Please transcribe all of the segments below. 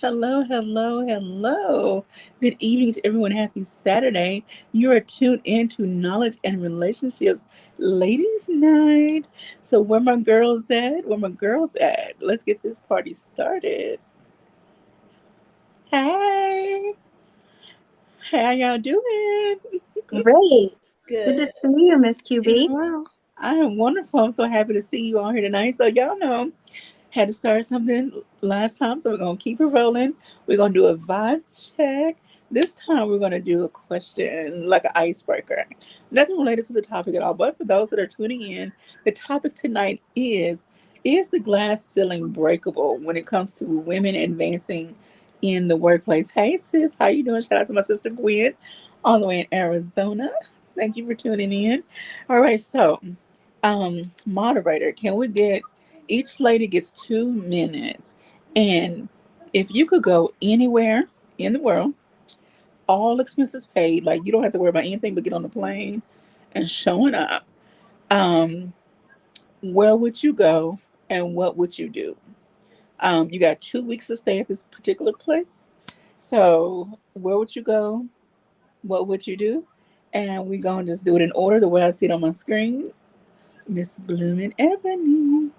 Hello, hello, hello. Good evening to everyone. Happy Saturday. You are tuned in to Knowledge and Relationships Ladies Night. So where my girls at? Where my girls at? Let's get this party started. Hey. How y'all doing? Great. Good to see you, Miss QB. Well, I am wonderful. I'm so happy to see you all here tonight. So y'all know had to start something last time, so we're going to keep it rolling. We're going to do a vibe check. This time, we're going to do a question, like an icebreaker. Nothing related to the topic at all, but for those that are tuning in, the topic tonight is the glass ceiling breakable when it comes to women advancing in the workplace? Hey, sis, how you doing? Shout out to my sister Gwen, all the way in Arizona. Thank you for tuning in. All right, so, moderator, can we get each lady gets 2 minutes. And if you could go anywhere in the world, all expenses paid, like you don't have to worry about anything but get on the plane and showing up, where would you go and what would you do? You got 2 weeks to stay at this particular place. So where would you go? What would you do? And we're going to just do it in order the way I see it on my screen. Miss Bloom and Ebony.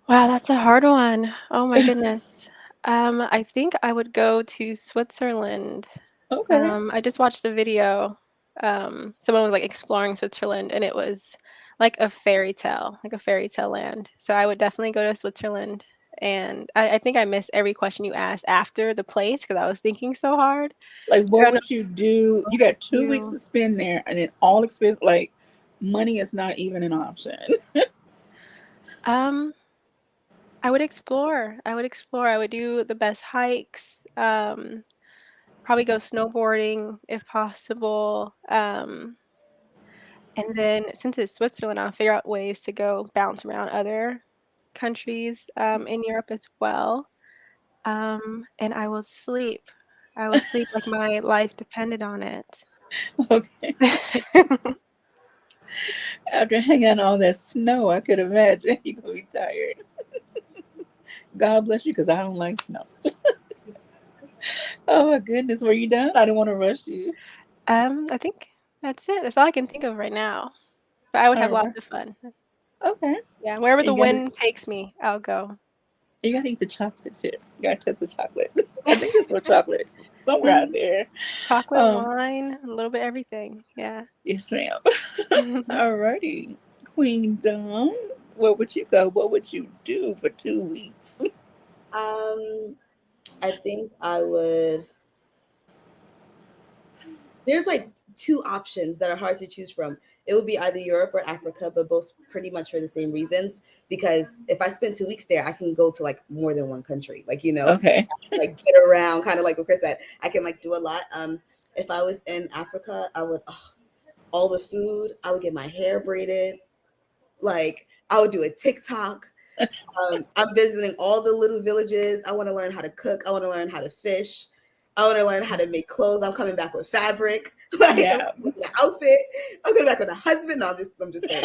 Wow, that's a hard one. Oh my goodness. I think I would go to Switzerland. Okay. I just watched a video. Someone was like exploring Switzerland, and it was like a fairy tale land. So I would definitely go to Switzerland. And I think I missed every question you asked after the place because I was thinking so hard. Like, what would you do? You got 2 weeks to spend there, and then all expense, like, money is not even an option. I would explore. I would do the best hikes. Probably go snowboarding if possible. And then since it's Switzerland, I'll figure out ways to go bounce around other countries in Europe as well. And I will sleep. Like my life depended on it. Okay. After hanging on all that snow, I could imagine you're going to be tired. God bless you, because I don't like snow. Oh, my goodness. Were you done? I didn't want to rush you. I think that's it. That's all I can think of right now. But I would have lots of fun. Okay. Yeah, wherever the wind takes me, I'll go. You got to eat the chocolate chip. You got to test the chocolate. I think it's for chocolate somewhere out there. Chocolate, wine, a little bit of everything. Yeah. Yes, ma'am. Alrighty. Queen Dom, where would you go? What would you do for 2 weeks? I think I would. There's like 2 options that are hard to choose from. It would be either Europe or Africa, but both pretty much for the same reasons. Because if I spend 2 weeks there, I can go to like more than one country. Like, Okay. Like get around, kind of like what Kris said. I can like do a lot. If I was in Africa, I would all the food. I would get my hair braided. Like I would do a TikTok. I'm visiting all the little villages. I want to learn how to cook. I want to learn how to fish. I want to learn how to make clothes. I'm coming back with fabric, like with an outfit. I'm coming back with a husband. No, I'm just saying.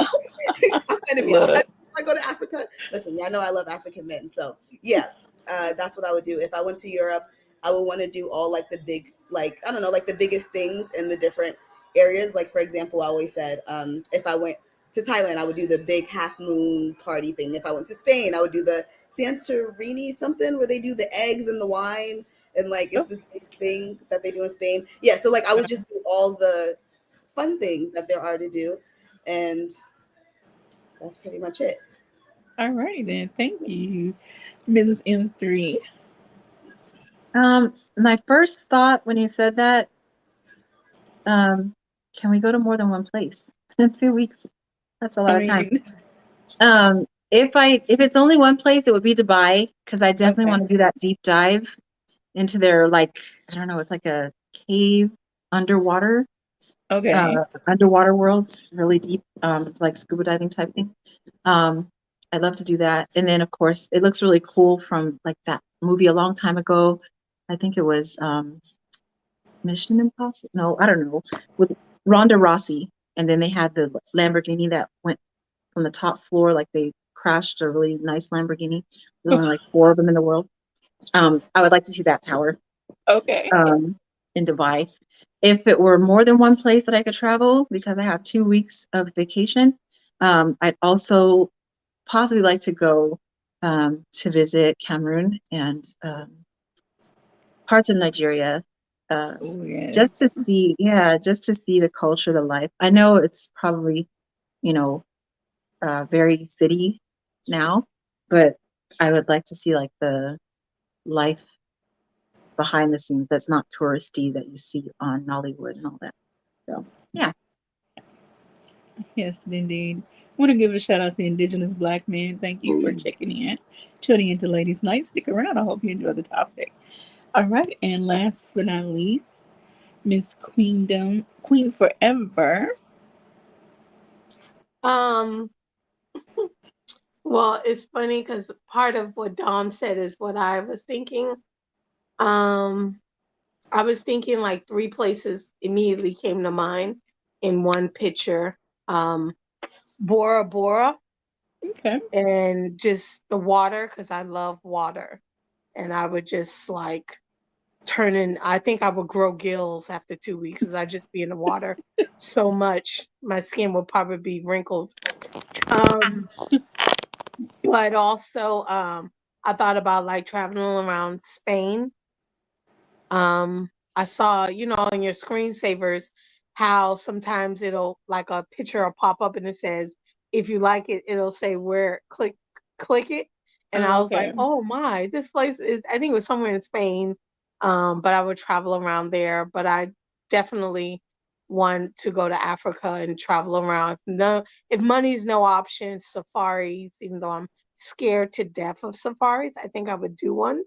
I'm going to be a husband if I go to Africa. Listen, y'all know I love African men. So yeah, that's what I would do. If I went to Europe, I would want to do all like the big, like, I don't know, like the biggest things in the different areas. Like, for example, I always said, if I went to Thailand, I would do the big half moon party thing. If I went to Spain, I would do the Santorini something where they do the eggs and the wine, and like it's this big thing that they do in Spain. Yeah, so like I would just do all the fun things that there are to do, and that's pretty much it. All right then. Thank you, Mrs. M3. My first thought when you said that, can we go to more than one place in 2 weeks? That's a lot I of time. mean, If it's only one place, it would be Dubai, because I definitely okay. want to do that deep dive into their, like, I don't know, it's like a cave underwater, Okay. underwater worlds, really deep, it's like scuba diving type thing. I'd love to do that. And then of course it looks really cool from like that movie a long time ago. I think it was Mission Impossible. No, I don't know. With Ronda Rossi, and then they had the Lamborghini that went from the top floor, like they crashed a really nice Lamborghini. There's only like 4 of them in the world. I would like to see that tower Okay. in Dubai. If it were more than one place that I could travel, because I have 2 weeks of vacation, I'd also possibly like to go to visit Cameroon and parts of Nigeria, Oh yeah. just to see, the culture, the life. I know it's probably, you know, very city now, but I would like to see like the life behind the scenes that's not touristy that you see on Nollywood and all that. So yeah. Yes, indeed. I want to give a shout out to the Indigenous Black men. Thank you for checking in, tuning into Ladies Night. Stick around. I hope you enjoy the topic. All right, and last but not least, Miss Queendom, Queen Forever. Um, well, it's funny because part of what Dom said is what I was thinking. I was thinking like 3 places immediately came to mind in one picture. Bora Bora, Okay. and just the water, because I love water. And I would just like I think I would grow gills after 2 weeks because I'd just be in the water so much. My skin would probably be wrinkled. Um, but also, I thought about like traveling around Spain. I saw, in your screensavers, how sometimes it'll like a picture will pop up and it says, if you like it, it'll say where, click it. And I Oh, was like, okay. oh my, this place is, I think it was somewhere in Spain. But I would travel around there. But I definitely want to go to Africa and travel around. If money's no option, safaris, even though I'm scared to death of safaris, I think I would do one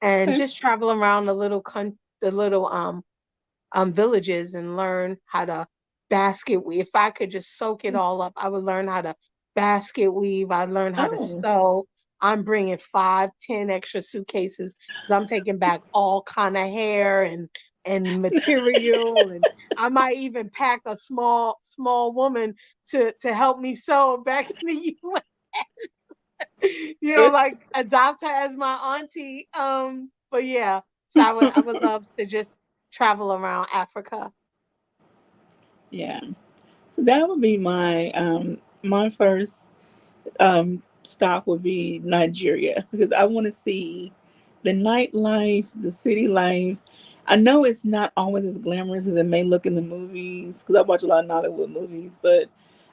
and Okay. just travel around the little villages and learn how to basket weave. If I could just soak it all up, I would learn how to basket weave. I'd learn how to Oh, sew. I'm bringing 5, 10 extra suitcases because I'm taking back all kind of hair and material, and I might even pack a small woman to help me sew back in the U.S. Like adopt her as my auntie. But yeah, so I would love to just travel around Africa. yeah. So that would be my first stop would be Nigeria because I want to see the nightlife, the city life. I know it's not always as glamorous as it may look in the movies because I watch a lot of Nollywood movies, but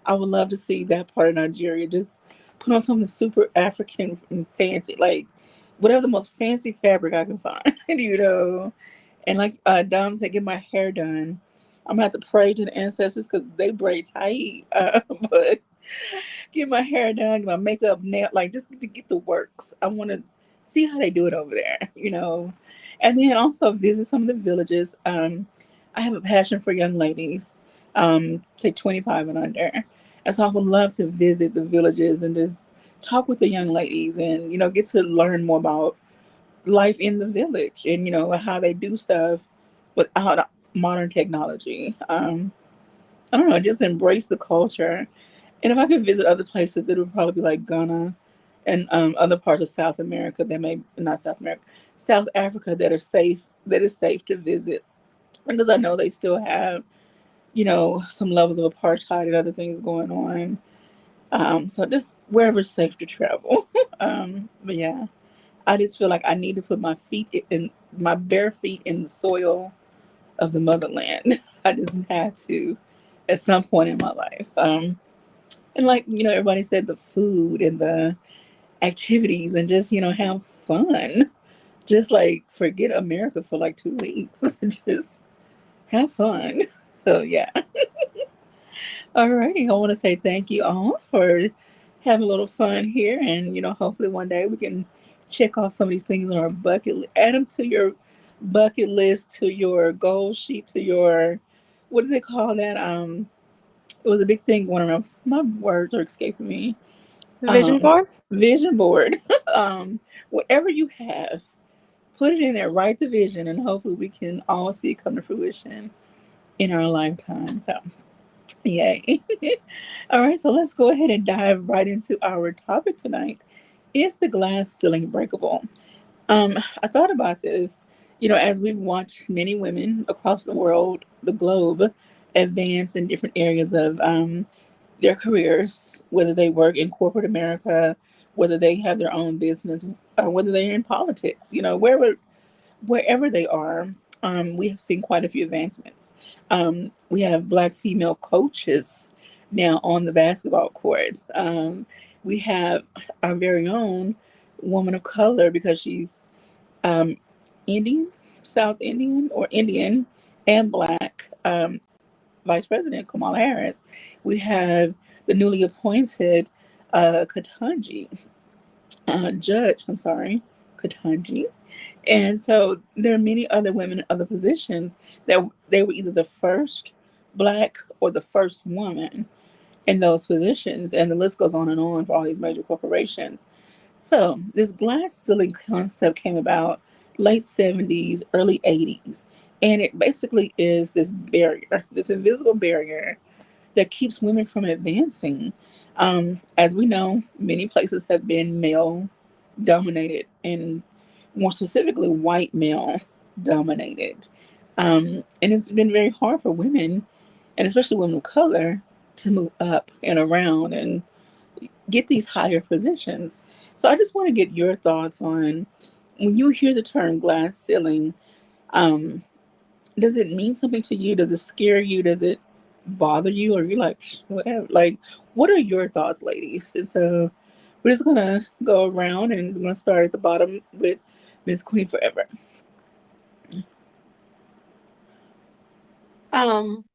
I would love to see that part of Nigeria. Just put on something super African and fancy, like whatever the most fancy fabric I can find, And like Dom said, get my hair done. I'm gonna have to pray to the ancestors because they braid tight, but get my hair done, get my makeup, nail, like just to get the works. I want to see how they do it over there. And then also visit some of the villages. I have a passion for young ladies, say 25 and under, and so I would love to visit the villages and just talk with the young ladies and get to learn more about life in the village and how they do stuff without modern technology. I don't know, just embrace the culture. And if I could visit other places, it would probably be like Ghana and other parts of South America that may not South America, South Africa that is safe to visit because I know they still have some levels of apartheid and other things going on. So just wherever it's safe to travel. But yeah, I just feel like I need to put my bare feet in the soil of the motherland. I just had to at some point in my life. And like, everybody said the food and the activities and just, have fun. Just like forget America for like 2 weeks. Just have fun. So yeah. Alrighty. I want to say thank you all for having a little fun here. And, hopefully one day we can check off some of these things on our add them to your bucket list, to your goal sheet, to your, what do they call that? It was a big thing going around. My words are escaping me. Vision Um, board. Vision board. Whatever you have, put it in there, write the vision, and hopefully we can all see it come to fruition in our lifetime. So, yay. All right, so let's go ahead and dive right into our topic tonight. Is the glass ceiling breakable? I thought about this, as we've watched many women across the world, the globe, advance in different areas of their careers, whether they work in corporate America, whether they have their own business, or whether they're in politics, wherever they are, we have seen quite a few advancements. We have Black female coaches now on the basketball courts. We have our very own woman of color because she's um, Indian, South Indian, or Indian and Black, Vice President Kamala Harris. We have the newly appointed Katanji, Judge, I'm sorry, Katanji. And so there are many other women in other positions that they were either the first Black or the first woman in those positions. And the list goes on and on for all these major corporations. So this glass ceiling concept came about late 70s, early 80s. And it basically is this barrier, this invisible barrier that keeps women from advancing. As we know, many places have been male dominated, and more specifically, white male dominated. And it's been very hard for women, and especially women of color, to move up and around and get these higher positions. So I just want to get your thoughts on when you hear the term glass ceiling. Um, does it mean something to you? Does it scare you? Does it bother you? Or are you like, whatever? Like, what are your thoughts, ladies? And so we're just gonna go around and we're gonna start at the bottom with Miss Queen Forever.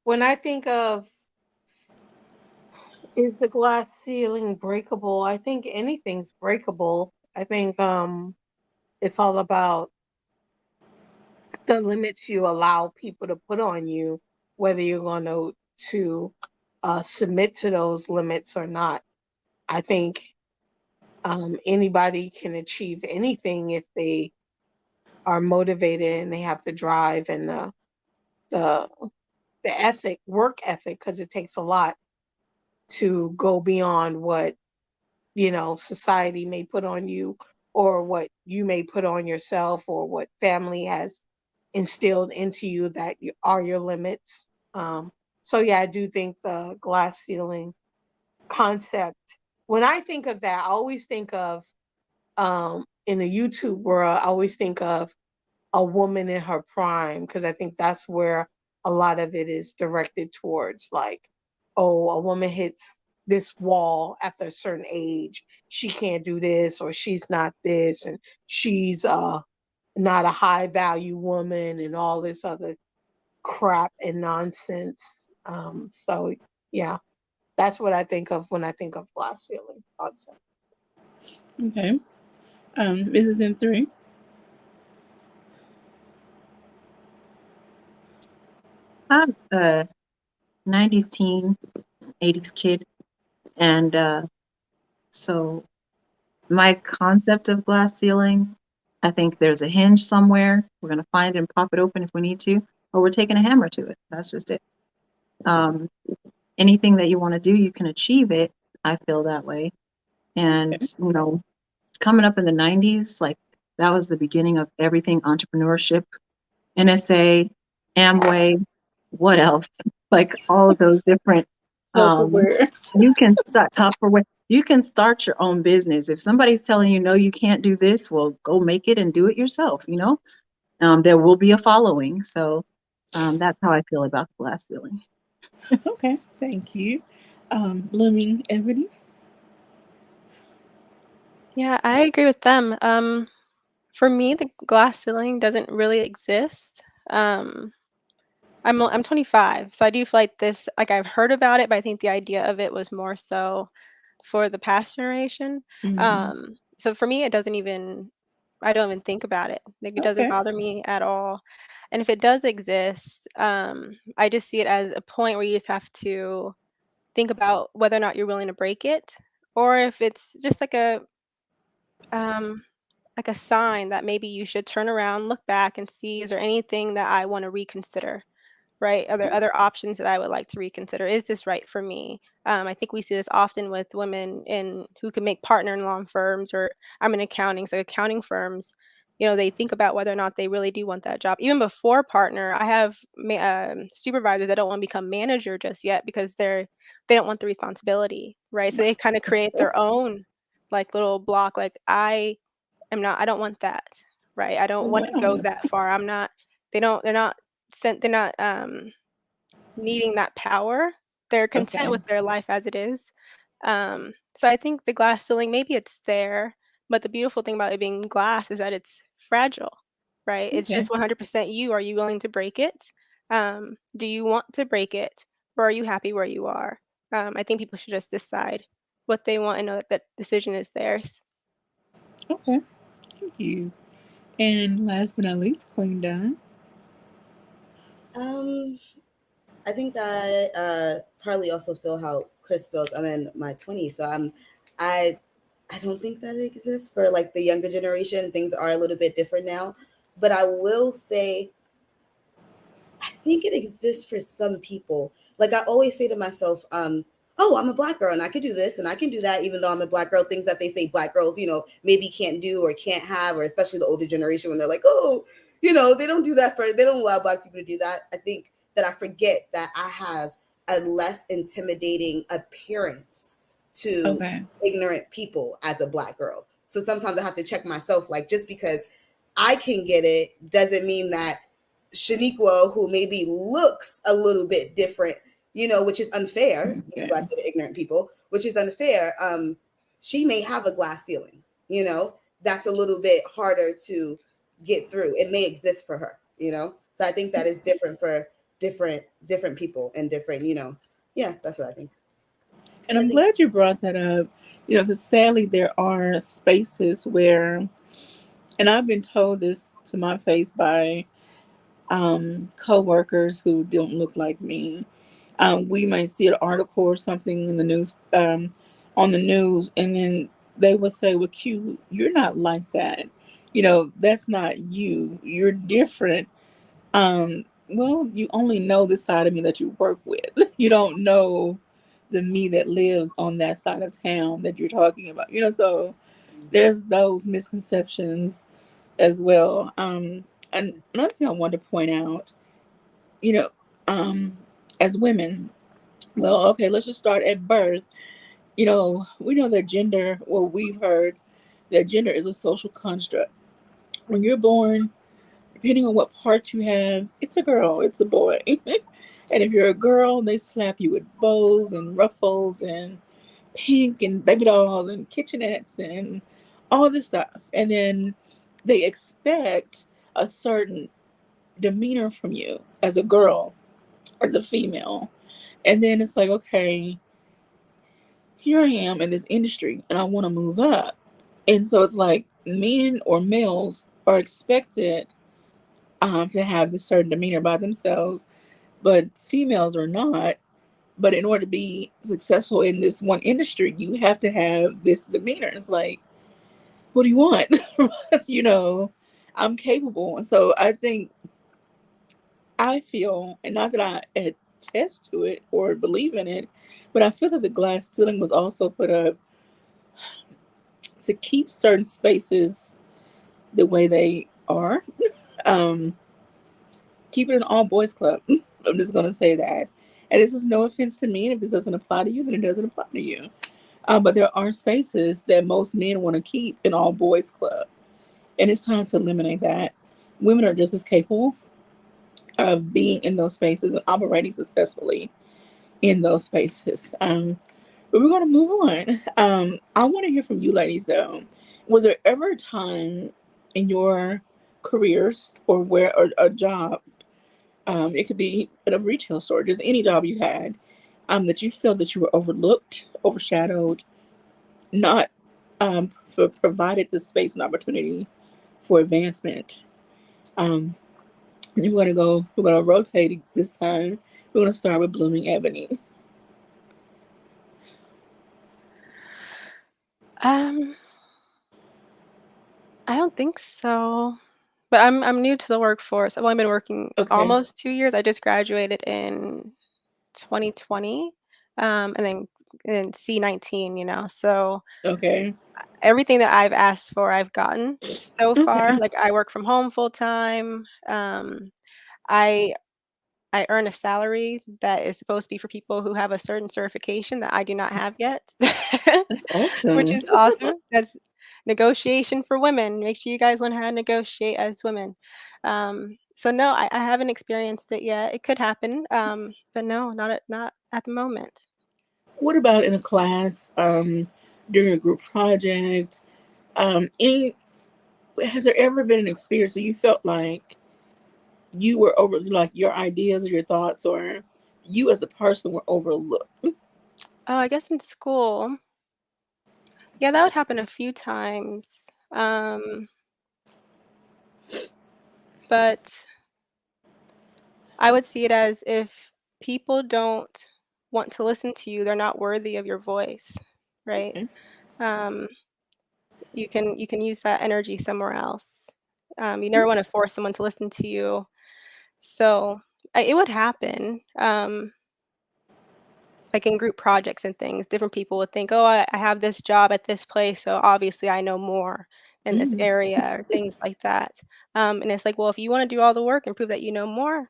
When I think of, is the glass ceiling breakable? I think anything's breakable. I think it's all about the limits you allow people to put on you, whether you're going to submit to those limits or not. I think anybody can achieve anything if they are motivated and they have the drive and the work ethic, because it takes a lot to go beyond what society may put on you, or what you may put on yourself, or what family has instilled into you that are your limits. So yeah, I do think the glass ceiling concept, when I think of that, I always think of, in the YouTube world, I always think of a woman in her prime, because I think that's where a lot of it is directed towards, like, oh, a woman hits this wall after a certain age, she can't do this, or she's not this, and she's not a high value woman, and all this other crap and nonsense. So yeah, that's what I think of when I think of glass ceiling concept. Okay. Mrs. M3. I'm a 90s teen, 80s kid, and so my concept of glass ceiling, I think there's a hinge somewhere. We're going to find it and pop it open if we need to, or we're taking a hammer to it. That's just it. Um, Anything that you want to do, you can achieve it. I feel that way. And, Okay. Coming up in the 90s, like that was the beginning of everything entrepreneurship, NSA, Amway, what else? like all of those different, um, Self-aware. you can start top for what you can start your own business. If somebody's telling you, no, you can't do this, well, go make it and do it yourself, you know? There will be a following. So that's how I feel about the glass ceiling. Okay, thank you. Blooming Ebony. Yeah, I agree with them. For me, the glass ceiling doesn't really exist. I'm 25, so I do feel like this, like I've heard about it, but I think the idea of it was more so for the past generation. Mm, So for me, it doesn't even, I don't even think about it. Like it doesn't okay. bother me at all. And if it does exist, I just see it as a point where you just have to think about whether or not you're willing to break it, or if it's just um, like a sign that maybe you should turn around, look back, and see, is there anything that I want to reconsider? Right? Are there other options that I would like to reconsider? Is this right for me? I think we see this often with women in who can make partner in law firms, or I'm in accounting, so accounting firms, they think about whether or not they really do want that job. Even before partner, I have supervisors that don't want to become manager just yet because they don't want the responsibility, right? So they kind of create their own like little block, like I don't want that, right? I don't want to go Wow. that far. I'm not. They're not they're not needing that power. They're content Okay. with their life as it is. So I think the glass ceiling, maybe it's there, but the beautiful thing about it being glass is that it's fragile, right? It's Okay. just 100% you. Are you willing to break it? Do you want to break it, or are you happy where you are? I think people should just decide what they want and know that that decision is theirs. Okay. Thank you. And last but not least, Queen Don. Um, I think I partly also feel how Kris feels. I'm in my 20s, so I I don't think that it exists for like the younger generation. Things are a little bit different now, but I will say I think it exists for some people. Like I always say to myself, oh, I'm a black girl and I can do this and I can do that, even though I'm a black girl. Things that they say black girls, maybe can't do or can't have, or especially the older generation when they're like, oh, they don't do that they don't allow black people to do that. I think that I forget that I have a less intimidating appearance to Okay. ignorant people as a black girl. So sometimes I have to check myself, like just because I can get it doesn't mean that Shaniqua, who maybe looks a little bit different, which is unfair. This is Okay. why I say to ignorant people, which is unfair. She may have a glass ceiling, that's a little bit harder to get through. It may exist for her, So I think that is different for different people and different, yeah, that's what I think. And I I'm think glad you brought that up, because sadly there are spaces where, and I've been told this to my face by co-workers who don't look like me. We might see an article or something in the news, on the news, and then they will say, well, Q, you're not like that. That's not you. You're different. Well, you only know the side of me that you work with. You don't know the me that lives on that side of town that you're talking about. So there's those misconceptions as well. And another thing I wanted to point out, you know, as women, well, okay, let's just start at birth. We know that gender, well, we've heard that gender is a social construct. When you're born, depending on what part you have, it's a girl, it's a boy. And if you're a girl, they slap you with bows and ruffles and pink and baby dolls and kitchenettes and all this stuff. And then they expect a certain demeanor from you as a girl, as a female. And then it's like, okay, here I am in this industry and I want to move up. And so it's like men or males are expected to have this certain demeanor by themselves, but females are not. But in order to be successful in this one industry, you have to have this demeanor. It's like, what do you want? you know, I'm capable. And so I feel, and not that I attest to it or believe in it, but I feel that the glass ceiling was also put up to keep certain spaces the way they are. Um, Keep it an all boys club. I'm just going to say that. And this is no offense to me. And if this doesn't apply to you, then it doesn't apply to you. But there are spaces that most men want to keep in all boys club. And it's time to eliminate that. Women are just as capable of being in those spaces and operating successfully in those spaces. But we're going to move on. I want to hear from you ladies, though. Was there ever a time in your careers or where or a job, it could be at a retail store, just any job you had, that you felt that you were overlooked, overshadowed, not provided the space and opportunity for advancement? Um, we're going to rotate this time. We're going to start with Blooming Ebony. I don't think so. But I'm new to the workforce. I've only been working Okay. almost 2 years. I just graduated in 2020, and then in C19, so Okay. everything that I've asked for, I've gotten so far. Okay. Like, I work from home full time. I I earn a salary that is supposed to be for people who have a certain certification that I do not have yet, That's which awesome. is awesome. That's negotiation for women. Make sure you guys learn how to negotiate as women. So no, I haven't experienced it yet. It could happen, but no, not at the moment. What about in a class, during a group project? Any Has there ever been an experience where you felt like you were over, like your ideas or your thoughts, or you as a person were overlooked? Oh, I guess in school, yeah, that would happen a few times. But I would see it as if people don't want to listen to you, they're not worthy of your voice, right? Okay. Um, you can use that energy somewhere else. You never want to force someone to listen to you. So it would happen. Like in group projects and things, different people would think, oh, I have this job at this place, so obviously I know more in this Mm, area or things like that. And it's like, well, if you want to do all the work and prove that you know more,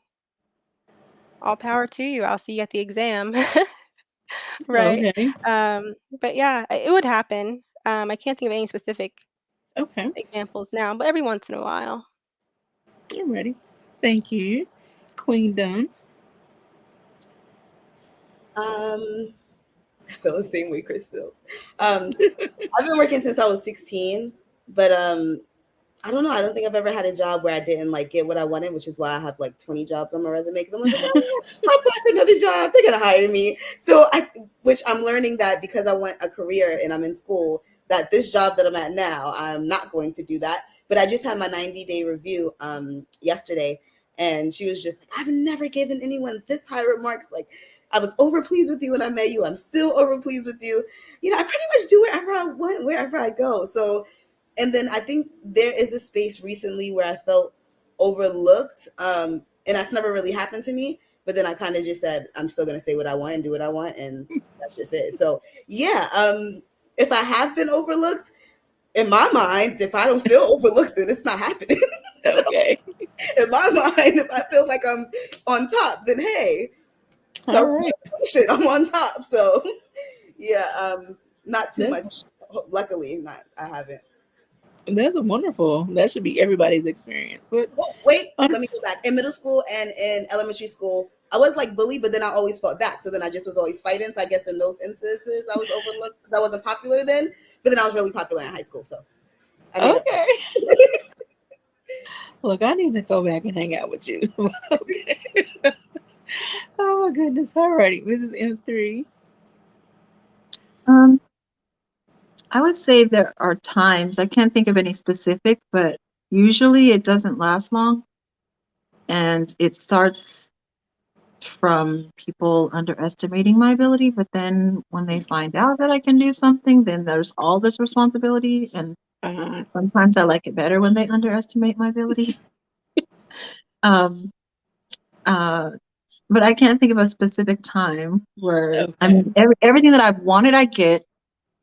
all power to you. I'll see you at the exam. Right? okay. But yeah, it would happen. I can't think of any specific Okay. examples now, but every once in a while. I'm ready. Thank you, Queen Dunn. I feel the same way Kris feels. I've been working since I was 16, but I don't know. I don't think I've ever had a job where I didn't like get what I wanted, which is why I have like 20 jobs on my resume. Because I'm always like, oh, I'll apply for another job. They're gonna hire me. Which I'm learning that because I want a career and I'm in school, that this job that I'm at now, I'm not going to do that. But I just had my 90-day review yesterday, and she was just like, I've never given anyone this high remarks. Like, I was over pleased with you when I met you. I'm still over pleased with you. I pretty much do wherever I want, wherever I go. So, and then I think there is a space recently where I felt overlooked, and that's never really happened to me. But then I kind of just said, I'm still gonna say what I want and do what I want, and that's just it. So yeah, if I have been overlooked, in my mind, if I don't feel overlooked, then it's not happening. So Okay. in my mind, if I feel like I'm on top, then hey, All right. self-motivation, I'm on top. So yeah, not too That's much. Luckily, not. I haven't. that's wonderful. That should be everybody's experience. But Well, wait, let me honest, go back. In middle school and in elementary school, I was like bullied, but then I always fought back. So then I just was always fighting. So I guess in those instances, I was overlooked because I wasn't popular then. But then I was really popular in high school, so I made up. okay. Look, I need to go back and hang out with you. Okay. Oh my goodness. All righty, Mrs. M3. Um, I would say there are times, I can't think of any specific, but usually it doesn't last long. And it starts from people underestimating my ability, but then when they find out that I can do something, then there's all this responsibility. And Uh, sometimes I like it better when they underestimate my ability. Um, uh, but I can't think of a specific time where, I okay. mean, everything that I've wanted, I get.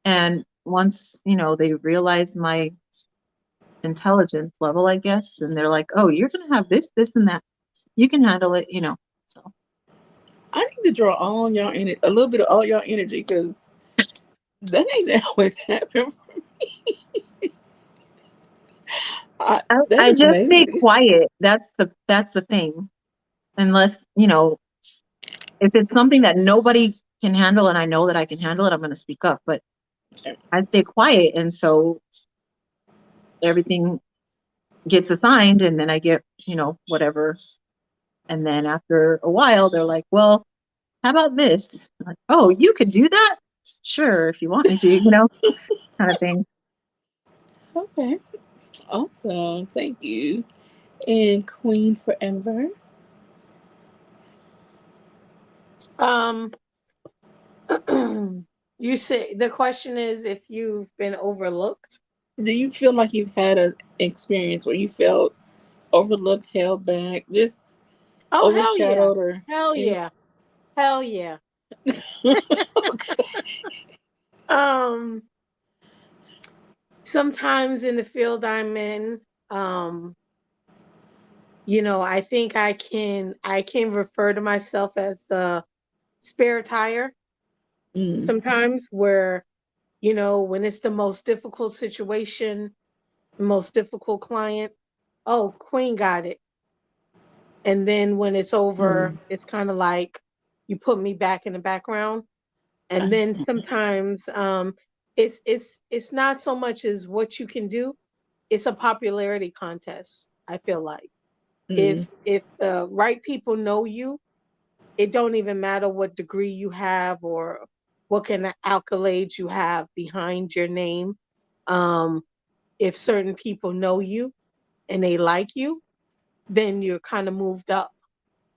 And once, they realize my intelligence level, I guess, and they're like, oh, you're going to have this, this, and that. You can handle it, So I need to draw all y'all in it, a little bit of all y'all energy, because that ain't always happen. That I is just stay amazing. quiet. That's the thing. Unless, if it's something that nobody can handle and I know that I can handle it, I'm going to speak up. But I stay quiet, and so everything gets assigned, and then I get, whatever. And then after a while, they're like, "Well, how about this?" I'm like, "Oh, you could do that? Sure, if you want me to, kind of thing." Okay, awesome. Thank you. And Queen Forever. Um, you say the question is if you've been overlooked. Do you feel like you've had an experience where you felt overlooked, held back, just Oh hell yeah, overshadowed, or hell any? yeah, hell yeah. Okay. Um, sometimes in the field I'm in, I think I can refer to myself as the spare tire Mm, sometimes where, when it's the most difficult situation, the most difficult client, oh, Queen got it. And then when it's over, mm, it's kind of like you put me back in the background. And then okay. sometimes it's not so much as what you can do, it's a popularity contest, I feel like. Mm, If the right people know you, it don't even matter what degree you have or what kind of accolades you have behind your name. Um, if certain people know you and they like you, then you're kind of moved up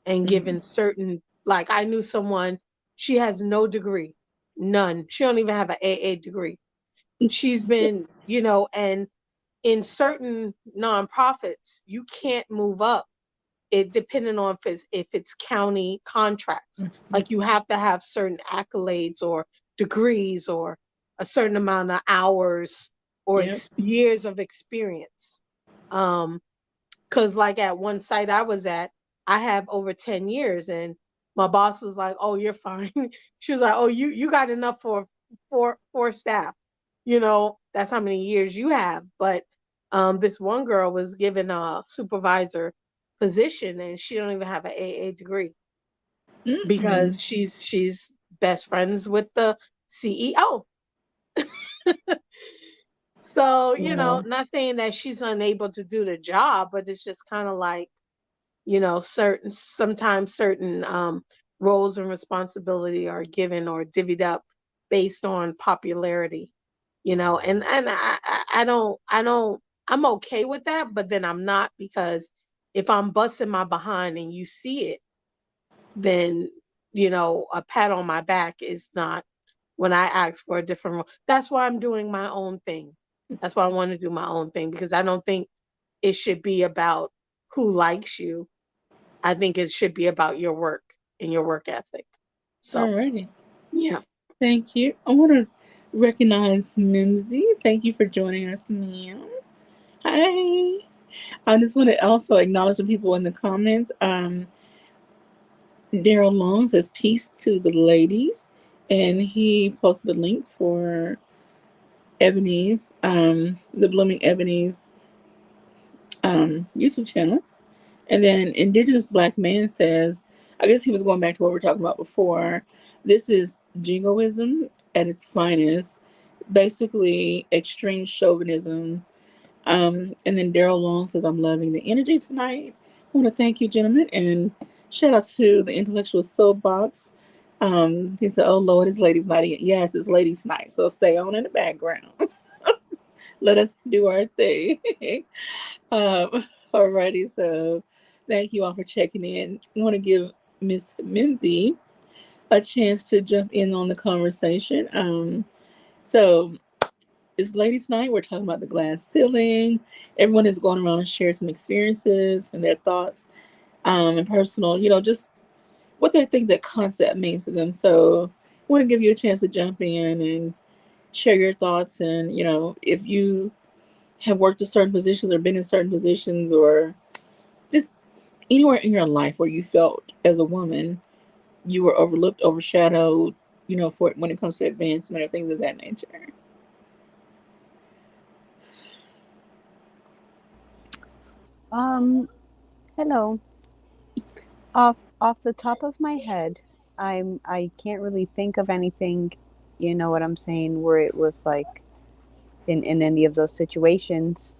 and mm, given certain, like I knew someone, she has no degree, none. She don't even have an AA degree. She's been, and in certain nonprofits, you can't move up it depending on if it's county contracts. Like you have to have certain accolades or degrees or a certain amount of hours or yep. years of experience. Um, because like at one site I was at, I have over 10 years, and my boss was like, "Oh, you're fine." She was like, "Oh, you got enough for four staff. That's how many years you have." But this one girl was given a supervisor position, and she don't even have an AA degree because Mm-mm. she's best friends with the CEO. So, Wow. not saying that she's unable to do the job, but it's just kind of like, sometimes certain roles and responsibility are given or divvied up based on popularity, and I'm okay with that, but then I'm not, because if I'm busting my behind and you see it, then a pat on my back is not when I ask for a different role. That's why I'm doing my own thing. That's why I want to do my own thing, because I don't think it should be about who likes you. I think it should be about your work and your work ethic. So, Alrighty. yeah. Thank you. I want to recognize Mimsy. Thank you for joining us, ma'am. Hi. I just want to also acknowledge the people in the comments. Daryl Long says peace to the ladies, and he posted a link for Ebony's, the Blooming Ebony's YouTube channel. And then Indigenous Black Man says, I guess he was going back to what we were talking about before. This is jingoism at its finest, basically extreme chauvinism. And then Daryl Long says, I'm loving the energy tonight. I want to thank you, gentlemen, and shout out to the Intellectual Soapbox. He said, oh Lord, it's ladies' night. Yes, it's ladies' night, so stay on in the background. Let us do our thing. Alrighty, so thank you all for checking in. I want to give Miss Mimsy a chance to jump in on the conversation. So it's ladies' night. We're talking about the glass ceiling. Everyone is going around and share some experiences and their thoughts, and personal, just what they think that concept means to them. So I want to give you a chance to jump in and share your thoughts. And if you have worked in certain positions or been in certain positions, or just anywhere in your life where you felt as a woman you were overlooked, overshadowed, for when it comes to advancement or things of that nature? Hello. Off the top of my head, I can't really think of anything, you know what I'm saying, where it was like in any of those situations.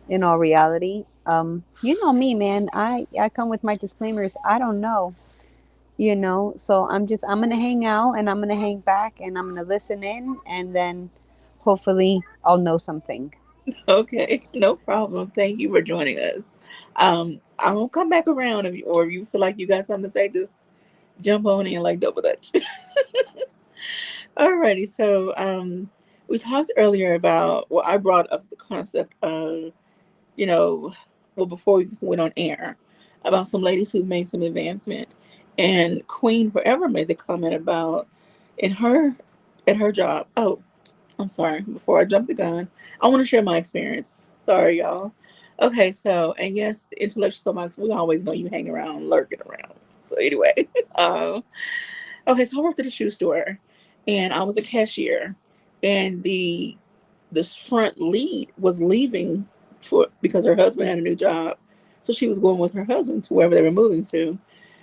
In all reality, you know me, man. I come with my disclaimers. I don't know, so I'm gonna hang out and I'm gonna hang back and I'm gonna listen in and then hopefully I'll know something. Okay, no problem. Thank you for joining us. I won't come back around if you feel like you got something to say, just jump on in like double dutch. Alrighty, so we talked earlier about, well, I brought up the concept of, you know, well, before we went on air, about some ladies who made some advancement, and Queen Forever made the comment about in her at her job. Oh, I'm sorry. Before I jump the gun, I want to share my experience. Sorry, y'all. Okay, so and yes, the intellectual soapbox. We always know you hang around, lurking around. So anyway, um, okay, so I worked at a shoe store, and I was a cashier, and this front lead was leaving for because her husband had a new job, so she was going with her husband to wherever they were moving to,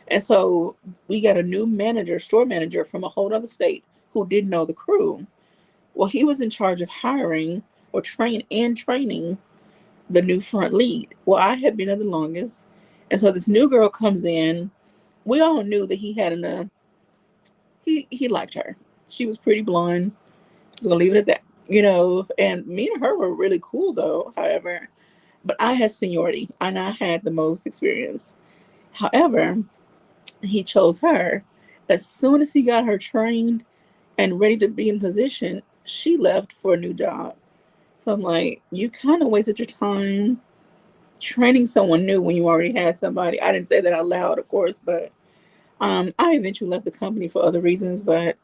and so we got a new manager, store manager from a whole other state who didn't know the crew. Well, he was in charge of hiring or training the new front lead. Well, I had been there the longest, and so this new girl comes in. We all knew that he had enough he liked her. She was pretty blonde. I was gonna leave it at that. And me and her were really cool though, however. But I had seniority and I had the most experience. However, he chose her. As soon as he got her trained and ready to be in position, she left for a new job. So I'm like, you kind of wasted your time training someone new when you already had somebody. I didn't say that out loud, of course, but I eventually left the company for other reasons. But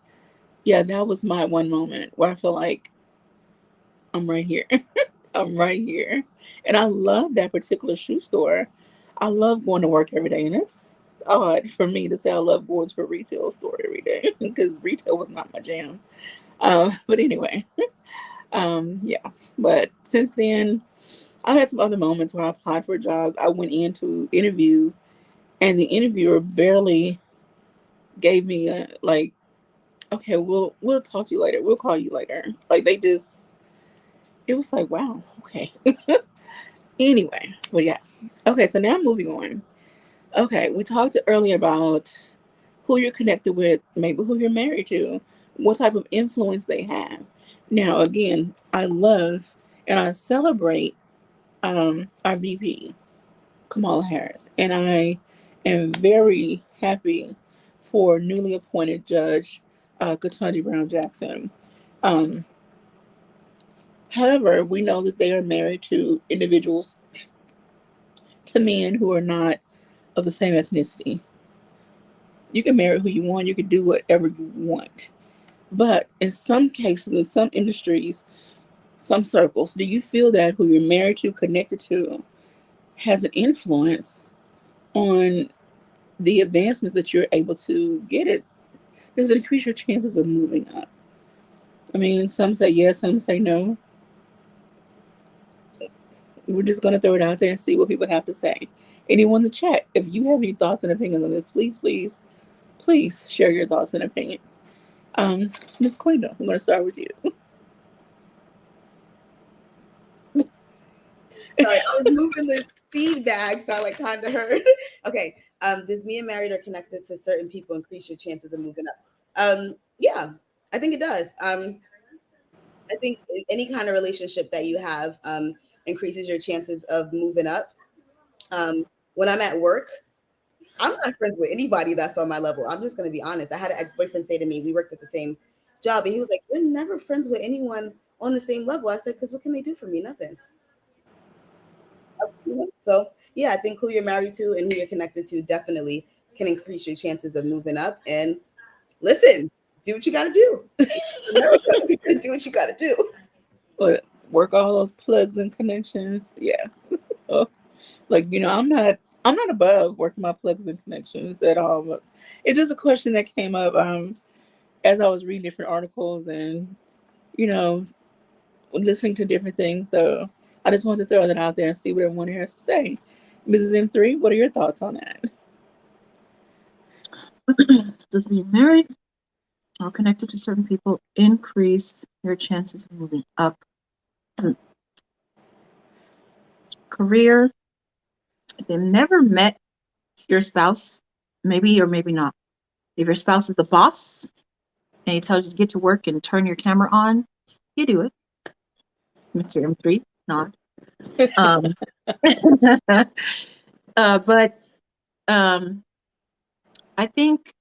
yeah, that was my one moment where I feel like I'm right here. I'm right here. And I love that particular shoe store. I love going to work every day. And it's odd for me to say I love going to a retail store every day because retail was not my jam. But anyway, yeah. But since then, I've had some other moments where I applied for jobs. I went in to interview, and the interviewer barely gave me a like, okay, we'll talk to you later. We'll call you later. Like they just, it was like, wow, okay. Anyway, well, yeah. Okay, so now moving on. Okay, we talked earlier about who you're connected with, maybe who you're married to, what type of influence they have. Now, again, I love and I celebrate our VP, Kamala Harris, and I am very happy for newly appointed Judge Ketanji Brown Jackson. Um, However, we know that they are married to individuals, to men who are not of the same ethnicity. You can marry who you want, you can do whatever you want. But in some cases, in some industries, some circles, do you feel that who you're married to, connected to, has an influence on the advancements that you're able to get it? Does it increase your chances of moving up? I mean, some say yes, some say no. We're just going to throw it out there and see what people have to say. Anyone in the chat, if you have any thoughts and opinions on this, please share your thoughts and opinions. Ms. Queen, I'm going to start with you. Sorry, I was moving the seed bag, so I like kind of heard. Okay. Does being married or connected to certain people increase your chances of moving up? Yeah, I think it does. I think any kind of relationship that you have increases your chances of moving up. When I'm at work, I'm not friends with anybody that's on my level. I'm just going to be honest. I had an ex-boyfriend say to me, we worked at the same job, and he was like, "You're never friends with anyone on the same level." I said, "Because what can they do for me? Nothing." So yeah, I think who you're married to and who you're connected to definitely can increase your chances of moving up. And listen, do what you got to do. America, do what you got to do. But work all those plugs and connections. Yeah. Oh, like, I'm not I'm not above working my plugs and connections at all, but it's just a question that came up as I was reading different articles and you know listening to different things. So I just wanted to throw that out there and see what everyone here has to say. Mrs. M3, what are your thoughts on that? Does being married or connected to certain people increase your chances of moving up? Career, if they've never met your spouse, maybe or maybe not. If your spouse is the boss and he tells you to get to work and turn your camera on, you do it. Mr. M3, nod. Um, but I think,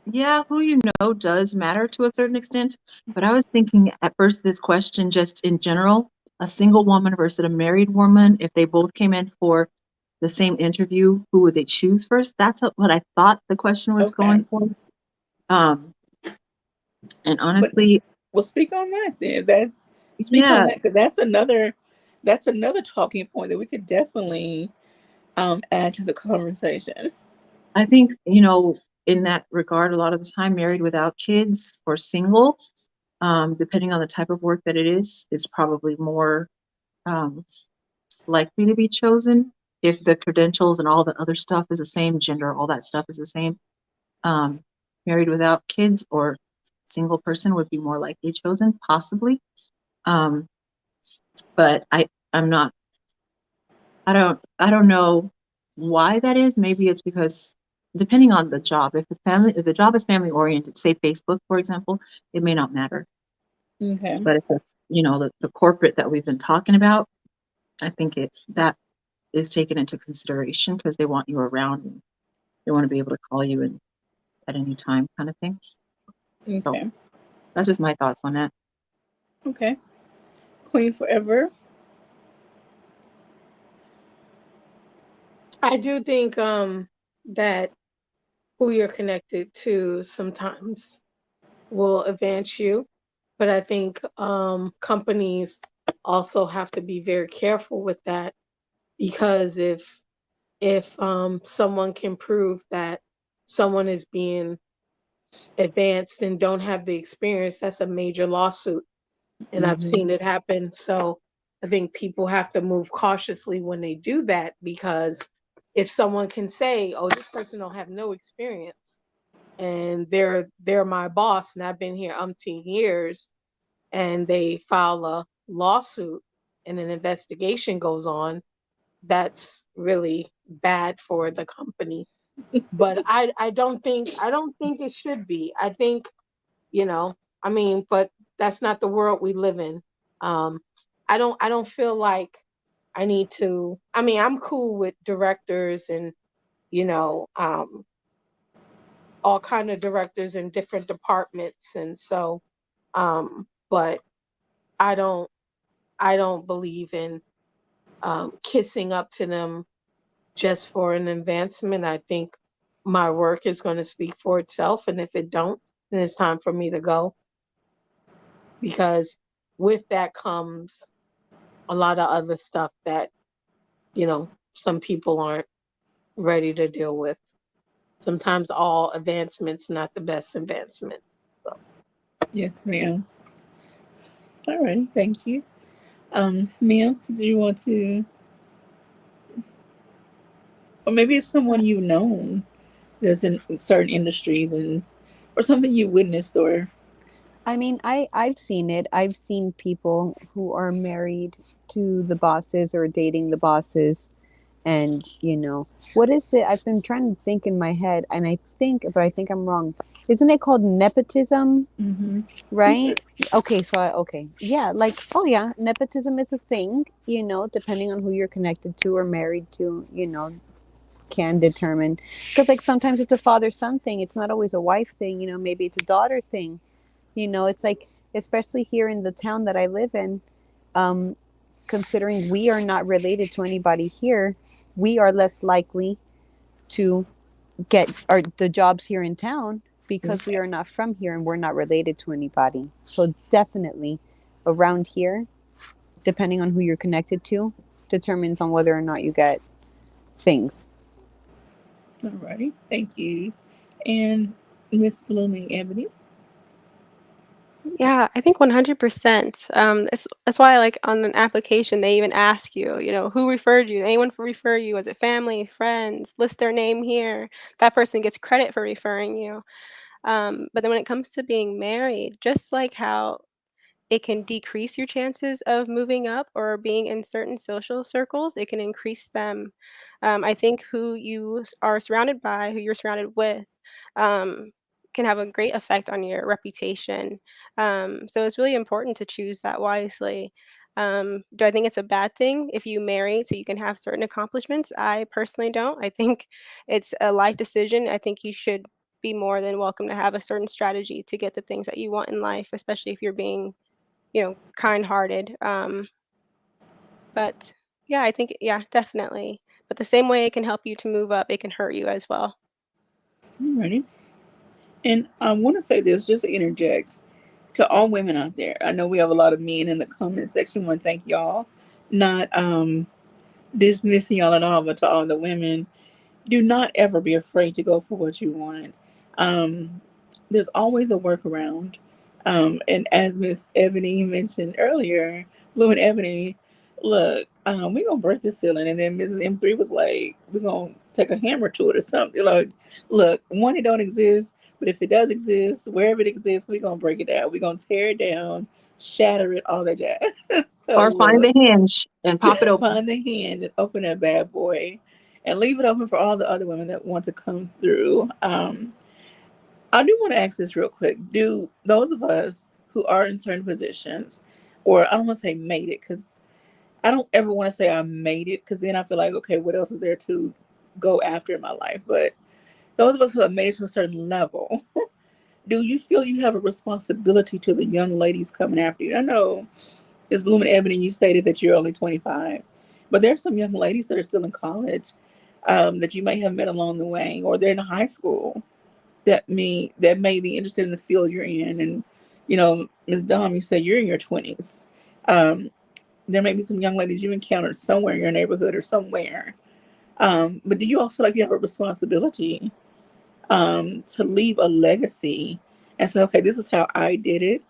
yeah, who you know does matter to a certain extent. But I was thinking at first this question just in general, a single woman versus a married woman, if they both came in for the same interview, who would they choose first? That's what I thought the question was Okay. going for. And But honestly, we'll speak on that then. That speak on yeah, that because that's another talking point that we could definitely add to the conversation. I think, you know, in that regard, a lot of the time, married without kids or single, depending on the type of work that it is probably more um, likely to be chosen if the credentials and all the other stuff is the same, gender, all that stuff is the same. Um, Married without kids or single person would be more likely chosen, possibly. Um, but I'm not, I don't know why that is. Maybe it's because depending on the job, if the job is family oriented, say Facebook, for example, it may not matter. Okay. But if it's, you know, the corporate that we've been talking about, I think that is taken into consideration because they want you around and they want to be able to call you in at any time kind of thing. So Okay. that's just my thoughts on that. Okay. Queen Forever. I do think that who you're connected to sometimes will advance you, but I think companies also have to be very careful with that, because if someone can prove that someone is being advanced and don't have the experience, that's a major lawsuit. And I've Mm-hmm. seen it happen. So I think people have to move cautiously when they do that, because if someone can say, "Oh, this person don't have no experience, and they're my boss, and I've been here umpteen years," and they file a lawsuit and an investigation goes on, that's really bad for the company. But I don't think it should be. I think, you know, I mean, but that's not the world we live in. um I don't feel like I need to. I mean, I'm cool with directors and, you know, all kind of directors in different departments, and so but I don't I don't believe in kissing up to them just for an advancement. I think my work is going to speak for itself, and if it don't, then it's time for me to go, because with that comes a lot of other stuff that, you know, some people aren't ready to deal with. Sometimes all advancement's not the best advancement. So. Yes, ma'am. All right. Thank you. Ma'am, so do you want to, or maybe it's someone you've known that's in certain industries and, or something you witnessed or, I mean, I've seen it. I've seen people who are married to the bosses or dating the bosses, and what is it? I've been trying to think in my head, and but I think I'm wrong. Isn't it called nepotism? mm-hmm. Right? Okay, so okay. Yeah, like, oh yeah, nepotism is a thing, depending on who you're connected to or married to, can determine. Because like sometimes it's a father-son thing. It's not always a wife thing, maybe it's a daughter thing. It's like, especially here in the town that I live in, um, considering we are not related to anybody here, we are less likely to get the jobs here in town because we Okay. are not from here and we're not related to anybody. So definitely around here, depending on who you're connected to, determines on whether or not you get things. Alrighty, thank you. And Miss Blooming Ebony. Yeah, I think 100%. That's why, like, on an application, they even ask you, who referred you? Anyone refer you? Was it family, friends? List their name here. That person gets credit for referring you. But then when it comes to being married, just like how it can decrease your chances of moving up or being in certain social circles. It can increase them. I think who you are surrounded by, who you're surrounded with, um, can have a great effect on your reputation. So it's really important to choose that wisely. Do I think it's a bad thing if you marry so you can have certain accomplishments? I personally don't. I think it's a life decision. I think you should be more than welcome to have a certain strategy to get the things that you want in life, especially if you're being kind-hearted, but yeah, I think yeah, definitely. But the same way it can help you to move up, it can hurt you as well. Alrighty. And I want to say this, just to interject to all women out there. I know we have a lot of men in the comment section. I want to thank y'all. Not dismissing y'all at all, but to all the women, do not ever be afraid to go for what you want. Um, there's always a workaround. And as Miss Ebony mentioned earlier, Blue and Ebony, look, we're gonna break the ceiling. And then Mrs. M3 was like, we're gonna take a hammer to it or something. Like, look, one, it don't exist, but if it does exist, wherever it exists, we're gonna break it down. We're gonna tear it down, shatter it, all that jazz. So Or find look, the hinge and pop it open. find the hinge and open that bad boy and leave it open for all the other women that want to come through. I do want to ask this real quick. Do those of us who are in certain positions, or I don't want to say made it, because I don't ever want to say I made it, because then I feel like, okay, what else is there to go after in my life? But those of us who have made it to a certain level, do you feel you have a responsibility to the young ladies coming after you? I know it's Blooming Ebony, you stated that you're only 25, but there's some young ladies that are still in college, that you may have met along the way, or they're in high school that may be interested in the field you're in. And Ms. Dom, you say you're in your 20s. Um, there may be some young ladies you encountered somewhere in your neighborhood or somewhere. But do you all feel like you have a responsibility to leave a legacy and say, okay, this is how I did it.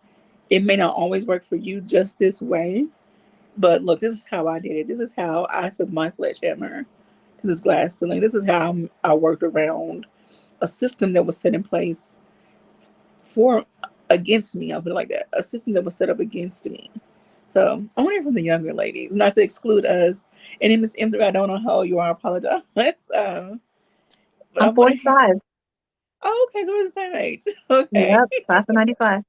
It may not always work for you just this way, but look, this is how I did it. This is how I took my sledgehammer to this glass ceiling. This is how I worked around a system that was set in place for against me. I'll put it like that. A system that was set up against me. So I want to hear from the younger ladies, not to exclude us. And then Miss M3, I don't know how old you are. I apologize. But I I'm want to hear. 45. Oh, okay, so we're the same age. Okay. Yep, class of 95.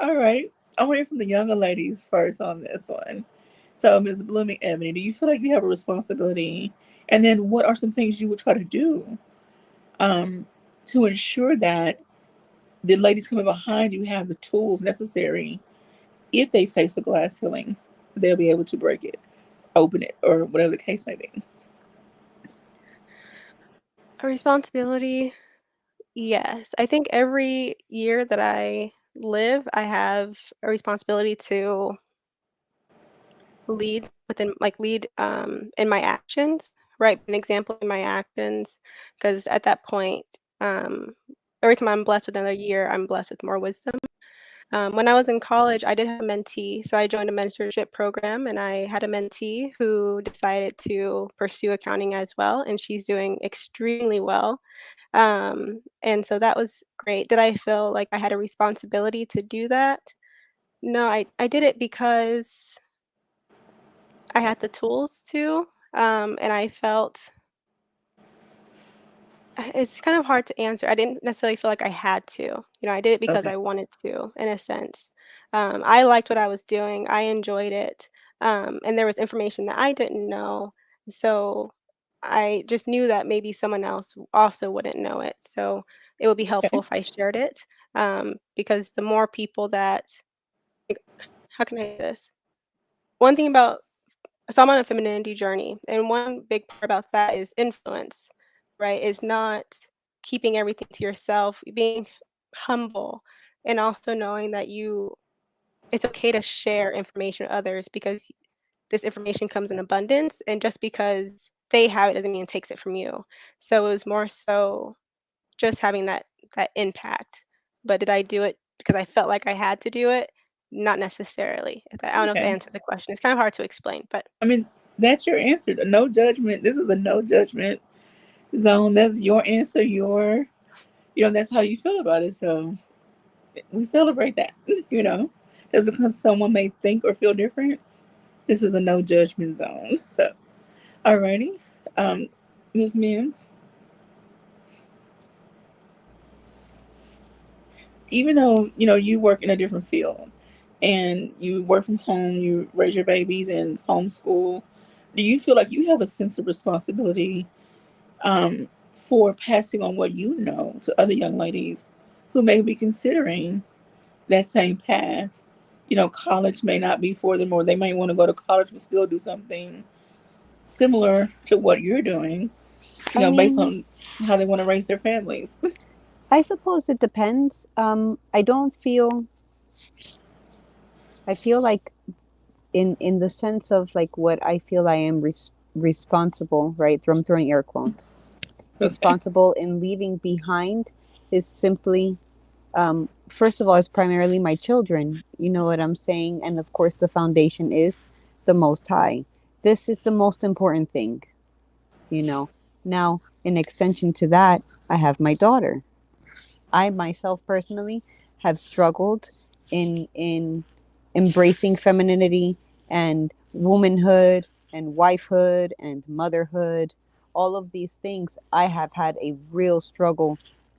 All right. I want to hear from the younger ladies first on this one. So, Ms. Blooming Ebony, do you feel like you have a responsibility? And then what are some things you would try to do um, to ensure that the ladies coming behind you have the tools necessary if they face a glass ceiling, they'll be able to break it, open it, or whatever the case may be. A responsibility, yes. I think every year that I live, I have a responsibility to lead in my actions, right? An example in my actions, because at that point, um, every time I'm blessed with another year, I'm blessed with more wisdom. When I was in college, I did have a mentee, so I joined a mentorship program, and I had a mentee who decided to pursue accounting as well, and she's doing extremely well. And so that was great. Did I feel like I had a responsibility to do that? No, I did it because I had the tools to, and I felt it's kind of hard to answer. I didn't necessarily feel like I had to. I did it because Okay. I wanted to, in a sense. I liked what I was doing. I enjoyed it. And there was information that I didn't know. So I just knew that maybe someone else also wouldn't know it. So it would be helpful Okay. if I shared it. Because the more people that, like, how can I say this? One thing about so I'm on a femininity journey, and one big part about that is influence, right? Is not keeping everything to yourself, being humble, and also knowing that it's okay to share information with others because this information comes in abundance, and just because they have it doesn't mean it takes it from you. So it was more so just having that impact. But did I do it because I felt like I had to do it? Not necessarily. I don't know if that Okay. answers the question. It's kind of hard to explain, but I mean, that's your answer. No judgment. This is a no judgment zone. That's your answer. That's how you feel about it. So we celebrate that. Just because someone may think or feel different, this is a no judgment zone. So, alrighty, Ms. Mims. Even though you work in a different field and you work from home, you raise your babies and homeschool, do you feel like you have a sense of responsibility for passing on what you know to other young ladies who may be considering that same path? College may not be for them, or they may want to go to college but still do something similar to what you're doing, I based mean, on how they want to raise their families. I suppose it depends. I don't feel. I feel like in the sense of like what I feel I am responsible, right? I'm throwing air quotes. Okay. Responsible in leaving behind is simply, first of all, it's primarily my children. You know what I'm saying? And of course, the foundation is the Most High. This is the most important thing, you know. Now, in extension to that, I have my daughter. I myself personally have struggled in embracing femininity and womanhood and wifehood and motherhood. All of these things I have had a real struggle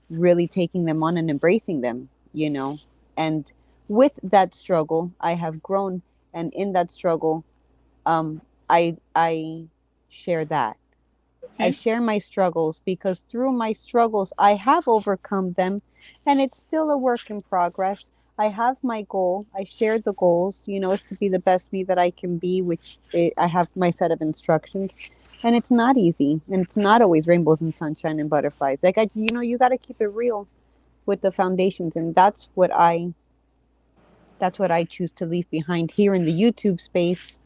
really taking them on and embracing them. And with that struggle, I have grown, and in that struggle, I share that. I Okay. share my struggles because through my struggles, I have overcome them, and it's still a work in progress. I have my goal. I share the goals, is to be the best me that I can be, which I have my set of instructions. And it's not easy, and it's not always rainbows and sunshine and butterflies. Like you got to keep it real with the foundations, and that's what I choose to leave behind here in the YouTube space,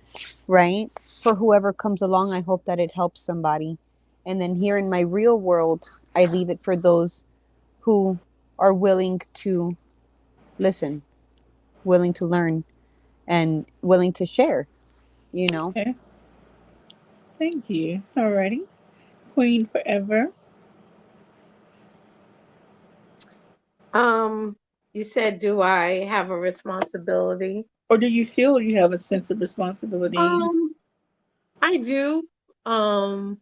right? For whoever comes along, I hope that it helps somebody. And then here in my real world, I leave it for those who are willing to listen, willing to learn, and willing to share. Okay. Thank you. Alrighty. Queen forever. Um, you said, do I have a responsibility? Or do you feel you have a sense of responsibility? Um, I do. I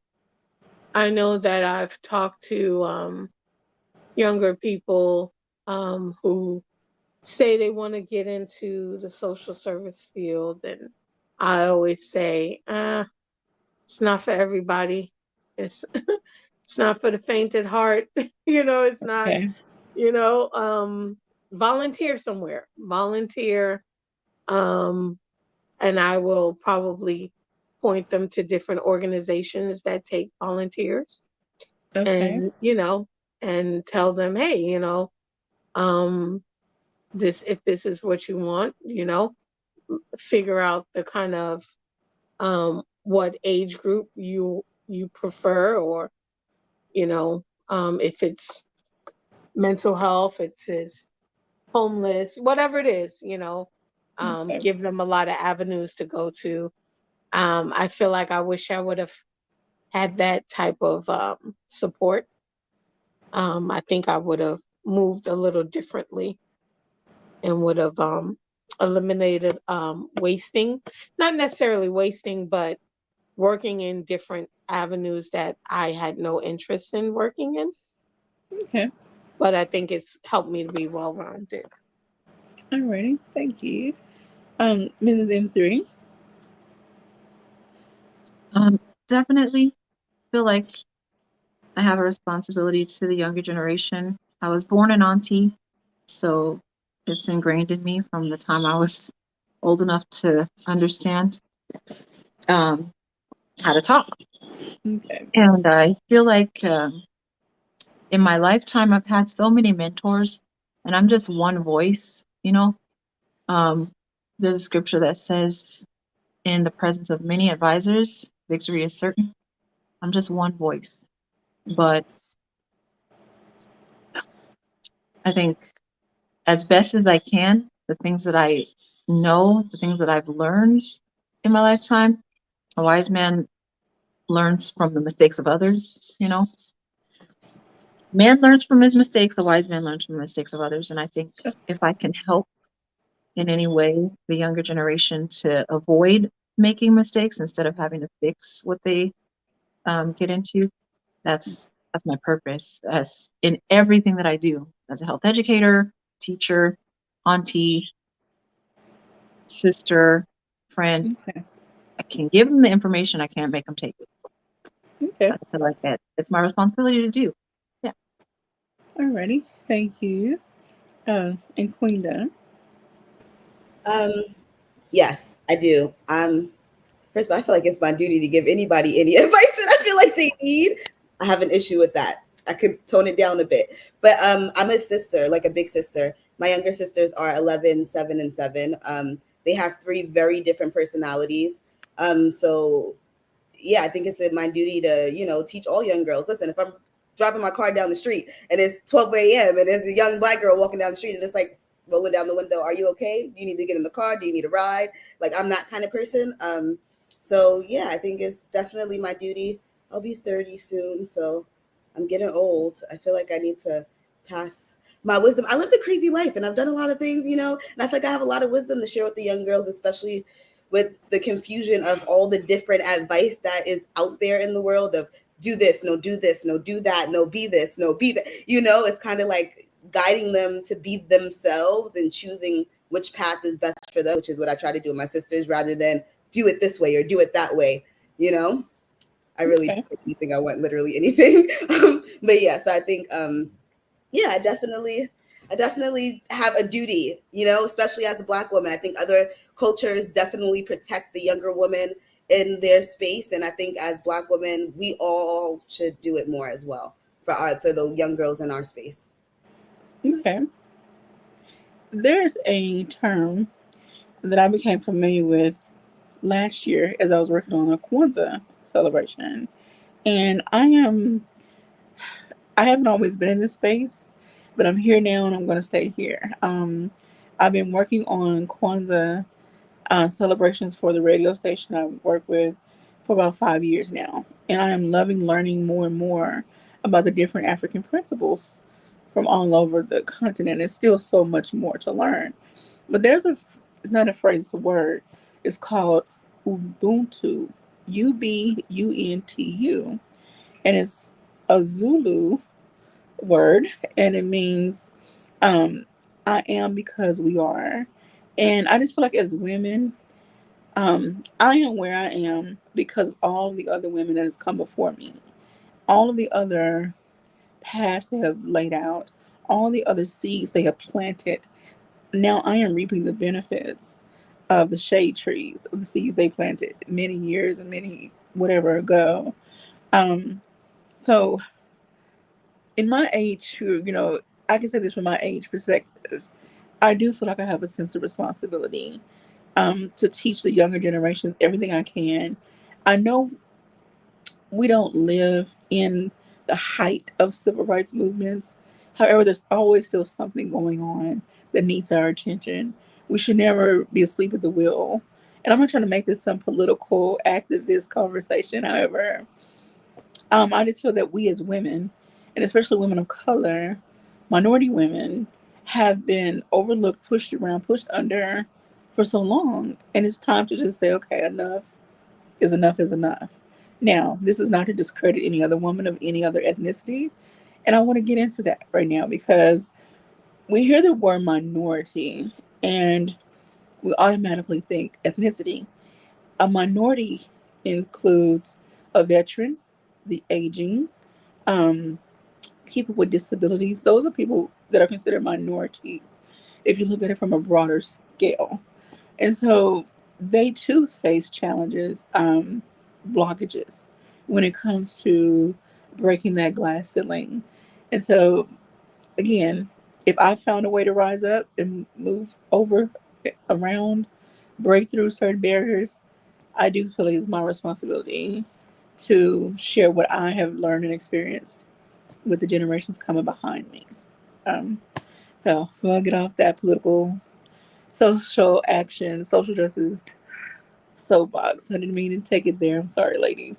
know that I've talked to younger people who say they want to get into the social service field, and I always say, it's not for everybody. It's it's not for the faint at heart. It's not, Okay. you know, um, volunteer somewhere. Volunteer, um, and I will probably point them to different organizations that take volunteers, Okay. and tell them, hey, um, if this is what you want, figure out the kind of what age group you prefer, or if it's mental health, it's homeless, whatever it is, Okay. give them a lot of avenues to go to. I feel like I wish I would have had that type of support. I think I would have moved a little differently and would have eliminated wasting, not necessarily wasting, but working in different avenues that I had no interest in working in. Okay. But I think it's helped me to be well rounded. Alrighty. Thank you. Mrs. M3. Definitely feel like I have a responsibility to the younger generation. I was born an auntie, so it's ingrained in me from the time I was old enough to understand um, how to talk. Okay. And I feel like in my lifetime, I've had so many mentors, and I'm just one voice. There's a scripture that says, in the presence of many advisors, victory is certain. I'm just one voice. But I think as best as I can, the things that I know, the things that I've learned in my lifetime, a wise man learns from the mistakes of others, you know. Man learns from his mistakes, a wise man learns from the mistakes of others. And I think if I can help in any way the younger generation to avoid making mistakes instead of having to fix what they get into, that's my purpose as in everything that I do as a health educator, teacher, auntie, sister, friend. Okay. I can give them the information. I can't make them take it. Okay. I feel like that it's my responsibility to do. Yeah. Alrighty. Thank you. And Queen Done. Um, yes, I do. First of all, I feel like it's my duty to give anybody any advice that I feel like they need. I have an issue with that. I could tone it down a bit. But I'm a sister, like a big sister. My younger sisters are 11, 7, and 7. They have 3 very different personalities. So yeah, I think it's my duty to, teach all young girls. Listen, if I'm driving my car down the street and it's 12 a.m. and there's a young black girl walking down the street and it's like rolling down the window, are you okay? Do you need to get in the car? Do you need a ride? Like, I'm that kind of person. So yeah, I think it's definitely my duty. I'll be 30 soon, so I'm getting old. I feel like I need to pass my wisdom. I lived a crazy life and I've done a lot of things, and I feel like I have a lot of wisdom to share with the young girls, especially with the confusion of all the different advice that is out there in the world of do this, no, do this, no, do that, no, be this, no, be that. It's kind of like guiding them to be themselves and choosing which path is best for them, which is what I try to do with my sisters, rather than do it this way or do it that way. I really do anything I want, literally anything. But yeah, so I think, yeah, I definitely have a duty, especially as a Black woman. I think other cultures definitely protect the younger woman in their space. And I think as Black women, we all should do it more as well for the young girls in our space. Okay. There's a term that I became familiar with last year as I was working on a Kwanzaa celebration. And I haven't always been in this space, but I'm here now and I'm going to stay here. I've been working on Kwanzaa celebrations for the radio station I work with for about 5 years now. And I am loving learning more and more about the different African principles from all over the continent. There's still so much more to learn. But it's not a phrase, it's a word. It's called Ubuntu, Ubuntu. And it's a Zulu word, and it means I am because we are. And I just feel like as women, I am where I am because of all the other women that has come before me, all of the other paths they have laid out, all the other seeds they have planted. Now I am reaping the benefits of the shade trees, of the seeds they planted many years and many whatever ago. Um, so in my age, I can say this from my age perspective. I do feel like I have a sense of responsibility to teach the younger generations everything I can. I know we don't live in the height of civil rights movements. However, there's always still something going on that needs our attention. We should never be asleep at the wheel. And I'm not trying to make this some political activist conversation. However, I just feel that we as women, and especially women of color, minority women, have been overlooked, pushed around, pushed under for so long. And it's time to just say, okay, enough is enough is enough. Now, this is not to discredit any other woman of any other ethnicity. And I want to get into that right now because we hear the word minority and we automatically think ethnicity. A minority includes a veteran, the aging, um, people with disabilities. Those are people that are considered minorities if you look at it from a broader scale. And so they too face challenges, blockages when it comes to breaking that glass ceiling. And so, again, if I found a way to rise up and move over, around, break through certain barriers, I do feel like it's my responsibility to share what I have learned and experienced with the generations coming behind me. Um, so we'll get off that political, social action, social justice soapbox. I didn't mean to take it there. I'm sorry, ladies.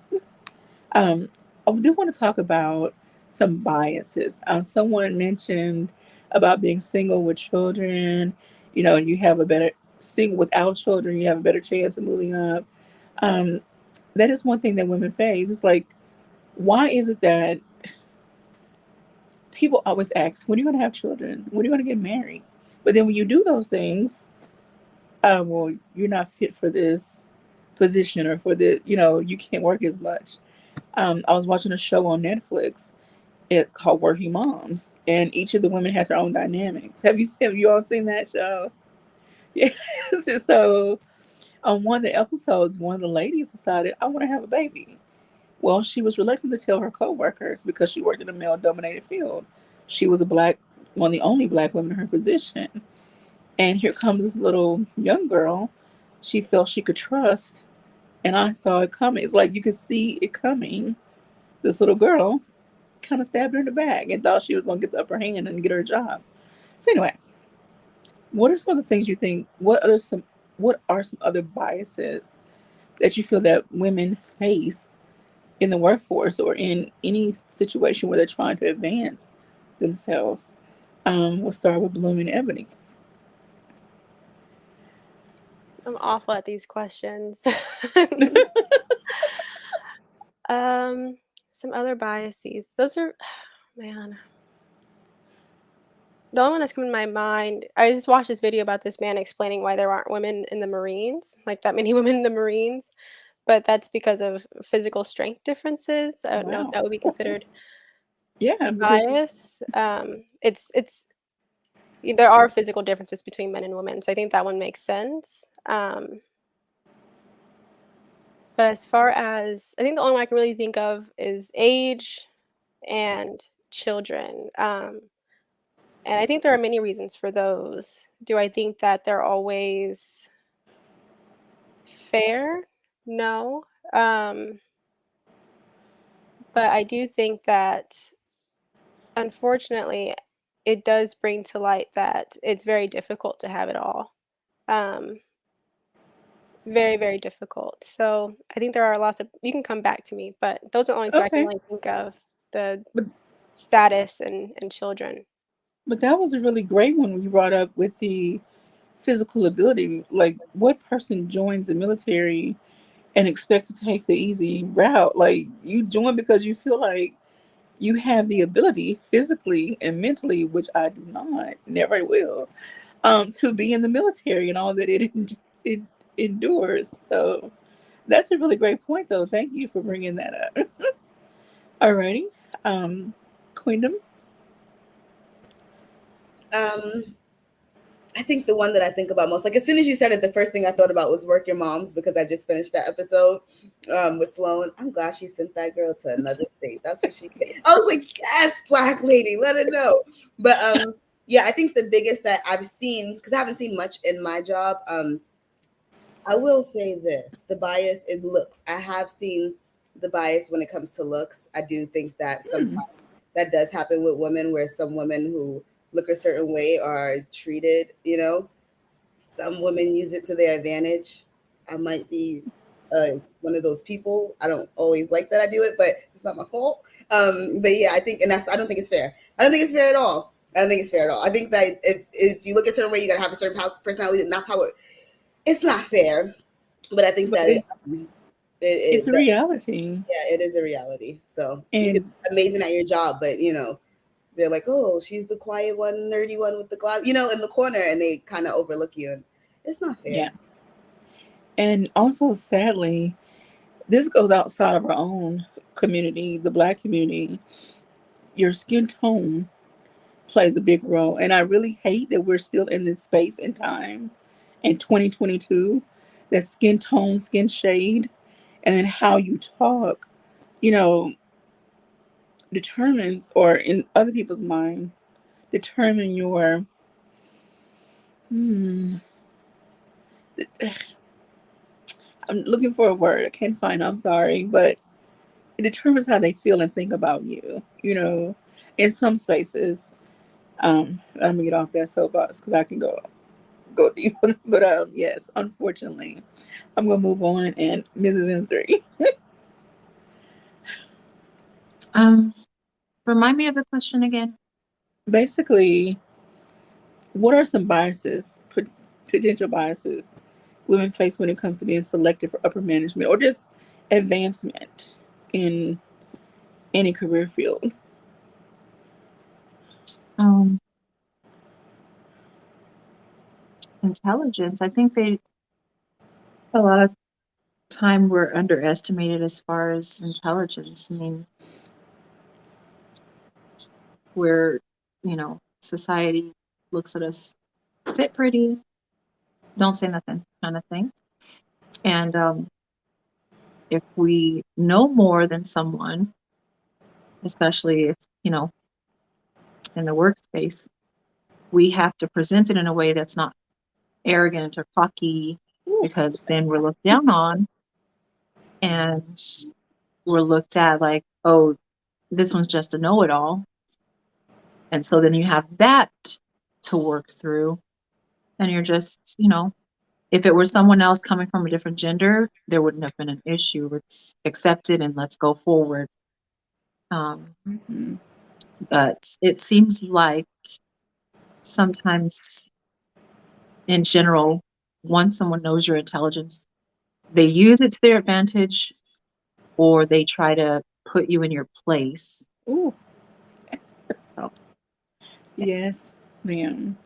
Um, I do want to talk about some biases. Someone mentioned about being single with children. You know, you have a better single without children. You have a better chance of moving up. Um, that is one thing that women face. It's like, why is it that people always ask, when are you going to have children? When are you going to get married? But then when you do those things, well, you're not fit for this position or for the, you can't work as much. I was watching a show on Netflix. It's called Working Moms, and each of the women had their own dynamics. Have you all seen that show? Yes. So on one of the episodes, one of the ladies decided, I want to have a baby. Well, she was reluctant to tell her coworkers because she worked in a male-dominated field. She was one of the only black women in her position. And here comes this little young girl she felt she could trust, and I saw it coming. It's like you could see it coming. This little girl kind of stabbed her in the back and thought she was going to get the upper hand and get her a job. So anyway, what are some of the things you think? What are some other biases that you feel that women face in the workforce or in any situation where they're trying to advance themselves? We'll start with Bloom and Ebony. I'm awful at these questions. Um, some other biases. Those are, man. The only one that's coming to my mind, I just watched this video about this man explaining why there aren't women in the Marines, like that many women in the Marines, but that's because of physical strength differences. I don't know if Wow. that would be considered Yeah, because bias. It's there are physical differences between men and women, so I think that one makes sense. But as far as I think the only one I can really think of is age and children. And I think there are many reasons for those. Do I think that they're always fair? No. But I do think that unfortunately it does bring to light that it's very difficult to have it all. Um, very, very difficult. So I think there are lots of you can come back to me, but those are only two I can okay, really think of. The but status and children. but that was a really great one when you brought up with the physical ability. Like, what person joins the military and expect to take the easy route? Like, you join because you feel like you have the ability physically and mentally, which I do not, never will, to be in the military and all that it endures. So that's a really great point, though. Thank you for bringing that up. Alrighty, Queendom. Um, I think the one that I think about most, like as soon as you said it, the first thing I thought about was Work Your Moms because I just finished that episode with Sloan. I'm glad she sent that girl to another state. That's what she did. I was like, yes, black lady, let her know. But yeah, I think the biggest that I've seen, because I haven't seen much in my job, I will say this, the bias in looks. I have seen the bias when it comes to looks. I do think that sometimes Hmm. that does happen with women, where some women who look a certain way are treated, some women use it to their advantage. I might be one of those people. I don't always like that I do it, but it's not my fault. But yeah, I don't think it's fair. I don't think it's fair at all. I don't think it's fair at all. I think that if you look a certain way, you got to have a certain personality, and that's how it's not fair. But I think But that it's a that, reality, yeah, it is a reality. So you could and be amazing at your job, but they're like, oh, she's the quiet one, nerdy one with the glass, in the corner, and they kind of overlook you, and it's not fair. yeah, and also sadly, this goes outside of our own community, the Black community. Your skin tone plays a big role, and I really hate that we're still in this space and time in 2022 that skin tone, skin shade, and then how you talk, you know, determines, or in other people's mind, determine your. Hmm, I'm looking for a word. I can't find it. I'm sorry, but it determines how they feel and think about you. In some spaces, I'm gonna get off that soapbox because I can go deep. But yes, unfortunately, I'm gonna move on. And Mrs. M3, Remind me of the question again. basically, what are some potential biases women face when it comes to being selected for upper management or just advancement in any career field? Um, Intelligence. I think a lot of time we're underestimated as far as intelligence. I mean, where, society looks at us, sit pretty, don't say nothing kind of thing. And if we know more than someone, especially if, in the workspace, we have to present it in a way that's not arrogant or cocky, because then we're looked down on and we're looked at like, oh, this one's just a know-it-all. And so then you have that to work through. And you're just, if it were someone else coming from a different gender, there wouldn't have been an issue. It's accepted and let's go forward. Mm-hmm. But it seems like sometimes in general, once someone knows your intelligence, they use it to their advantage or they try to put you in your place. Ooh. So, Yes, ma'am.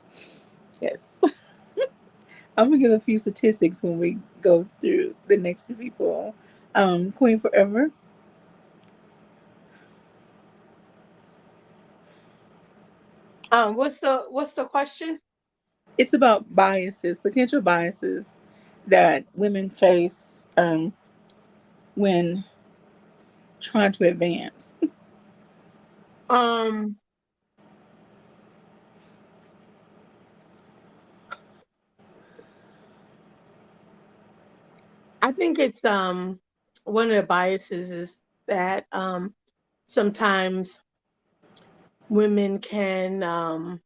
Yes. I'm gonna give a few statistics when we go through the next two people. Queen Forever. What's the question? It's about potential biases that women face when trying to advance. Um, I think it's one of the biases is that sometimes women can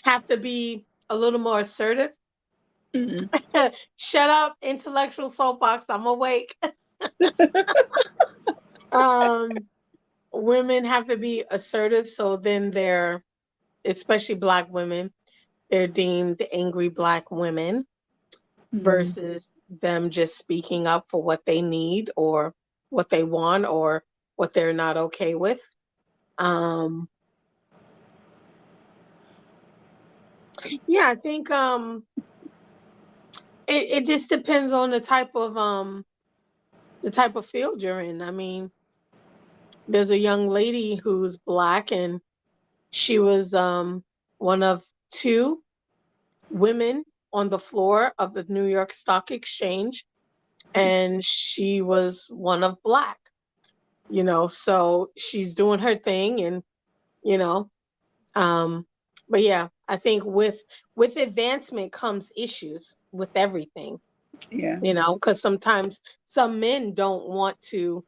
have to be a little more assertive. Mm. Shut up, intellectual soapbox. I'm awake. um, Women have to be assertive, so then they're, especially Black women, they're deemed angry Black women versus them just speaking up for what they need or what they want or what they're not okay with. Yeah, I think it just depends on the type of field you're in. I mean, there's a young lady who's Black and she was one of two women on the floor of the New York Stock Exchange, and she was one of Black, so she's doing her thing, and you know, um, but yeah, I think with advancement comes issues with everything, Yeah. because sometimes some men don't want to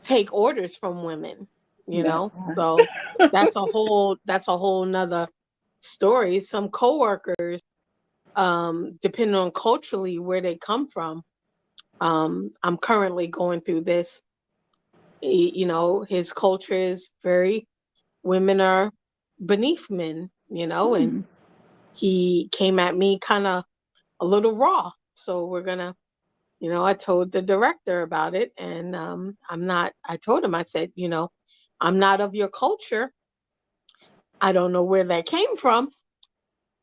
take orders from women, That part. so that's a whole nother story. Some coworkers, depending on culturally where they come from. I'm currently going through this. His culture is very, women are beneath men, and Mm. he came at me kind of a little raw. So we're gonna, I told the director about it, and I told him, I said, I'm not of your culture. I don't know where that came from,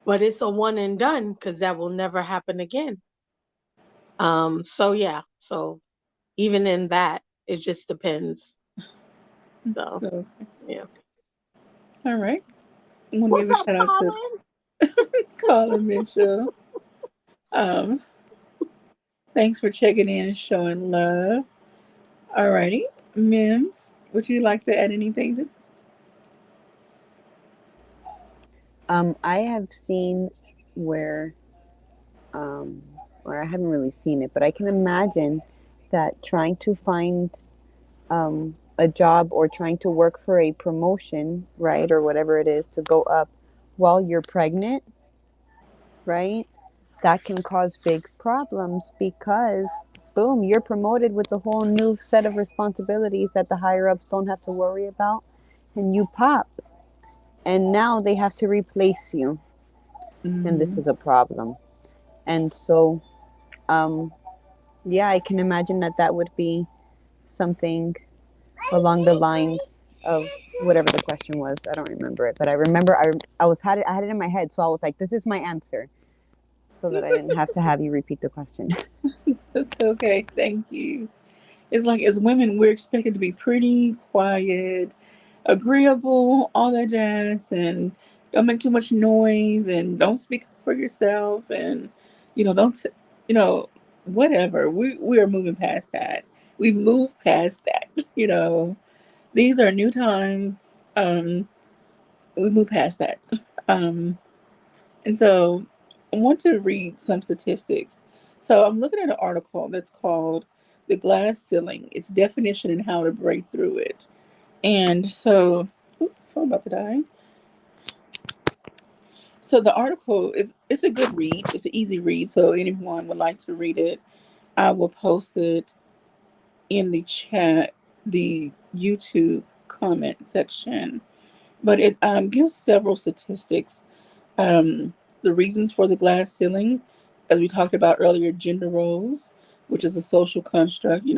but it's a one and done because that will never happen again. So yeah, so even in that, it just depends. So So, yeah. all right. I'm gonna give What's a up, shout out to Colin? Colin Mitchell. Um, Thanks for checking in and showing love. Alrighty. Mims, would you like to add anything to? I have seen where, or I haven't really seen it, but I can imagine that trying to find a job or trying to work for a promotion, right, or whatever it is to go up while you're pregnant, right, that can cause big problems because, boom, you're promoted with a whole new set of responsibilities that the higher ups don't have to worry about, and you pop, and now they have to replace you, and this Mm-hmm. is a problem. And so, um, yeah, I can imagine that that would be something along the lines of whatever the question was. I don't remember it, but I remember I had it in my head, so I was like, this is my answer, so that I didn't have to have you repeat the question. That's okay. Thank you. It's like as women, we're expected to be pretty, quiet, agreeable, all that jazz, and don't make too much noise, and don't speak up for yourself, and don't, whatever. We are moving past that. We've moved past that. These are new times. We moved past that. Um, and so I want to read some statistics. So I'm looking at an article that's called "The Glass Ceiling: Its Definition and How to Break Through It." And so, oops, phone about to die. So the article is it's a good read. It's an easy read. So anyone would like to read it, I will post it in the chat, the YouTube comment section. But it gives several statistics. The reasons for the glass ceiling, as we talked about earlier, gender roles, which is a social construct.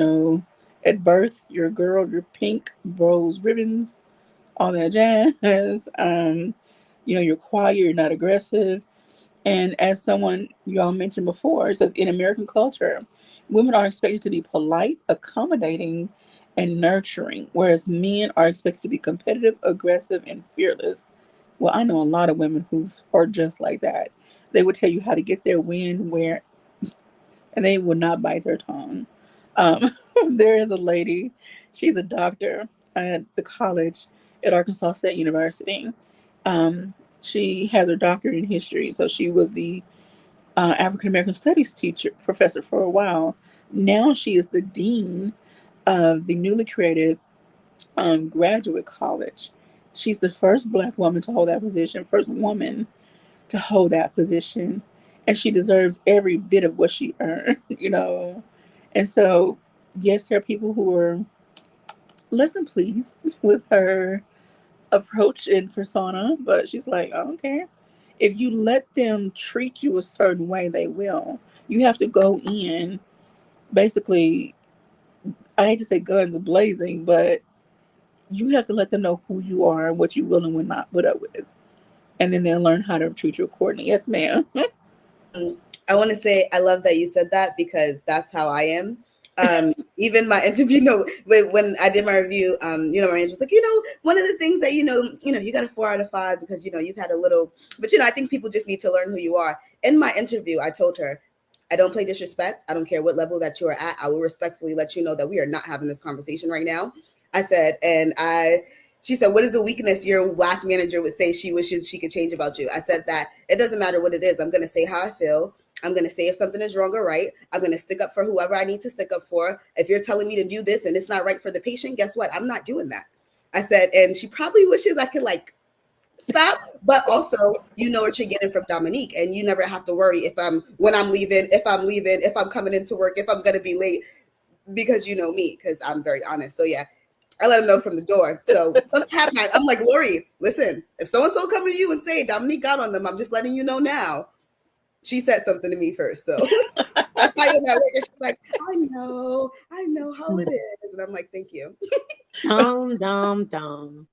At birth, you're a girl, you're pink, rose ribbons, all that jazz. You're quiet, you're not aggressive. And as someone y'all mentioned before, it says in American culture, women are expected to be polite, accommodating, and nurturing, whereas men are expected to be competitive, aggressive, and fearless. Well, I know a lot of women who are just like that. They would tell you how to get their win, where, and they will not bite their tongue. Um, there is a lady, she's a doctor at the college at Arkansas State University. She has her doctorate in history, so she was the African American Studies teacher professor for a while. Now she is the dean of the newly created graduate college. She's the first Black woman to hold that position, first woman to hold that position, and she deserves every bit of what she earned. And so, yes, there are people who are less than pleased with her approach and persona, but she's like, I don't care. If you let them treat you a certain way, they will. You have to go in, basically, I hate to say guns blazing, but you have to let them know who you are and what you will and will not put up with. And then they'll learn how to treat you accordingly. Yes, ma'am. I want to say I love that you said that because that's how I am. Even my interview, when I did my review, Marion was like, one of the things that, you got a 4 out of 5 because, you've had a little, but, I think people just need to learn who you are. In my interview, I told her, I don't play disrespect. I don't care what level that you are at. I will respectfully let you know that we are not having this conversation right now. I said, she said, what is a weakness your last manager would say she wishes she could change about you? I said that it doesn't matter what it is. I'm going to say how I feel. I'm going to say if something is wrong or right. I'm going to stick up for whoever I need to stick up for. If you're telling me to do this and it's not right for the patient, guess what? I'm not doing that. I said, and she probably wishes I could stop, but also you know what you're getting from Dominique, and you never have to worry when I'm leaving, if I'm coming into work, if I'm going to be late, because you know me, because I'm very honest. So yeah, I let them know from the door. So something happened. I'm like, Lori, listen, if so-and-so come to you and say Dominique got on them, I'm just letting you know now. She said something to me first. So that's how you're not working. She's like, I know how it is. And I'm like, thank you. Dumb.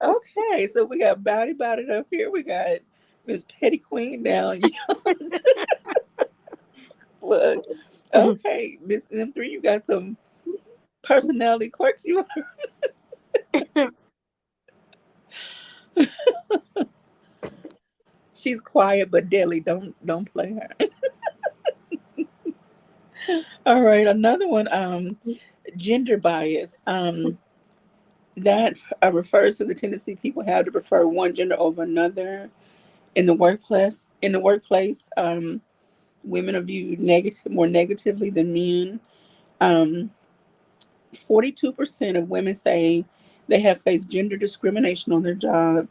Okay, so we got Body up here. We got Miss Petty Queen down. Look, okay, Miss M3, you got some personality quirks. She's quiet but deadly. Don't play her. All right, another one. Gender bias. That refers to the tendency people have to prefer one gender over another in the workplace. women are viewed more negatively than men. 42% of women say they have faced gender discrimination on their job.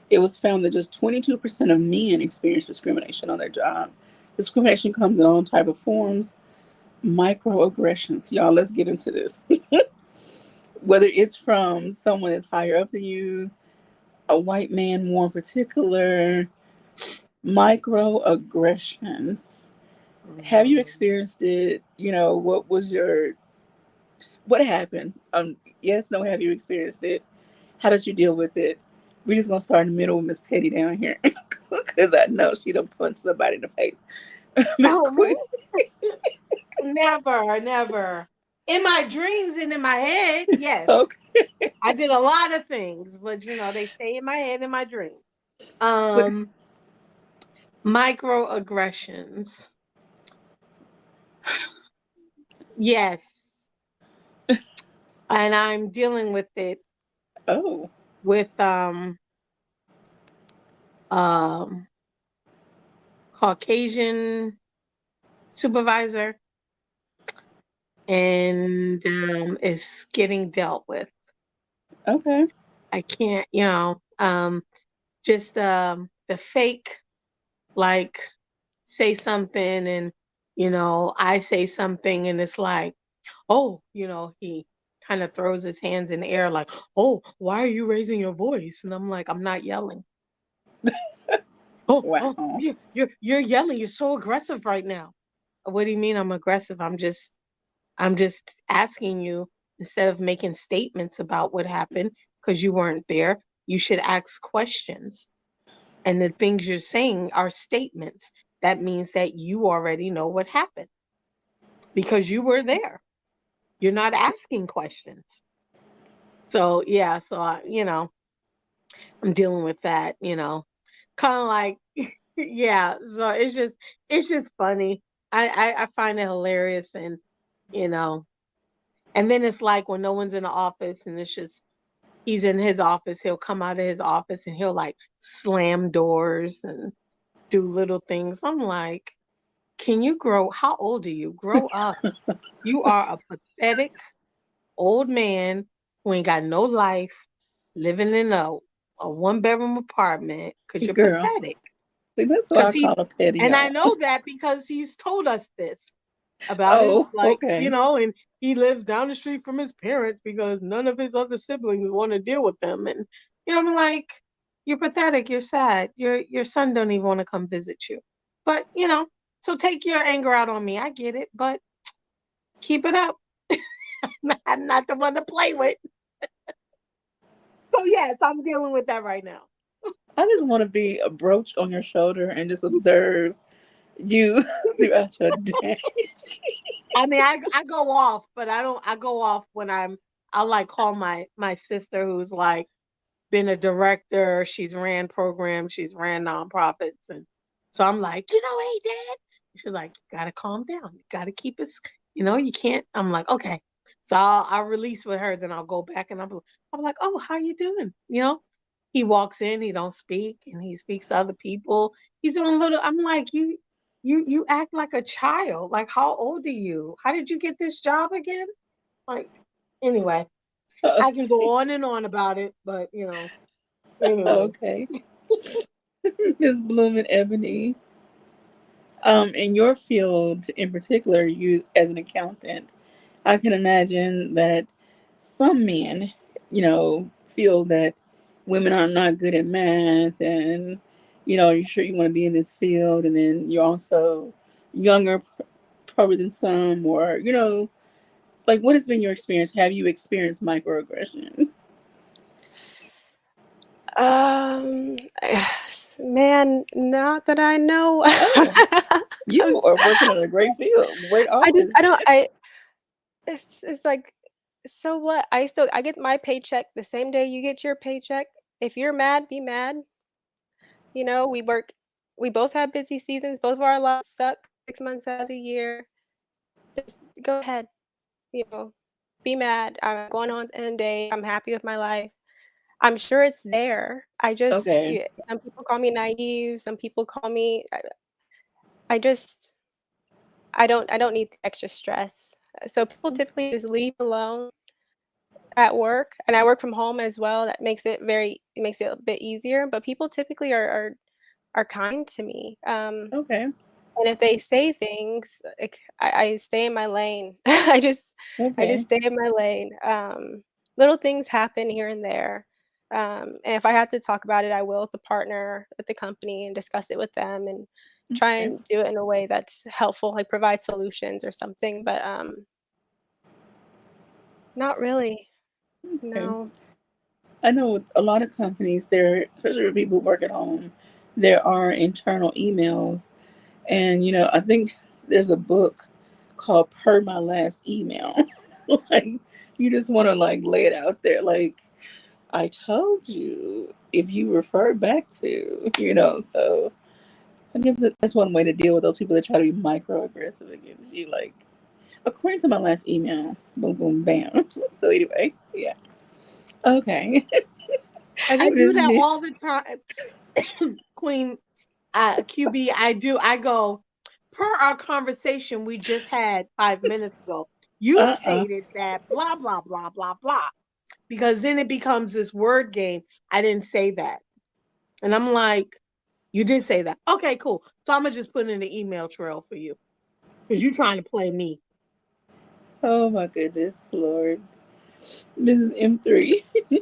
It was found that just 22% of men experience discrimination on their job. Discrimination comes in all type of forms. Microaggressions, y'all. Let's get into this. Whether it's from someone that's higher up than you, a white man more in particular, microaggressions. Have you experienced it? What happened? Yes, no, have you experienced it? How did you deal with it? We're just gonna start in the middle with Miss Petty down here, because I know she done punched somebody in the face. Miss Oh, Queen. never, never. In my dreams and in my head, yes. Okay. I did a lot of things, but they stay in my head in my dreams. But, Microaggressions. Yes. And I'm dealing with it oh, with Caucasian supervisor, and it's getting dealt with. okay. I can't, just the fake, like, say something, and I say something, and it's like, oh, he kind of throws his hands in the air like, oh, why are you raising your voice? And I'm like, I'm not yelling. Oh, Wow. you're yelling. You're so aggressive right now. What do you mean I'm aggressive? I'm just asking you, instead of making statements about what happened because you weren't there, you should ask questions. And the things you're saying are statements. That means that you already know what happened because you were there. You're not asking questions. So yeah, I'm dealing with that, kind of like, yeah. So it's just funny. I find it hilarious, and you know, and then it's like when no one's in the office, and it's just he's in his office, he'll come out of his office and he'll like slam doors and do little things. I'm like, can you grow? How old are you? Grow up. You are a pathetic old man who ain't got no life, living in a 1-bedroom apartment because you're Girl. pathetic. See, that's why Because I call her petty, and I y'all. know that because he's told us this about his, Oh, like, okay. and he lives down the street from his parents because none of his other siblings want to deal with them. And I'm like, you're pathetic, you're sad. Your son don't even want to come visit you. But so take your anger out on me. I get it, but keep it up. I'm not the one to play with. So yes, I'm dealing with that right now. I just want to be a brooch on your shoulder and just observe you throughout your day. I mean, I go off, but I go off when I like call my sister, who's like been a director. She's ran programs, she's ran nonprofits. And so I'm like, hey, Dad. She's like, you gotta calm down. You gotta keep it, you can't. I'm like, okay. So I'll release with her, then I'll go back, and I'm like, oh, how you doing? He walks in, he don't speak, and he speaks to other people. He's doing little. I'm like, you act like a child. Like, how old are you? How did you get this job again? Like, anyway, I can go on and on about it, but anyway. Okay. Miss Bloom and Ebony. In your field in particular, you as an accountant, I can imagine that some men, feel that women are not good at math, and you're sure you want to be in this field, and then you're also younger, probably than some, or like, what has been your experience? Have you experienced microaggression? Um, Man, not that I know. Oh, I'm you are working in a great field, great office. I don't it's like, so what? I get my paycheck the same day you get your paycheck. If you're mad, be mad. We both have busy seasons. Both of our lives suck 6 months out of the year. Just go ahead, you know, be mad. I'm going on to the end of the day. I'm happy with my life. I'm sure it's there. Okay. Some people call me naive. Some people call me. I just I don't need extra stress. So people typically just leave alone at work, and I work from home as well. That makes it a bit easier. But people typically are kind to me. Okay. And if they say things, like, I stay in my lane. I just Okay. stay in my lane. Little things happen here and there. And if I have to talk about it, I will with the partner at the company and discuss it with them and try Okay. and do it in a way that's helpful, like provide solutions or something. But not really. Okay. No. I know with a lot of companies, there, especially for people who work at home, there are internal emails. And, I think there's a book called Per My Last Email. Like, you just want to like lay it out there. Like, I told you if you refer back to, so I guess that's one way to deal with those people that try to be microaggressive against you. Like, according to my last email, boom, boom, bam. So anyway, yeah. Okay. I I think do this that is all the time. Queen, QB, I go, per our conversation we just had 5 minutes ago, you uh-uh. stated that blah, blah, blah, blah, blah. Because then it becomes this word game. I didn't say that. And I'm like, you did say that. Okay, cool. So I'm going to just put in the email trail for you. Because you're trying to play me. Oh my goodness, Lord. Mrs. M3.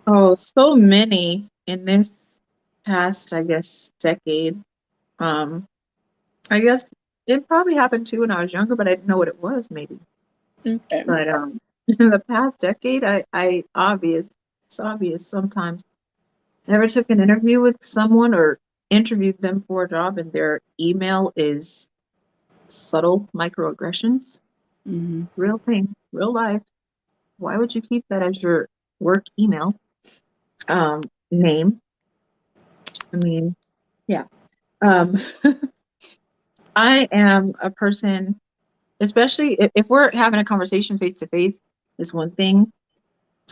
Oh, so many in this past, I guess, decade. Um, I guess it probably happened too when I was younger, but I didn't know what it was, maybe. Okay. But in the past decade, it's obvious sometimes. I ever took an interview with someone or interviewed them for a job, and their email is subtle microaggressions. Mm-hmm. Real thing, real life. Why would you keep that as your work email name? I mean, yeah. Um, I am a person, especially if we're having a conversation face to face, is one thing.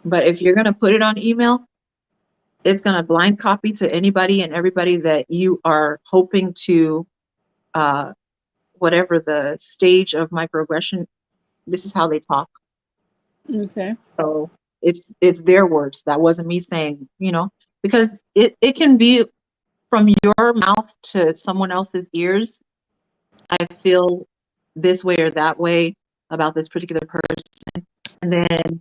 But if you're going to put it on email, it's going to blind copy to anybody and everybody that you are hoping to, uh, whatever the stage of microaggression, this is how they talk. Okay. So it's their words. That wasn't me saying, because it can be from your mouth to someone else's ears. I feel this way or that way about this particular person. And then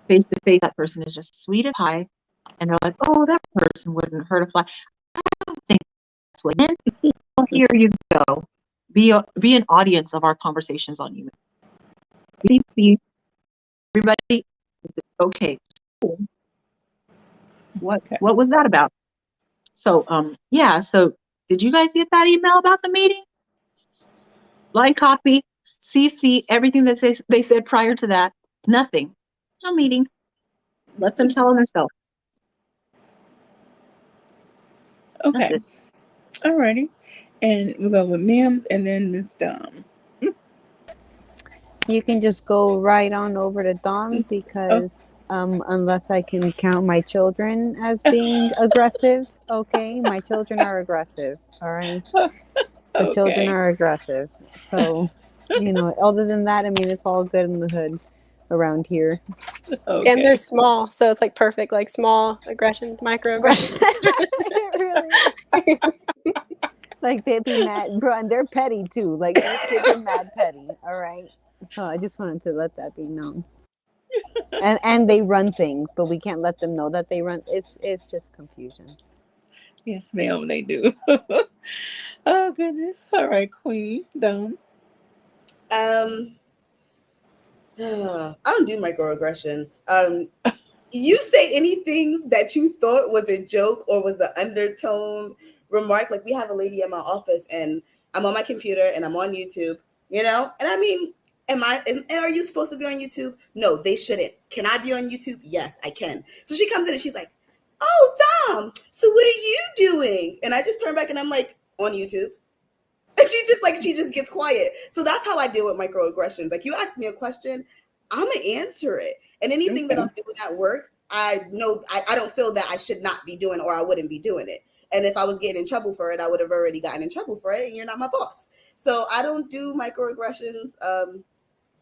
face to face, that person is just sweet as pie. And they're like, oh, that person wouldn't hurt a fly. I don't think that's what. Well, here you go. Be an audience of our conversations on email. See, everybody, okay, cool. What Okay. what was that about? So yeah, so did you guys get that email about the meeting? Blind copy, CC, everything that they said prior to that. Nothing. No meeting. Let them tell on themselves. That's Okay. it. Alrighty. And we'll go with Mims and then Miss Dom. You can just go right on over to Dom Oh, because unless I can count my children as being aggressive, okay, my children are aggressive. All right, the children okay. are aggressive. So, other than that, I mean, it's all good in the hood around here. And they're Okay. small, so it's like perfect, like small aggressions, Right? microaggressions. It really is. Like they'd be mad, bro, and they're petty too. Like those kids are mad petty. All right. So I just wanted to let that be known. And they run things, but we can't let them know that they run. It's just confusion. Yes, ma'am, they do. Oh goodness. All right, Queen Dom. Um, I don't do microaggressions. You say anything that you thought was a joke or was an undertone remark. Like we have a lady in my office, and I'm on my computer and I'm on YouTube. And I mean, are you supposed to be on YouTube? No, they shouldn't. Can I be on YouTube? Yes, I can. So she comes in and she's like, "Oh, Dom, so what are you doing?" And I just turn back and I'm like, "On YouTube." And she just gets quiet. So that's how I deal with microaggressions. Like you ask me a question, I'm gonna answer it. And anything that Okay. I'm doing at work, I know I don't feel that I should not be doing or I wouldn't be doing it. And if I was getting in trouble for it, I would have already gotten in trouble for it, and you're not my boss. So I don't do microaggressions.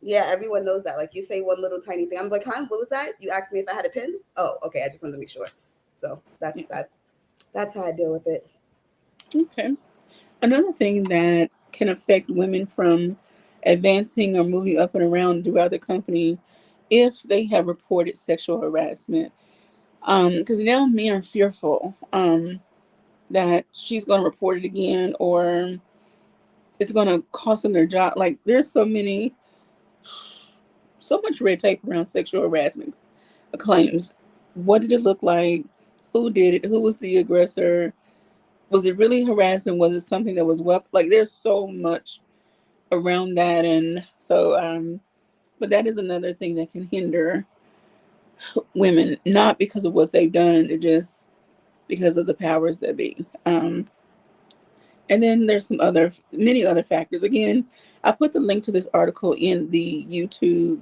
Yeah, everyone knows that. Like, you say one little tiny thing, I'm like, huh, what was that? You asked me if I had a pin? Oh, okay. I just wanted to make sure. So that's how I deal with it. Okay. Another thing that can affect women from advancing or moving up and around throughout the company if they have reported sexual harassment. Because now men are fearful that she's going to report it again or it's going to cost them their job. Like, there's so much red tape around sexual harassment claims. What did it look like? Who did it? Who was the aggressor? Was it really harassment? Was it something that was like? There's so much around that, and so but that is another thing that can hinder women, not because of what they've done, just because of the powers that be. And then there's many other factors. Again, I put the link to this article in the YouTube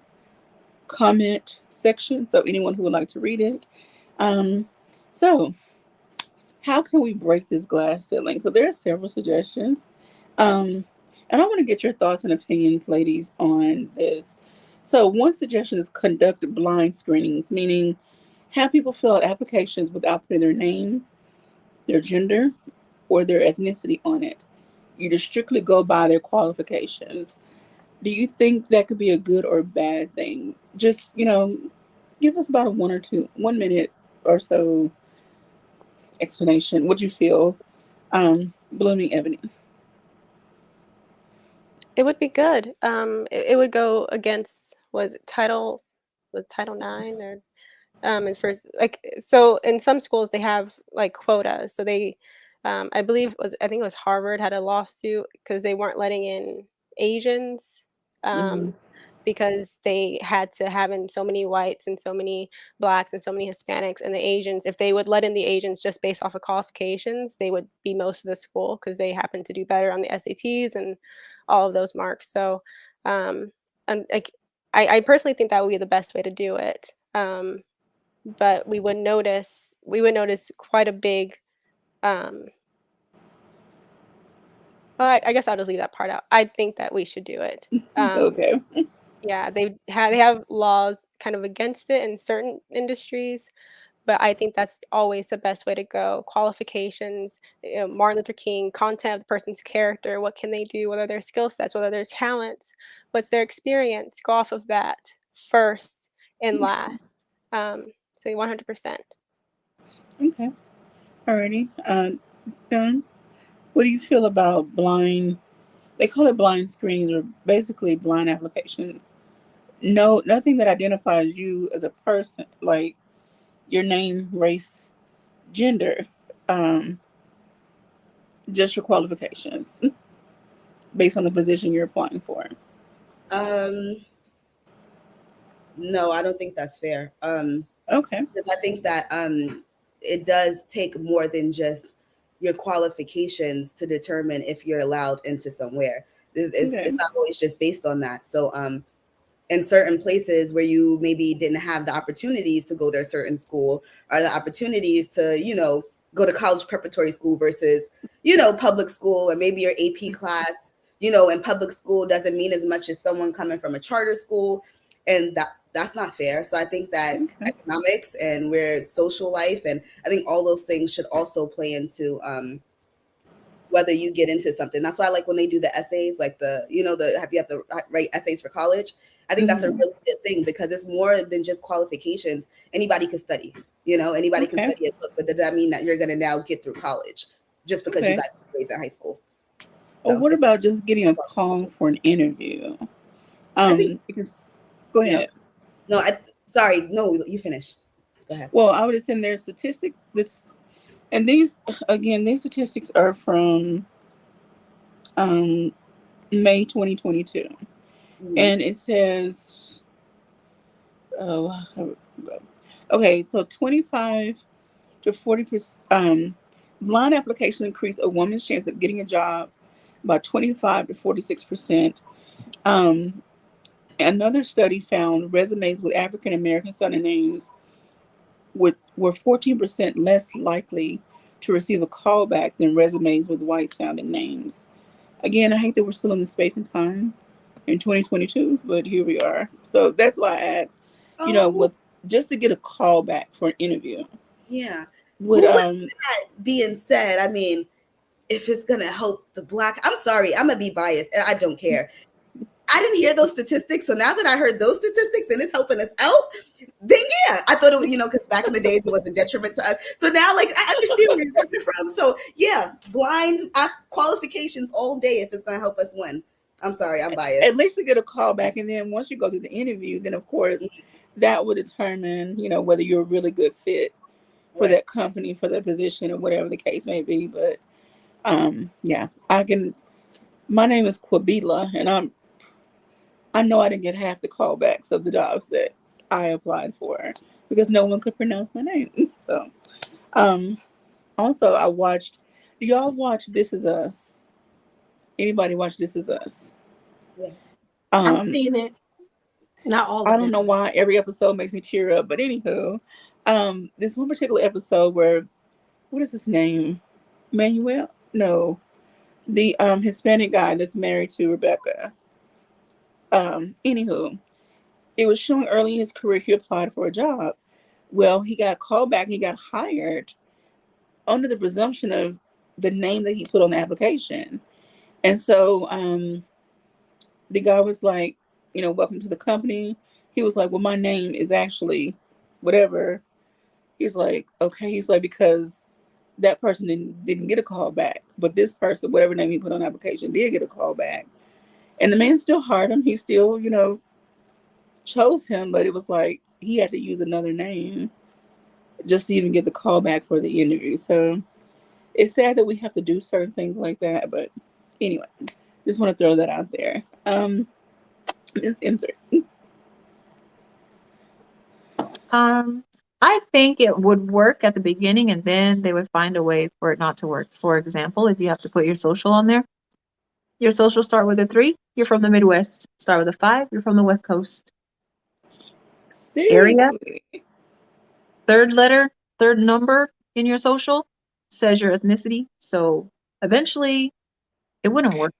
comment section, so anyone who would like to read it. So how can we break this glass ceiling? So there are several suggestions. And I want to get your thoughts and opinions, ladies, on this. So one suggestion is conduct blind screenings, meaning have people fill out applications without putting their name, their gender, or their ethnicity on it. You just strictly go by their qualifications. Do you think that could be a good or bad thing? Just, give us about a 1 minute or so explanation. What you feel, Blooming Ebony? It would be good. It would go against was Title 9 or and first so in some schools they have like quotas. So they I think it was Harvard had a lawsuit because they weren't letting in Asians. Mm-hmm. Um because they had to have in so many whites and so many blacks and so many Hispanics, and the Asians, if they would let in the Asians just based off of qualifications, they would be most of the school because they happen to do better on the SATs and all of those marks. So um and like I personally think that would be the best way to do it. But we would notice quite a big um well, I guess I'll just leave that part out. I think that we should do it. Okay. Yeah, they have laws kind of against it in certain industries, but I think that's always the best way to go. Qualifications, Martin Luther King, content of the person's character, what can they do, what are their skill sets, what are their talents, what's their experience, go off of that first and last. So 100%. Okay. Alrighty. Done. What do you feel about blind? They call it blind screenings, or basically blind applications. No, nothing that identifies you as a person, like your name, race, gender, um, just your qualifications based on the position you're applying for. No, I don't think that's fair. Okay. Because I think that it does take more than just your qualifications to determine if you're allowed into somewhere. Okay. It's not always just based on that. So in certain places where you maybe didn't have the opportunities to go to a certain school or the opportunities to, go to college preparatory school versus, public school, or maybe your AP class, in public school doesn't mean as much as someone coming from a charter school. And that's not fair. So I think that Okay. economics and where social life, and I think all those things should also play into whether you get into something. That's why I like when they do the essays, like you have to write essays for college. I think that's a Mhm. really good thing because it's more than just qualifications. Anybody can study, anybody can Okay. study a book, but does that mean that you're going to now get through college just because you Okay. got good grades in high school? Or So what it's about just getting a call for an interview? I think, Because go yeah. ahead. No, sorry. No, you finish. Go ahead. Well, I would have said there's statistics. And these statistics are from May 2022, Mhm. and it says, oh, okay, so 25 to 40%. Blind applications increase a woman's chance of getting a job by 25 to 46%. Um, Another study found resumes with African American sounding names were 14% less likely to receive a callback than resumes with white sounding names. Again, I hate that we're still in the space and time in 2022, but here we are. So that's why I asked, Oh, with just to get a call back for an interview. yeah. Would Well, with that being said, I mean, if it's gonna help the Black, I'm sorry, I'm gonna be biased, and I don't care. I didn't hear those statistics, so now that I heard those statistics and it's helping us out, then yeah, I thought it was, because back in the days it was a detriment to us. So now, like, I understand where you're coming from. So yeah, blind qualifications all day if it's gonna help us win. I'm sorry, I'm biased. at least to get a call back, and then once you go through the interview, then of course that would determine, whether you're a really good fit for that company, for that position, or whatever the case may be. But yeah, my name is QueBee, and I know I didn't get half the callbacks of the jobs that I applied for because no one could pronounce my name. So also I watched, do y'all watch This Is Us? Anybody watch This Is Us? Yes. I've seen it. Not all of it. I don't know why every episode makes me tear up, but anywho, this one particular episode where, what is his name? Manuel? No. The Hispanic guy that's married to Rebecca. Anywho, it was showing early in his career he applied for a job. Well, he got called back, he got hired under the presumption of the name that he put on the application. And so the guy was like, welcome to the company. He was like, well, my name is actually whatever. He's like, okay. He's like, because that person didn't get a call back, but this person, whatever name he put on the application, did get a call back. And the man still hired him. He still, chose him, but it was like he had to use another name just to even get the call back for the interview. So it's sad that we have to do certain things like that. But anyway, just want to throw that out there. It's M3. I think it would work at the beginning and then they would find a way for it not to work. For example, if you have to put your social on there, your social start with a 3, you're from the Midwest. Start with a 5, you're from the West Coast. Area, Seriously. third letter, third number in your social says your ethnicity. So eventually it wouldn't work.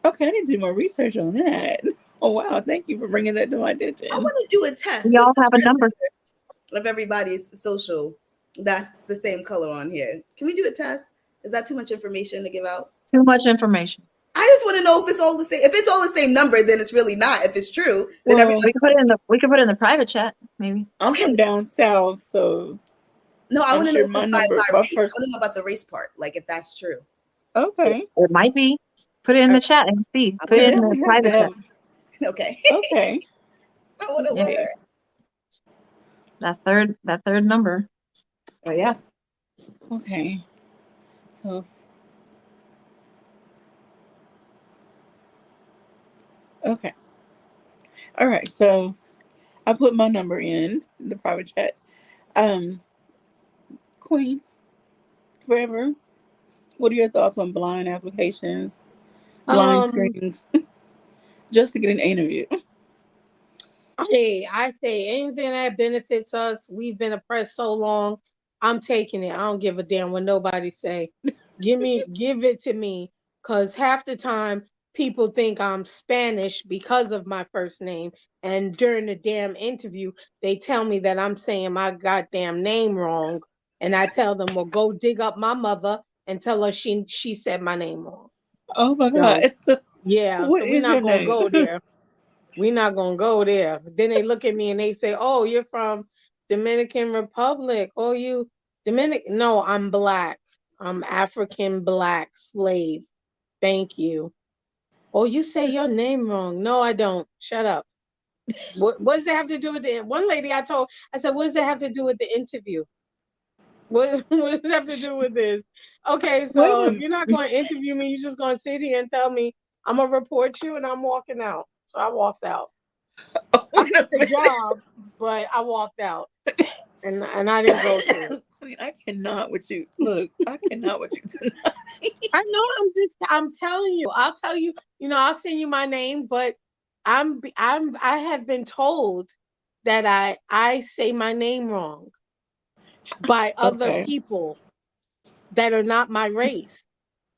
Okay, I need to do more research on that. Oh, wow. Thank you for bringing that to my attention. I want to do a test. We all have a number of everybody's social that's the same color on here. Can we do a test? Is that too much information to give out? Too much information. I just want to know if it's all the same. If it's all the same number, then it's really not. If it's true, then Well, everybody. We could put it in the private chat, maybe. I'm from down south, so No, I want to sure know my by number, race. my I first. want to know about the race part, like if that's true. Okay. It might be. Put it in the chat and see. Put it in the private chat. Okay. Okay. I want to Yeah. That third number. Oh, yeah. Okay. So. Okay. All right. So I put my number in the private chat. Queen, forever. What are your thoughts on blind applications, blind screenings, just to get an interview? I say anything that benefits us. We've been oppressed so long. I'm taking it. I don't give a damn what nobody say. Give it to me. Cause half the time people think I'm Spanish because of my first name. And during the damn interview, they tell me that I'm saying my goddamn name wrong. And I tell them, well, go dig up my mother and tell her she said my name wrong. Oh my God. So, Yeah, what so we're is your not gonna name? go there. We're not gonna go there. Then they look at me and they say, "Oh, you're from Dominican Republic. Oh, you Dominican? No, I'm black. I'm African black slave. Thank you. Oh, you say your name wrong. No, I don't. Shut up. What does that have to do with the one lady I said, what does that have to do with the interview? What does it have to do with this? Okay, so if you're not going to interview me, you're just going to sit here and tell me I'm going to report you and I'm walking out. So I walked out. I got the job, but I walked out. And I didn't go through it. I mean, I cannot with you. Look, I cannot with you tonight. I know I'm telling you. I'll tell you, I'll send you my name, but I have been told that I say my name wrong by other people. that are not my race.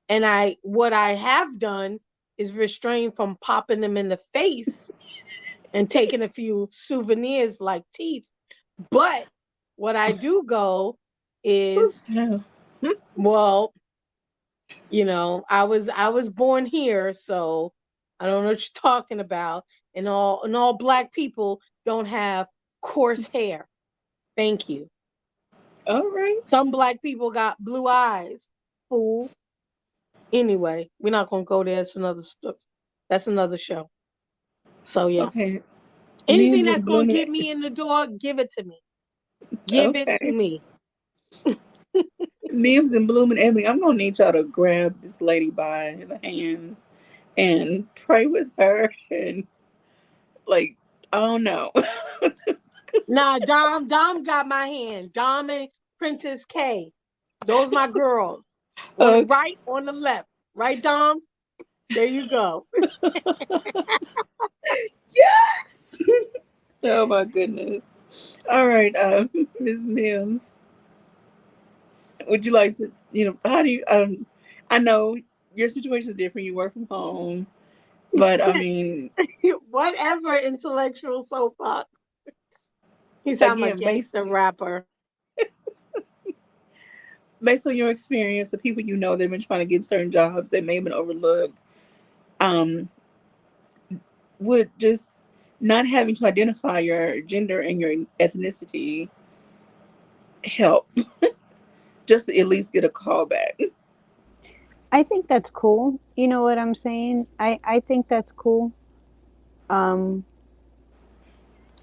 And what I have done is restrain from popping them in the face and taking a few souvenirs like teeth. But what I do go is, well, I was born here, so I don't know what you're talking about. And all Black people don't have coarse hair. Thank you. All right. Some Black people got blue eyes. Fool. Anyway, we're not gonna go there. That's another show. So yeah. Okay. Anything Memes that's and gonna blooming. get me in the door, give it to me. Give it to Okay. me. Memes and blooming Ebony. I'm gonna need y'all to grab this lady by the hands and pray with her and like I don't know. Nah, Dom got my hand. Dom and Princess K. Those my girls. On the right, on the left. Right, Dom? There you go. Yes. Oh my goodness. All right, Ms. Mims. Would you like to, how do you, I know your situation is different. You work from home, but I mean, Whatever, intellectual soapbox. He said I'm a again, gangster rapper. based on your experience, the people you know that have been trying to get certain jobs that may have been overlooked, um, would just not having to identify your gender and your ethnicity help just to at least get a call back? I think that's cool. You know what I'm saying? I think that's cool. Um,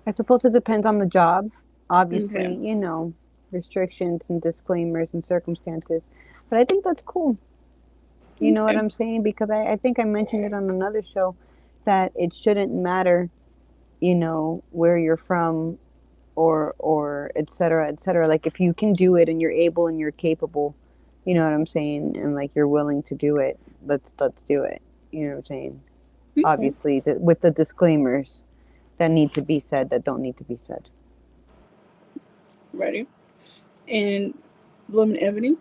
I suppose it depends on the job. Obviously, Okay. restrictions and disclaimers and circumstances. But I think that's cool. You know what Okay. I'm saying? Because I think I mentioned it on another show that it shouldn't matter, where you're from or et cetera, et cetera. Like if you can do it and you're able and you're capable, you know what I'm saying? And like you're willing to do it, let's do it. You know what I'm saying? Okay. Obviously, with the disclaimers that need to be said that don't need to be said. Ready? And Bloom and Ebony?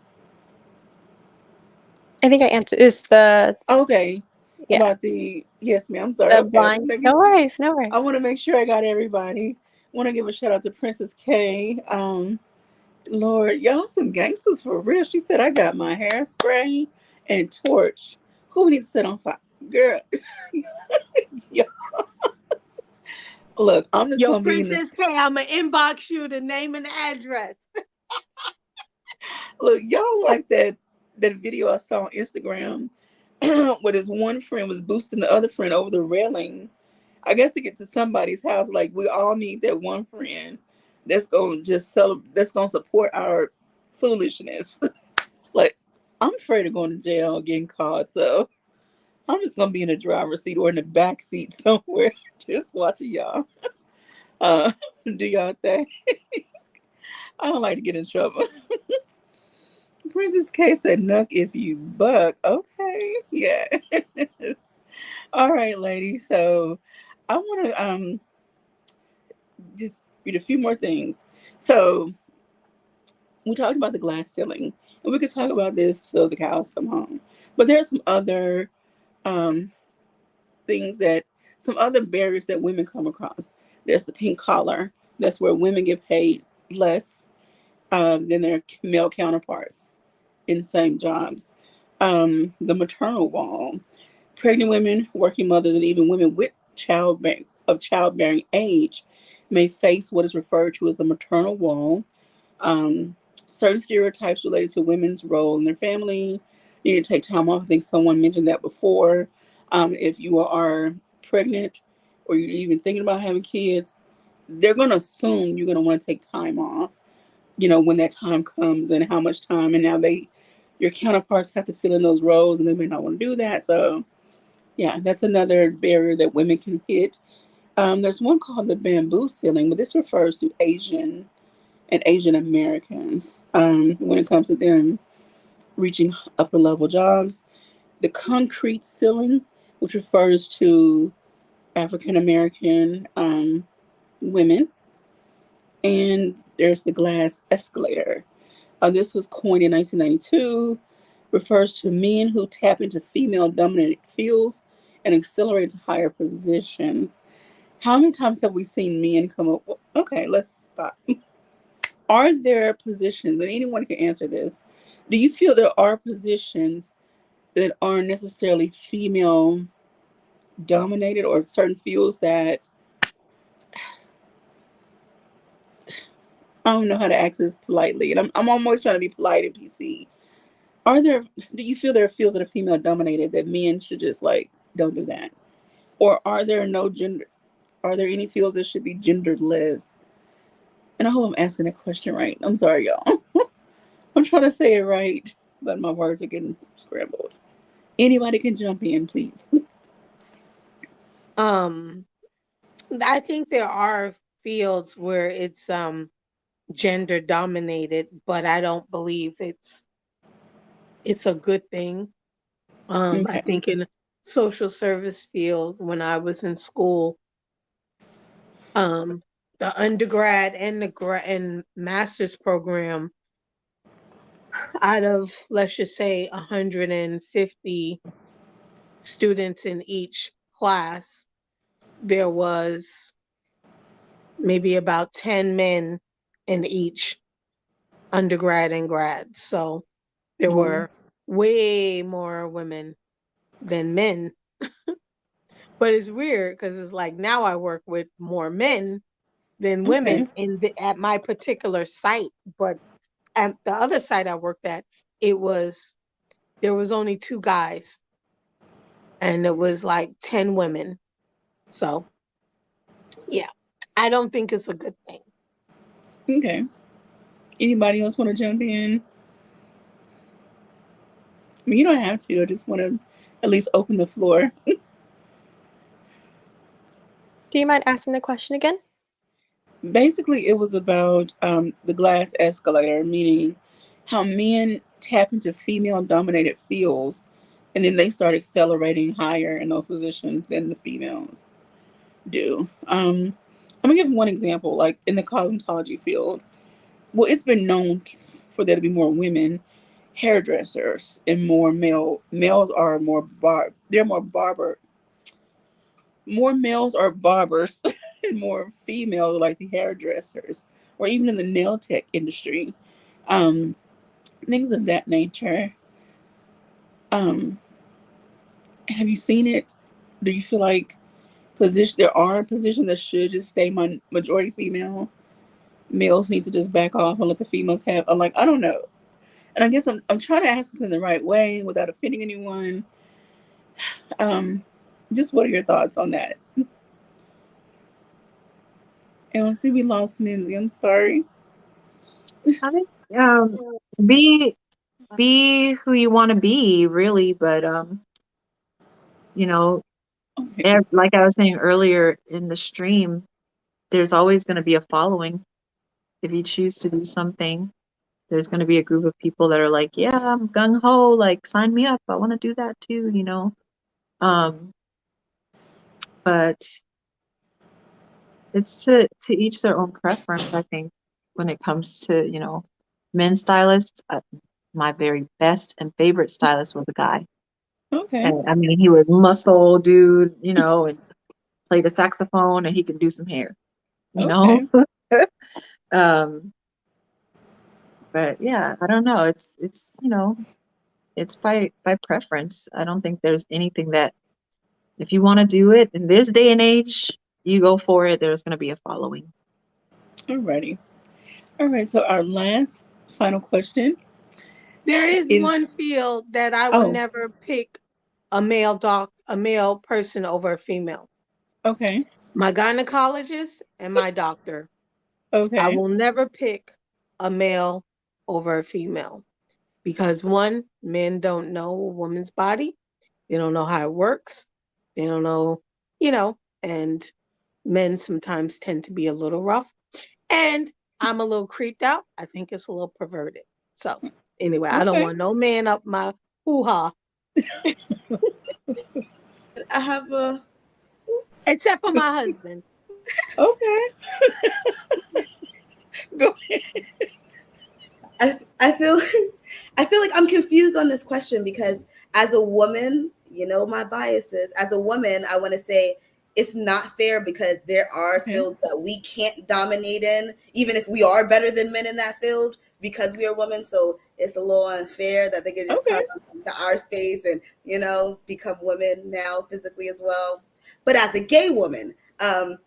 I think I answered is the Okay. yeah, About the yes, ma'am. I'm sorry. the Okay, I'm just blind. making. No worries, no worries. I want to make sure I got everybody. Want to give a shout out to Princess K. Lord, y'all some gangsters for real. She said I got my hairspray and torch. Who we need to set on fire, girl? Yeah. Look, I'm just Yo, gonna be in this. Princess K, I'ma inbox you the name and the address. Look, y'all like that video I saw on Instagram where this one friend was boosting the other friend over the railing. I guess to get to somebody's house, like we all need that one friend that's gonna that's gonna support our foolishness. Like I'm afraid of going to jail or getting caught, so I'm just gonna be in the driver's seat or in the back seat somewhere, just watching y'all. Do y'all thing. I don't like to get in trouble. Princess K said, "Nuck if you buck." Okay, yeah. All right, ladies. So I want to just read a few more things. So we talked about the glass ceiling, and we could talk about this till the cows come home. But there are some other um, things some other barriers that women come across. There's the pink collar. That's where women get paid less than their male counterparts in same jobs. The maternal wall. Pregnant women, working mothers, and even women with childbearing age may face what is referred to as the maternal wall. Um, Certain stereotypes related to women's role in their family. You need to take time off. I think someone mentioned that before. If you are pregnant or you're even thinking about having kids, they're going to assume you're going to want to take time off, when that time comes and how much time. And now your counterparts have to fill in those roles and they may not want to do that. So, yeah, that's another barrier that women can hit. There's one called the bamboo ceiling, but this refers to Asian and Asian Americans when it comes to them reaching upper level jobs. The concrete ceiling, which refers to African American women. And there's the glass escalator. This was coined in 1992, refers to men who tap into female-dominated fields and accelerate to higher positions. How many times have we seen men come up? Okay, let's stop. Are there positions, and anyone can answer this, do you feel there are positions that aren't necessarily female dominated, or certain fields that, I don't know how to ask this politely, and I'm always trying to be polite and PC. Do you feel there are fields that are female dominated that men should just like, don't do that? Or are there any fields that should be genderless? And I hope I'm asking the question right. I'm sorry, y'all. I'm trying to say it right, but my words are getting scrambled. Anybody can jump in, please. I think there are fields where it's gender dominated, but I don't believe it's a good thing. I Okay. think in social service field when I was in school, the undergrad and and master's program, out of, let's just say, 150 students in each class, there was maybe about 10 men in each undergrad and grad. So there Well, were way more women than men. But it's weird because it's like now I work with more men than okay. women at my particular site. But at the other site I worked at, there was only 2 guys and it was like 10 women. So yeah, I don't think it's a good thing. Okay. Anybody else want to jump in? I mean, you don't have to. I just want to at least open the floor. Do you mind asking the question again? Basically, it was about the glass escalator, meaning how men tap into female dominated fields and then they start accelerating higher in those positions than the females do. I'm gonna give one example, like in the cosmetology field. Well, it's been known for there to be more women hairdressers and more males are they're more barber. More males are barbers and more females are like the hairdressers, or even in the nail tech industry, um, things of that nature. Um, have you seen it? Do you feel like there are positions that should just stay majority female? Males need to just back off and let the females have. I'm like, I don't know. And I guess I'm trying to ask this in the right way without offending anyone. Um, just what are your thoughts on that? And I see we lost Minzy. I'm sorry. I think be be who you want to be, really. But you know, Okay. like I was saying earlier in the stream, there's always going to be a following. If you choose to do something, there's going to be a group of people that are like, yeah, I'm gung ho, like sign me up. I want to do that too. Um, but it's to each their own preference, I think, when it comes to, men stylists. My very best and favorite stylist was a guy. Okay. And I mean, he was muscle dude, and played the saxophone and he could do some hair, you know? Okay. Um, but yeah, I don't know. It's by preference. I don't think there's anything that if you want to do it in this day and age, you go for it. There's going to be a following. Alrighty. All right. So our last final question There is is, one field that I would oh, never pick a male person over a female. okay. My gynecologist and my doctor. I Okay. will never pick a male over a female because one, men don't know a woman's body. They don't know how it works. They don't know, and men sometimes tend to be a little rough. And I'm a little creeped out. I think it's a little perverted. So anyway, I don't Okay. want no man up my hoo-ha, I have a except for my husband. Okay. Go ahead. I feel I feel like I'm confused on this question because as a woman, my biases. As a woman, I want to say it's not fair because there are Okay. fields that we can't dominate in, even if we are better than men in that field because we are women. So it's a little unfair that they can just Okay. come into our space and, become women now physically as well. But as a gay woman,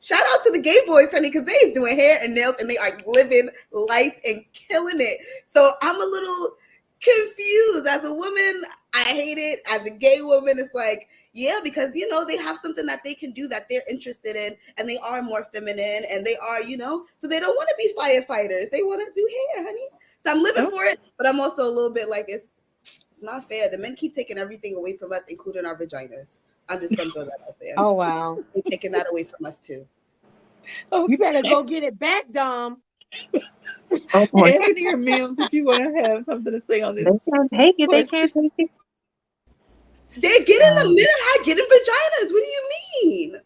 shout out to the gay boys, honey, because they is doing hair and nails and they are living life and killing it. So I'm a little confused. As a woman, I hate it. As a gay woman, it's like, yeah, because they have something that they can do that they're interested in, and they are more feminine, and they are, so they don't want to be firefighters. They want to do hair, honey. So I'm living for it, but I'm also a little bit like it's not fair. The men keep taking everything away from us, including our vaginas. I'm just gonna throw that out there. Oh wow. They're taking that away from us too. Okay. You better go get it back, Dom. Oh boy. Ebony or Mims, did you want to have something to say on this? They can't take it. They question? can't take it. They're getting the men are getting vaginas. What do you mean?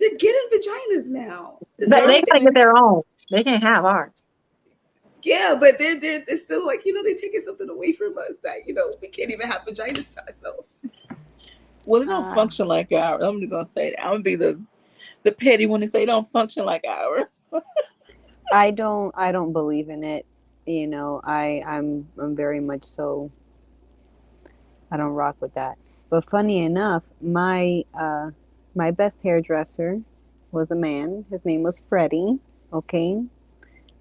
They're getting vaginas now. But they gotta get their own. They can't have ours. Yeah, but they're still like, they're taking something away from us that, we can't even have vaginas to ourselves. Well, it don't function like ours. I'm just gonna say that. I'm gonna be the petty one and say it don't function like ours. I don't believe in it. I'm very much so, I don't rock with that. But funny enough, my best hairdresser was a man. His name was Freddie, okay?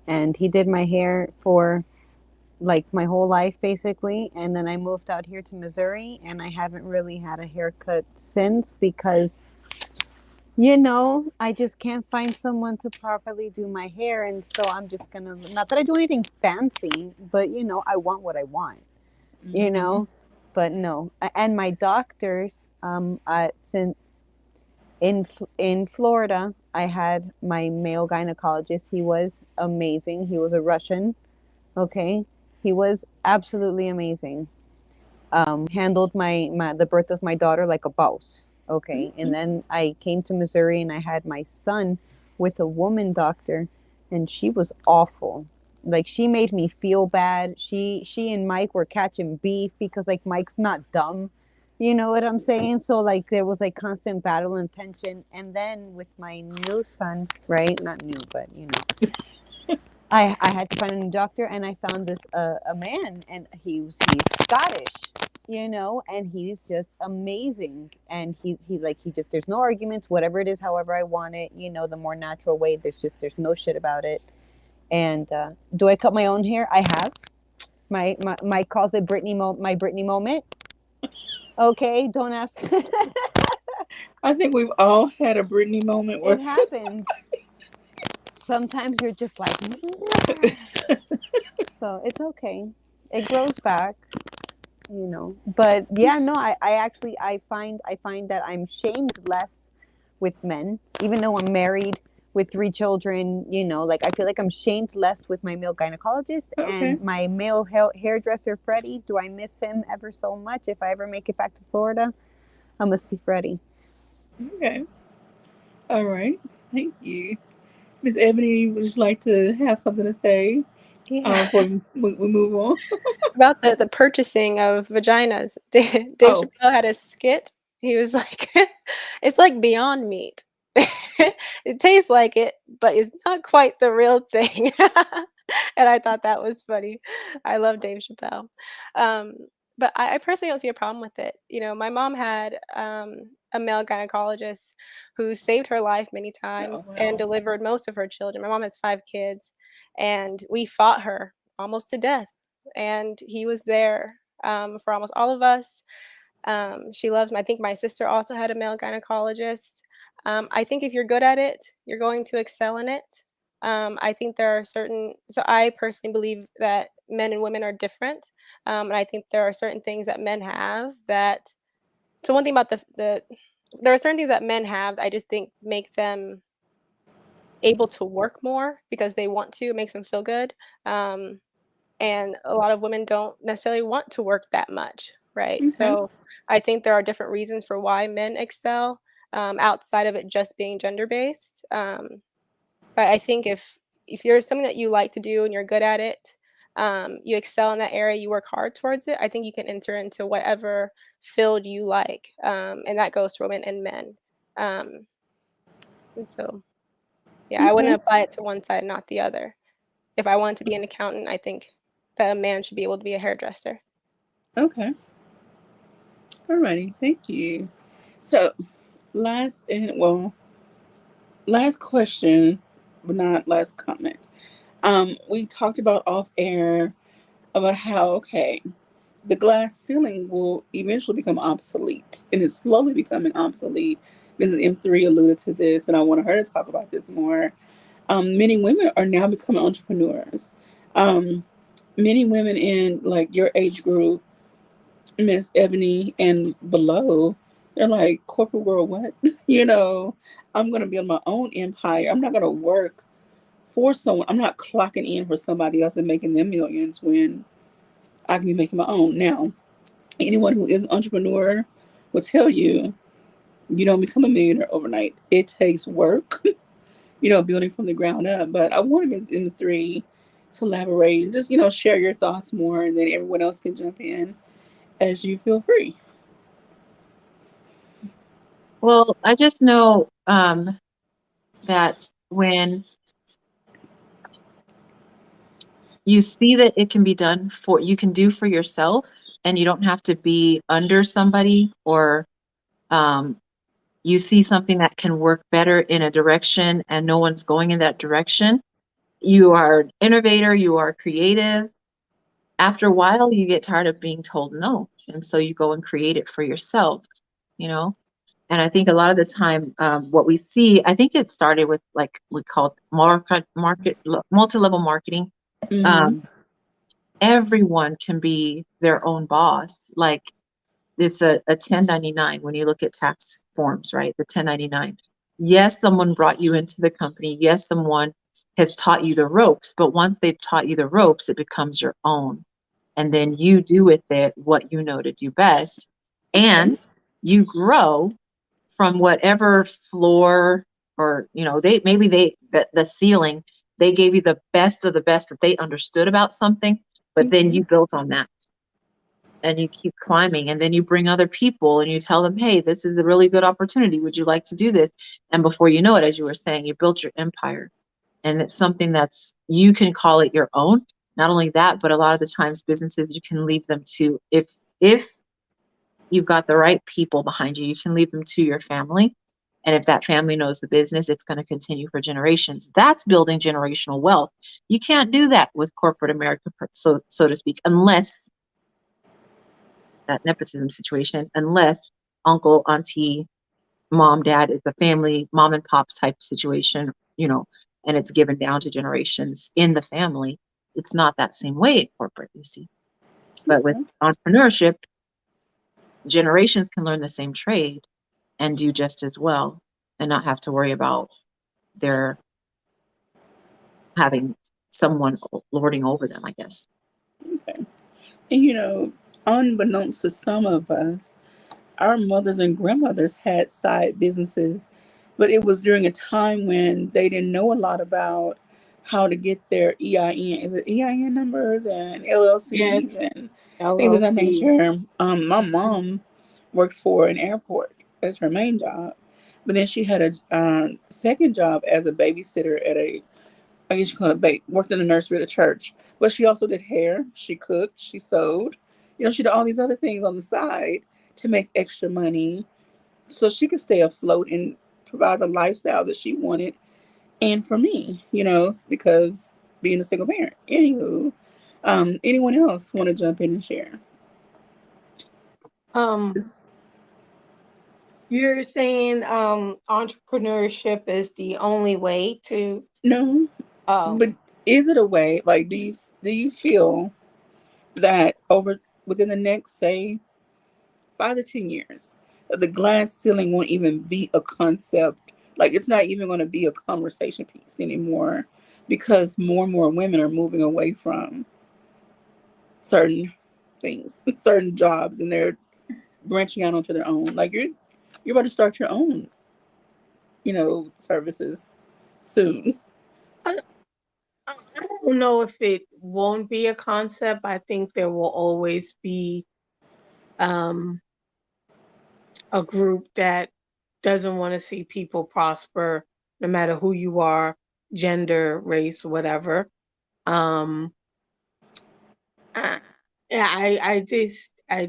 And he did my hair for like my whole life basically, and then I moved out here to Missouri and I haven't really had a haircut since because I just can't find someone to properly do my hair, and so I'm just gonna, not that I do anything fancy, but I want what I want, but no. And my doctors, since in Florida, I had my male gynecologist. He was amazing. He was a Russian, okay? He was absolutely amazing. Handled the birth of my daughter like a boss. Okay. And then I came to Missouri and I had my son with a woman doctor, and she was awful. Like, she made me feel bad. She and Mike were catching beef because like Mike's not dumb. You know what I'm saying? So like there was like constant battle and tension. And then with my new son, right? Not new, but I had to find a new doctor, and I found this a man, and he's Scottish, and he's just amazing. And he just, there's no arguments, whatever it is, however I want it, the more natural way. There's no shit about it. And do I cut my own hair? I have. My calls it my Britney moment. Okay, don't ask. I think we've all had a Britney moment where It happens. Sometimes you're just like, so it's okay. It grows back, But yeah, no, I actually I find that I'm shamed less with men, even though I'm married with 3 children. Like, I feel like I'm shamed less with my male gynecologist Okay. and my male hairdresser Freddie. Do I miss him ever so much? If I ever make it back to Florida, I'm gonna see Freddie. Okay. All right. Thank you. Miss Ebony, would you like to have something to say before we move on? About the purchasing of vaginas. Dave Oh. Chappelle had a skit. He was like, "It's like Beyond Meat. It tastes like it, but it's not quite the real thing." And I thought that was funny. I love Dave Chappelle. Um, but I personally don't see a problem with it. My mom had a male gynecologist who saved her life many Oh, times and wow. delivered most of her children. My mom has 5 kids, and we fought her almost to death, and he was there for almost all of us. She loves I think my sister also had a male gynecologist. I think if you're good at it, you're going to excel in it. I think there are so I personally believe that men and women are different. And I think there are certain things that men have that, so one thing about there are certain things that men have that I just think make them able to work more because they want to. It makes them feel good. Um, and a lot of women don't necessarily want to work that much, right? Okay. So I think there are different reasons for why men excel, outside of it just being gender based. But I think if you're something that you like to do and you're good at it, you excel in that area, you work hard towards it, I think you can enter into whatever field you like, and that goes for women and men. Um, and so, yeah, I wouldn't Okay. apply it to one side, not the other. If I wanted to be an accountant, I think that a man should be able to be a hairdresser. Okay. Alrighty. Thank you. So last question, but not last comment. We talked about off air about how the glass ceiling will eventually become obsolete, and it's slowly becoming obsolete. Mrs. M3 alluded to this, and I wanted her to talk about this more. Many women are now becoming entrepreneurs. Um, Many women in like your age group, Miss Ebony and below, they're like corporate world. What I'm gonna build my own empire. I'm not gonna work for someone. I'm not clocking in for somebody else and making them millions when I can be making my own. Now, anyone who is an entrepreneur will tell you you don't become a millionaire overnight. It takes work, building from the ground up. But I want Ms. M3 to elaborate and just, share your thoughts more, and then everyone else can jump in as you feel free. Well, I just know that when you see that it can be done for, you can do for yourself, and you don't have to be under somebody, or um, you see something that can work better in a direction and no one's going in that direction. You are an innovator, you are creative. After a while, you get tired of being told no. And so you go and create it for yourself, you know? And I think a lot of the time, what we see, I think it started with like we called multi-level marketing. Mm-hmm. Um, Everyone can be their own boss. Like it's a 1099 when you look at tax forms, right? The 1099. Yes, someone brought you into the company. Yes, someone has taught you the ropes, but once they've taught you the ropes, it becomes your own. And then you do with it what you know to do best. Okay. And you grow from whatever floor, or the ceiling, they gave you the best of the best that they understood about something, but then Okay. you built on that, and you keep climbing, and then you bring other people and you tell them, hey, this is a really good opportunity, would you like to do this? And before you know it, as you were saying, you built your empire, and it's something that's, you can call it your own. Not only that, but a lot of the times businesses, you can leave them to, if you've got the right people behind you, you can leave them to your family. And if that family knows the business, it's going to continue for generations. That's building generational wealth. You can't do that with corporate America, so to speak, unless that nepotism situation, unless uncle, auntie, mom, dad is a family, mom and pops type situation, and it's given down to generations in the family. It's not that same way in corporate, you see. But with Okay. entrepreneurship, generations can learn the same trade and do just as well, and not have to worry about their having someone lording over them, I guess. Okay. And unbeknownst to some of us, our mothers and grandmothers had side businesses, but it was during a time when they didn't know a lot about how to get their EIN. Is it EIN numbers and Yes, LLCs and things of that LLC. nature? My mom worked for an airport as her main job, but then she had a second job as a babysitter at I guess you call it worked in the nursery at a church. But she also did hair, she cooked, she sewed. She did all these other things on the side to make extra money so she could stay afloat and provide the lifestyle that she wanted. And for me, because being a single parent. Anywho, anyone else want to jump in and share? Um, you're saying entrepreneurship is the only way to No, oh but is it a way? Like, do you feel that within the next, say, 5 to 10 years, the glass ceiling won't even be a concept. Like, it's not even going to be a conversation piece anymore because more and more women are moving away from certain things, certain jobs, and they're branching out onto their own. Like, you're about to start your own, services soon. I don't know if it won't be a concept. I think there will always be um, a group that doesn't want to see people prosper, no matter who you are, gender, race, whatever. Um, uh, yeah, I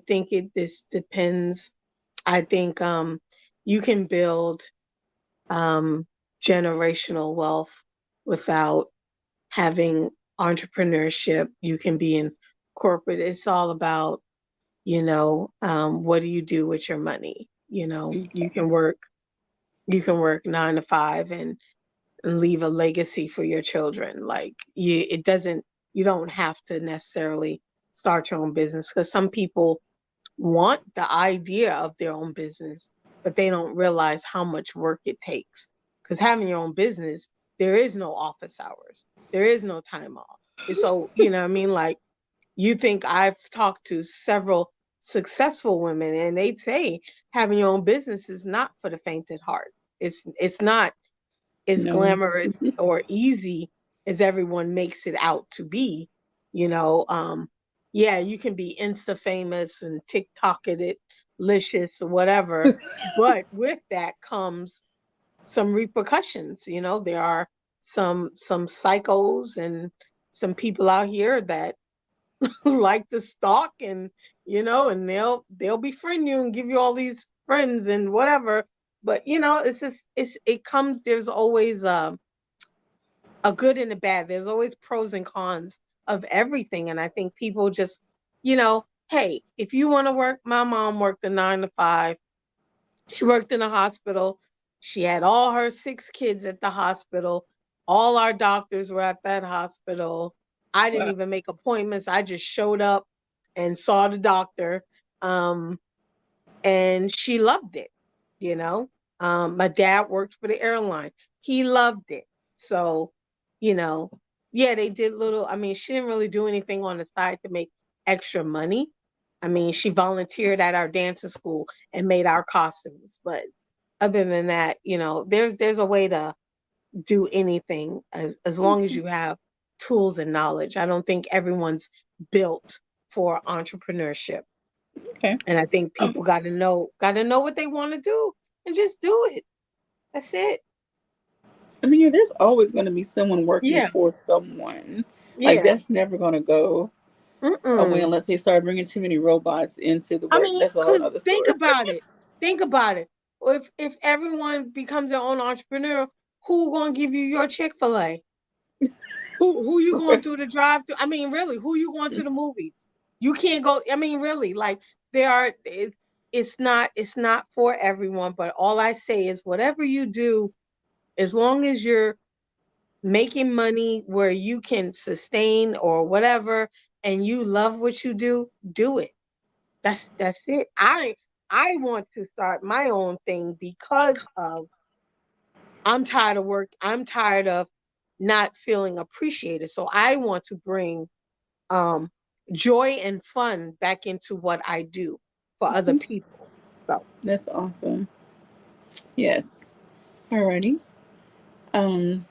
think it this depends. I think you can build um, generational wealth without having entrepreneurship. You can be in corporate. It's all about, what do you do with your money? You can work 9 to 5 and leave a legacy for your children. Like you don't have to necessarily start your own business, because some people want the idea of their own business, but they don't realize how much work it takes. Because having your own business, there is no office hours, there is no time off. And so, what I mean? Like, you think I've talked to several successful women, and they'd say having your own business is not for the faint at heart. It's not as No. glamorous or easy as everyone makes it out to be. You know, yeah, you can be Insta famous and TikTok it licious or whatever, but with that comes some repercussions. There are some psychos and some people out here that like to stalk, and they'll befriend you and give you all these friends and whatever. But it's just it comes. There's always a good and a bad. There's always pros and cons of everything. And I think people just, hey, if you want to work, my mom worked a 9 to 5. She worked in a hospital. She had all her 6 kids at the hospital. All our doctors were at that hospital. I didn't Wow. even make appointments. I just showed up and saw the doctor. And she loved it, you know. My dad worked for the airline. He loved it. So, yeah, they did little, I mean, she didn't really do anything on the side to make extra money. I mean, she volunteered at our dancing school and made our costumes. But other than that, there's a way to do anything as long as you have tools and knowledge. I don't think everyone's built for entrepreneurship. Okay. And I think people got to know what they want to do and just do it. That's it. I mean, yeah, there's always going to be someone working Yeah. for someone. Like, Yeah. that's never going to go away Mm-mm. unless they start bringing too many robots into the I work. mean, That's a whole 'cause other think story. about it. Think about it. If everyone becomes their own entrepreneur, who gonna give you your Chick-fil-A? Who you going through the drive through? I mean, really, who you going to the movies? You can't go. I mean, really, like it's not for everyone. But all I say is, whatever you do, as long as you're making money where you can sustain or whatever, and you love what you do it. That's it. I want to start my own thing because of I'm tired of work. I'm tired of not feeling appreciated. So I want to bring um joy and fun back into what I do for other people. So That's awesome. Yes. Alrighty. Um,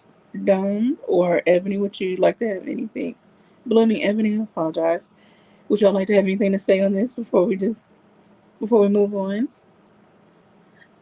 Dom or Ebony, would you like to have anything? Blooming Ebony, I apologize. Would y'all like to have anything to say on this before we move on?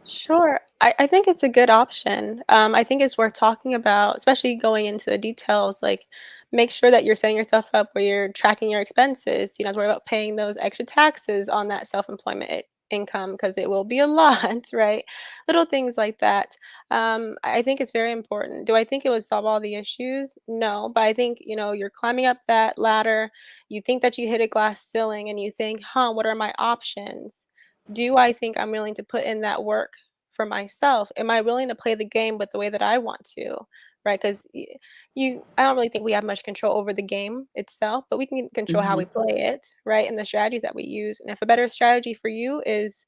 Sure. I think it's a good option. I think it's worth talking about, especially going into the details. Like, make sure that you're setting yourself up where you're tracking your expenses. You don't have to worry about paying those extra taxes on that self-employment income because it will be a lot, right? Little things like that. I think it's very important. Do I think it would solve all the issues? No, but I think, you're climbing up that ladder. You think that you hit a glass ceiling and you think, huh, what are my options? Do I think I'm willing to put in that work for myself? Am I willing to play the game with the way that I want to? Right? Because I don't really think we have much control over the game itself, but we can control how Mm-hmm. we play it, right? And the strategies that we use. And if a better strategy for you is,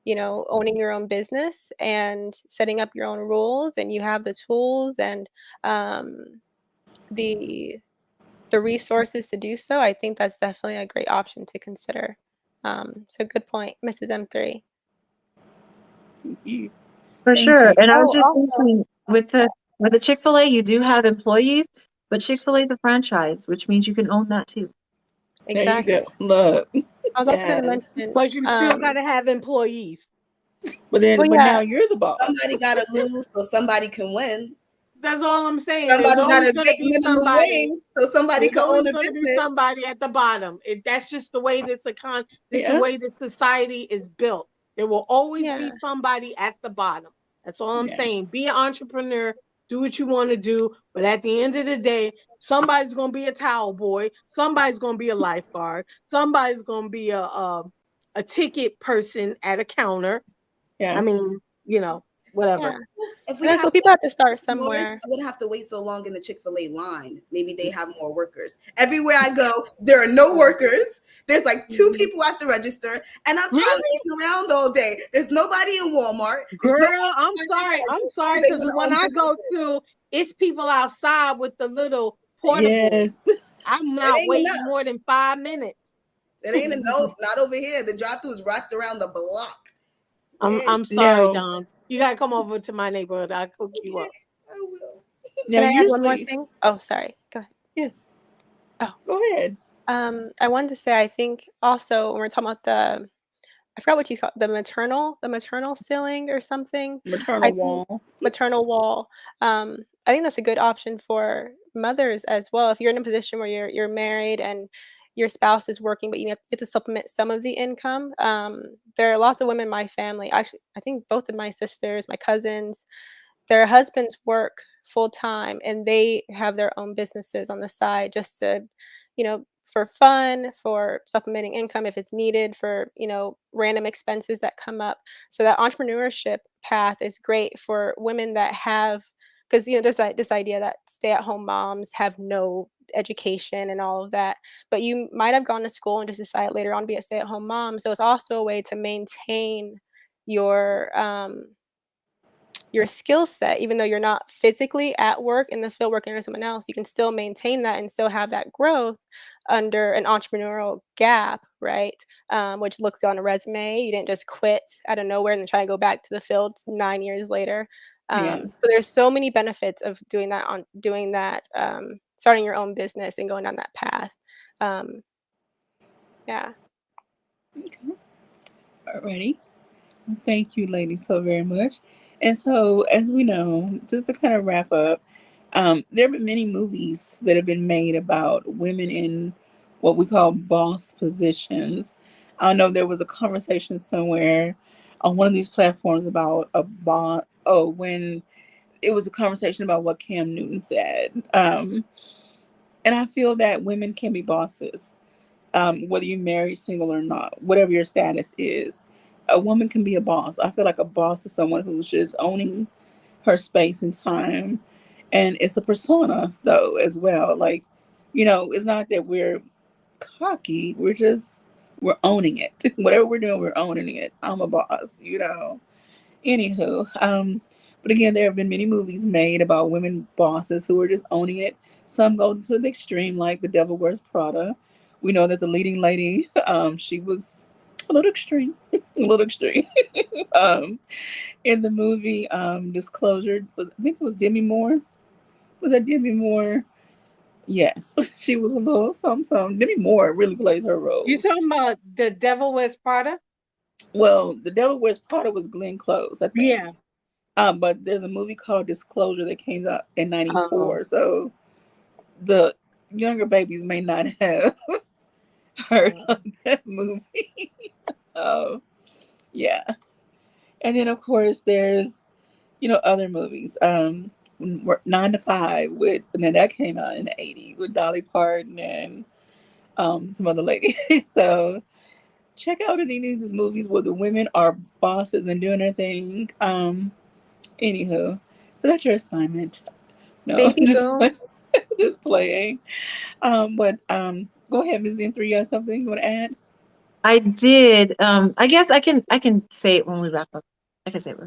owning your own business and setting up your own rules, and you have the tools and um, the resources to do so, I think that's definitely a great option to consider. So good point, Mrs. M3. Thank you. For Thank sure. you. And I was Oh, just also, thinking with the Chick-fil-A, you do have employees. But Chick-fil-A the franchise, which means you can own that too. Exactly. There you go. Look. I was also going to Yes. mention, But you still gotta have employees. But well, now yeah, you're the boss. Somebody got to lose so somebody can win. That's all I'm saying. There's Somebody got always to gonna make be minimum somebody. wage so somebody There's can always own a going to be business. somebody at the bottom. That's just the way this this is the Yeah. way this society is built. There will always yeah, be somebody at the bottom. That's all I'm Yes. saying. Be an entrepreneur, do what you want to do, but at the end of the day, somebody's going to be a towel boy, somebody's going to be a lifeguard, somebody's going to be a ticket person at a counter. Yeah. I mean, whatever. yeah. If And we that's had what people have to start entrepreneurs, somewhere. I wouldn't have to wait so long in the Chick-fil-A line. Maybe they have more workers. Everywhere I go, there are no workers. There's like 2 people at the register, and I'm Really? trying around all day. There's nobody in Walmart. There's Girl, nobody I'm sorry, they because want to when own I go businesses. to, it's people outside with the little portable. Yes. I'm It not ain't waiting enough. more than 5 minutes. It ain't enough. Not over here. The drive-thru is wrapped around the block. I'm sorry, Now, Don. You gotta come over to my neighborhood. I'll cook you up. I will. now Can I add one more usually, thing? Oh, sorry. Go ahead. yes. Oh, Go ahead. I wanted to say, I think also when we're talking about I forgot what you call the maternal ceiling or something. I Maternal think wall. maternal wall. I think that's a good option for mothers as well. If you're in a position where you're married and your spouse is working, but you get to supplement some of the income. There are lots of women in my family. Actually, I think both of my sisters, my cousins, their husbands work full time and they have their own businesses on the side just to, for fun, for supplementing income if it's needed, for, random expenses that come up. So that entrepreneurship path is great for women that have, because there's this idea that stay-at-home moms have no education and all of that, but you might have gone to school and just decided later on to be a stay-at-home mom. So it's also a way to maintain your your skill set, even though you're not physically at work in the field working under someone else, you can still maintain that and still have that growth under an entrepreneurial gap, right? Which looks good on a resume. You didn't just quit out of nowhere and then try to go back to the field 9 years later. Yeah. So there's so many benefits of doing that, starting your own business and going down that path. Um, yeah. Okay. Alrighty. Well, thank you, ladies, so very much. And so, as we know, just to kind of wrap up, there have been many movies that have been made about women in what we call boss positions. I know there was a conversation somewhere on one of these platforms about a boss. Oh, when it was a conversation about what Cam Newton said. And I feel that women can be bosses, whether you're married, single, or not, whatever your status is. A woman can be a boss. I feel like a boss is someone who's just owning her space and time. And it's a persona, though, as well. Like, it's not that we're cocky, we're owning it. Whatever we're doing, we're owning it. I'm a boss. Anywho, but again, there have been many movies made about women bosses who are just owning it. Some go to the extreme, like The Devil Wears Prada. We know that the leading lady, she was a little extreme, a little extreme. um, in the movie, Disclosure, I think it was Demi Moore. Was that Demi Moore? Yes, she was a little something. Demi Moore really plays her You roles. talking about The Devil Wears Prada? Well, The Devil Wears Prada was Glenn Close, I think. Yeah. But there's a movie called Disclosure that came out in Oh. '94. So the younger babies may not have heard of that movie. Oh, yeah. And then of course there's other movies. 9 to 5 and then that came out in the '80s with Dolly Parton and some other lady. So check out any of these movies where the women are bosses and doing their thing. Anywho, so that's your assignment. No, Baby boom. just playing. But go ahead, Ms. M3. You got something you want to add? I did. I guess I can say it when we wrap up. I can say it.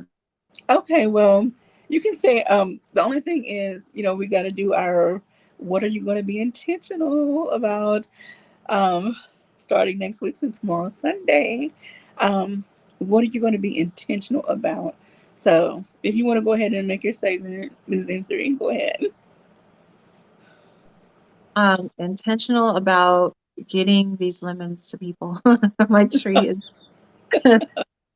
Okay, well, you can say the only thing is, we got to do our what are you going to be intentional about starting next week since tomorrow's Sunday. What are you going to be intentional about? So, if you want to go ahead and make your statement, Ms. M3, go ahead. Intentional about getting these lemons to people. My tree is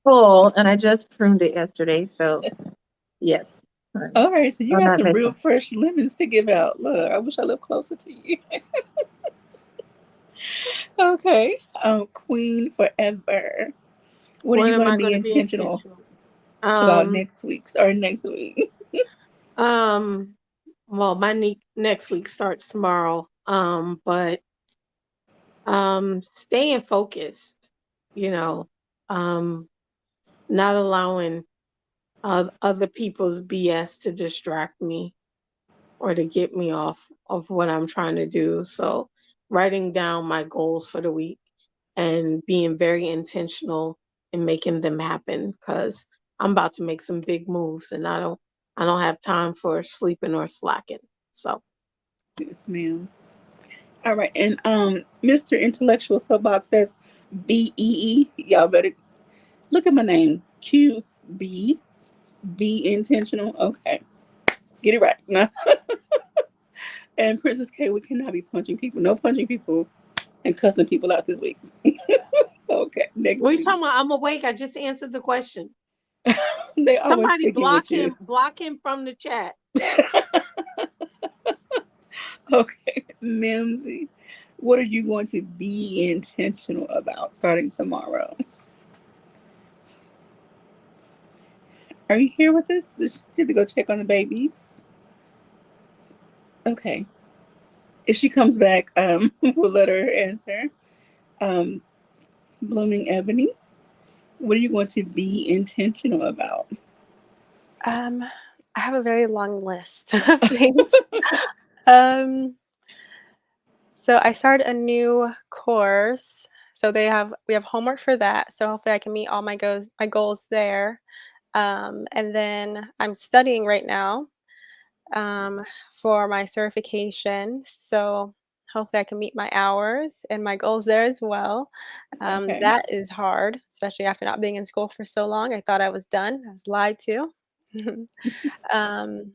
full, and I just pruned it yesterday. So yes, All right, so you on got that some real mission. fresh lemons to give out. Look, I wish I lived closer to you. Okay. Queen forever. What are What you am going to I be going to be intentional intentional? about Um, next week's or next week? um, well, my next week starts tomorrow. But staying focused, you know, um, not allowing other people's BS to distract me or to get me off of what I'm trying to do. So writing down my goals for the week and being very intentional in making them happen because I'm about to make some big moves and I don't have time for sleeping or slacking. So Yes, ma'am. All right, and Mr. Intellectual Soapbox says BEE. Y'all better look at my name. QB. Be intentional. Okay, get it right. No. And Princess K, we cannot be punching people. No punching people and cussing people out this week. Okay, next what are you week. talking about? I'm awake. I just answered the question. They always Somebody picking with you. block him from the chat. Okay, Mimsy, what are you going to be intentional about starting tomorrow? Are you here with us? Did you have to go check on the babies? Okay. If she comes back, we'll let her answer. Um, Blooming Ebony, what are you going to be intentional about? I have a very long list of things. Um, so I started a new course. So we have homework for that. So hopefully I can meet all my goals there. And then I'm studying right now um, for my certification. So hopefully I can meet my hours and my goals there as well. Okay. That is hard, especially after not being in school for so long. I thought I was done. I was lied to. um,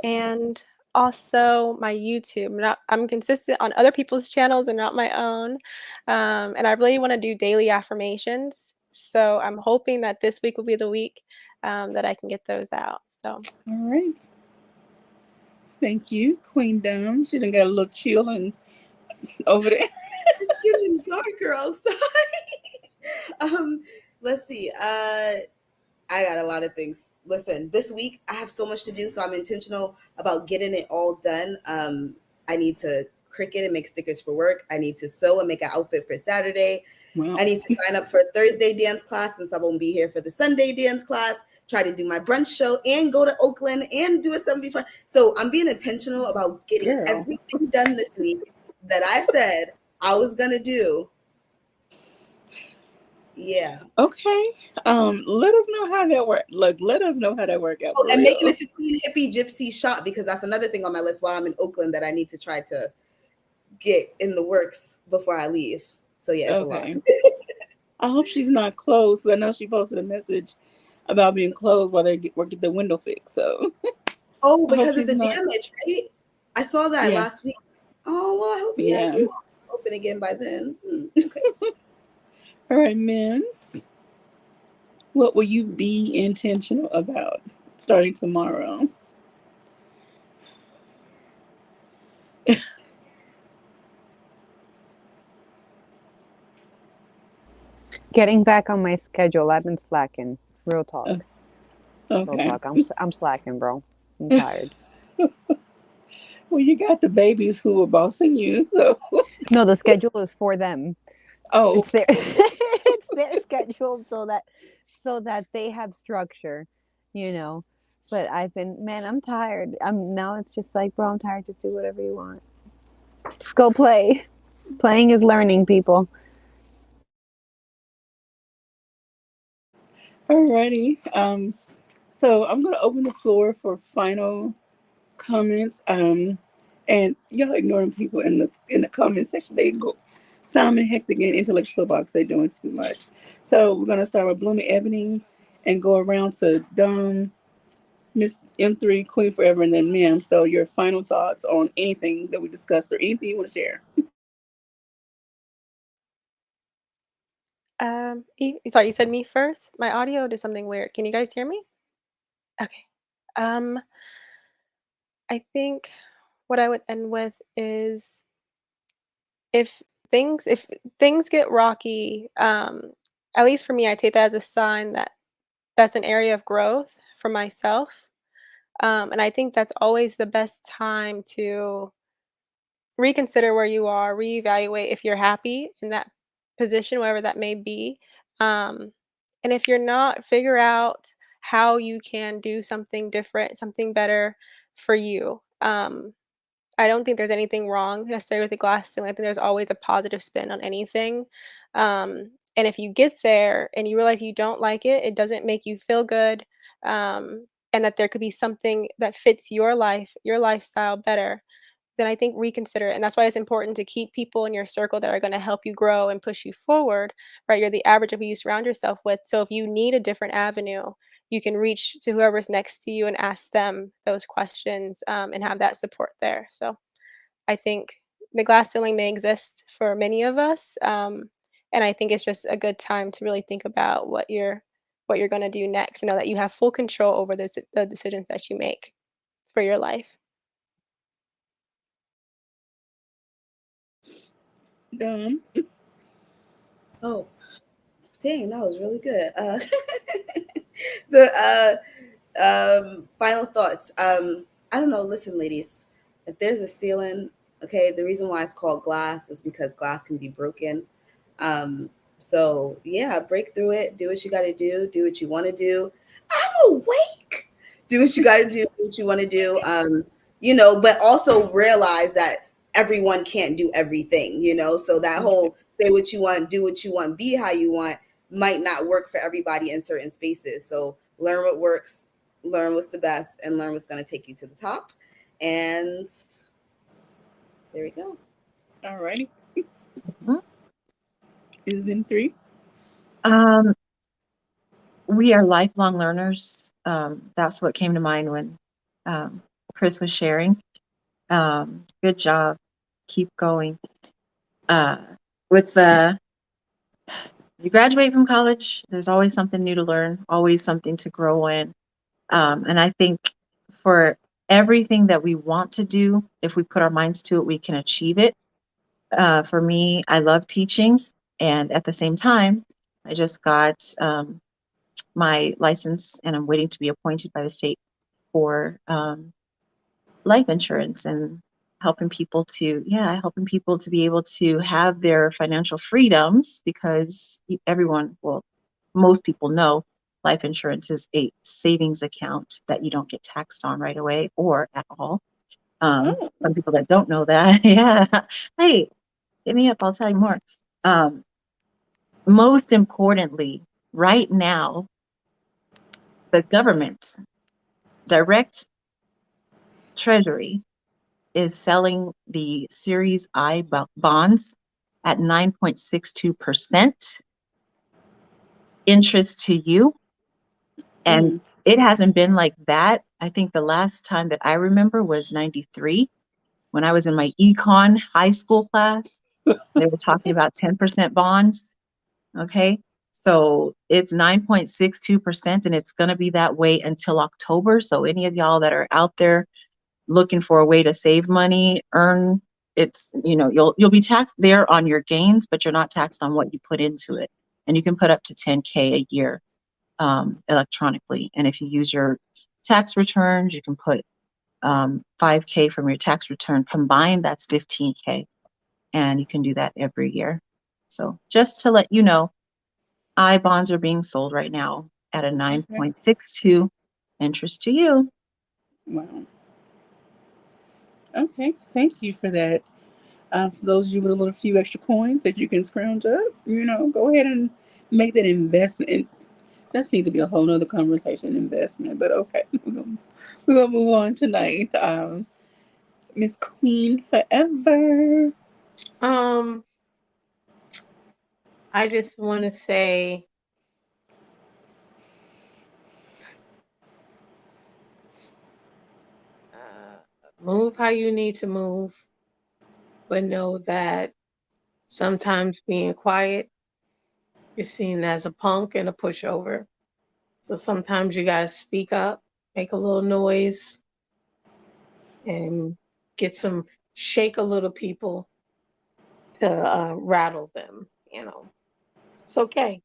and also my YouTube. I'm consistent on other people's channels and not my own. And I really want to do daily affirmations. So I'm hoping that this week will be the week that I can get those out. So All right. Thank you, Queen Dumb. She done got a little chilling over there. It's getting darker outside. Let's see. I got a lot of things. Listen, this week I have so much to do, so I'm intentional about getting it all done. I need to Cricut and make stickers for work. I need to sew and make an outfit for Saturday. Wow. I need to sign up for a Thursday dance class since I won't be here for the Sunday dance class. Try to do my brunch show and go to Oakland and do a 70s party. So I'm being intentional about getting Girl. everything done this week that I said I was gonna do. Yeah. Okay. Let us know how that worked. Look, let us know how that worked out Oh, for and making real. it to Queen Hippie Gypsy Shop because that's another thing on my list while I'm in Oakland that I need to try to get in the works before I leave. So yeah, it's a lot. Okay. I hope she's not closed, but I know she posted a message about being closed while they get the window fixed. So Oh, I hope because of she's the not. damage, right? I saw that Yeah. last week. Oh well, I hope Yeah. you open again by then. Okay. All right, Mims. What will you be intentional about starting tomorrow? Getting back on my schedule. I've been slacking. Real talk. Real Okay. talk. I'm slacking, bro. I'm tired. Well, you got the babies who are bossing you, so No, the schedule is for them. oh, It's their it's their schedule so that they have structure, you know. But I've been, man, I'm tired. I'm now it's just like, bro, I'm tired. Just do whatever you want. Just go play. Playing is learning, people. alrighty. So I'm gonna open the floor for final comments. And y'all ignoring people in the comment section. They go Simon hectic and intellectual box. They're doing too much. So we're gonna start with Blooming Ebony and go around to Dom, Miss M3, Queen Forever, and then Ma'am. So your final thoughts on anything that we discussed or anything you want to share? Sorry, you said me first? My audio did something weird. Can you guys hear me? Okay. Um, I think what I would end with is if if things get rocky, at least for me, I take that as a sign that that's an area of growth for myself. And I think that's always the best time to reconsider where you are, reevaluate if you're happy in that position, whatever that may be. Um, and if you're not, figure out how you can do something different, something better for you. I don't think there's anything wrong necessarily with the glass ceiling. I think there's always a positive spin on anything. And if you get there and you realize you don't like it, it doesn't make you feel good, and that there could be something that fits your life, your lifestyle better, then I think reconsider it. And that's why it's important to keep people in your circle that are going to help you grow and push you forward, right? You're the average of who you surround yourself with. So if you need a different avenue, you can reach to whoever's next to you and ask them those questions, and have that support there. So I think the glass ceiling may exist for many of us, and I think it's just a good time to really think about what you're going to do next. And know that you have full control over the decisions that you make for your life. Done. Oh, dang, that was really good. The final thoughts. I don't know. Listen, ladies, if there's a ceiling, okay, the reason why it's called glass is because glass can be broken. Um, so yeah, break through it. Do what you got to do. Do what you want to do. I'm awake. Do what you got to do. Do what you want to do. But also realize that everyone can't do everything. So that whole say what you want, do what you want, be how you want might not work for everybody in certain spaces. So learn what works, learn what's the best, and learn what's going to take you to the top. And there we go. Alrighty. Mhm. Is M3? Um, we are lifelong learners. That's what came to mind when um, Kris was sharing. Good job. Keep going. Uh, with you graduate from college, there's always something new to learn, always something to grow in. And I think for everything that we want to do, if we put our minds to it, we can achieve it. For me, I love teaching. And at the same time, I just got my license and I'm waiting to be appointed by the state for life insurance and helping people to be able to have their financial freedoms because most people know life insurance is a savings account that you don't get taxed on right away or at all. Oh, Some people that don't know that, yeah. Hey, hit me up, I'll tell you more. Um, Most importantly, right now, the government, direct treasury, is selling the Series I bonds at 9.62% interest to you. And mm. it hasn't been like that. I think the last time that I remember was 93 when I was in my econ high school class. They were talking about 10% bonds. Okay. So it's 9.62% and it's going to be that way until October. So any of y'all that are out there looking for a way to save money, you'll be taxed there on your gains, but you're not taxed on what you put into it. And you can put up to 10K a year electronically. And if you use your tax returns, you can put 5K from your tax return combined, that's 15K. And you can do that every year. So just to let you know, I bonds are being sold right now at a Okay. 9.62 interest to you. Wow. Okay. Thank you for that. For those of you with a little few extra coins that you can scrounge up, go ahead and make that investment. That seems to be a whole nother conversation, investment. But okay, we're gonna move on tonight. Miss Queen Forever. Um, I just want to say Move how you need to move, but know that sometimes being quiet is seen as a punk and a pushover. So sometimes you gotta speak up, make a little noise, and get some shake a little people to rattle them. It's okay.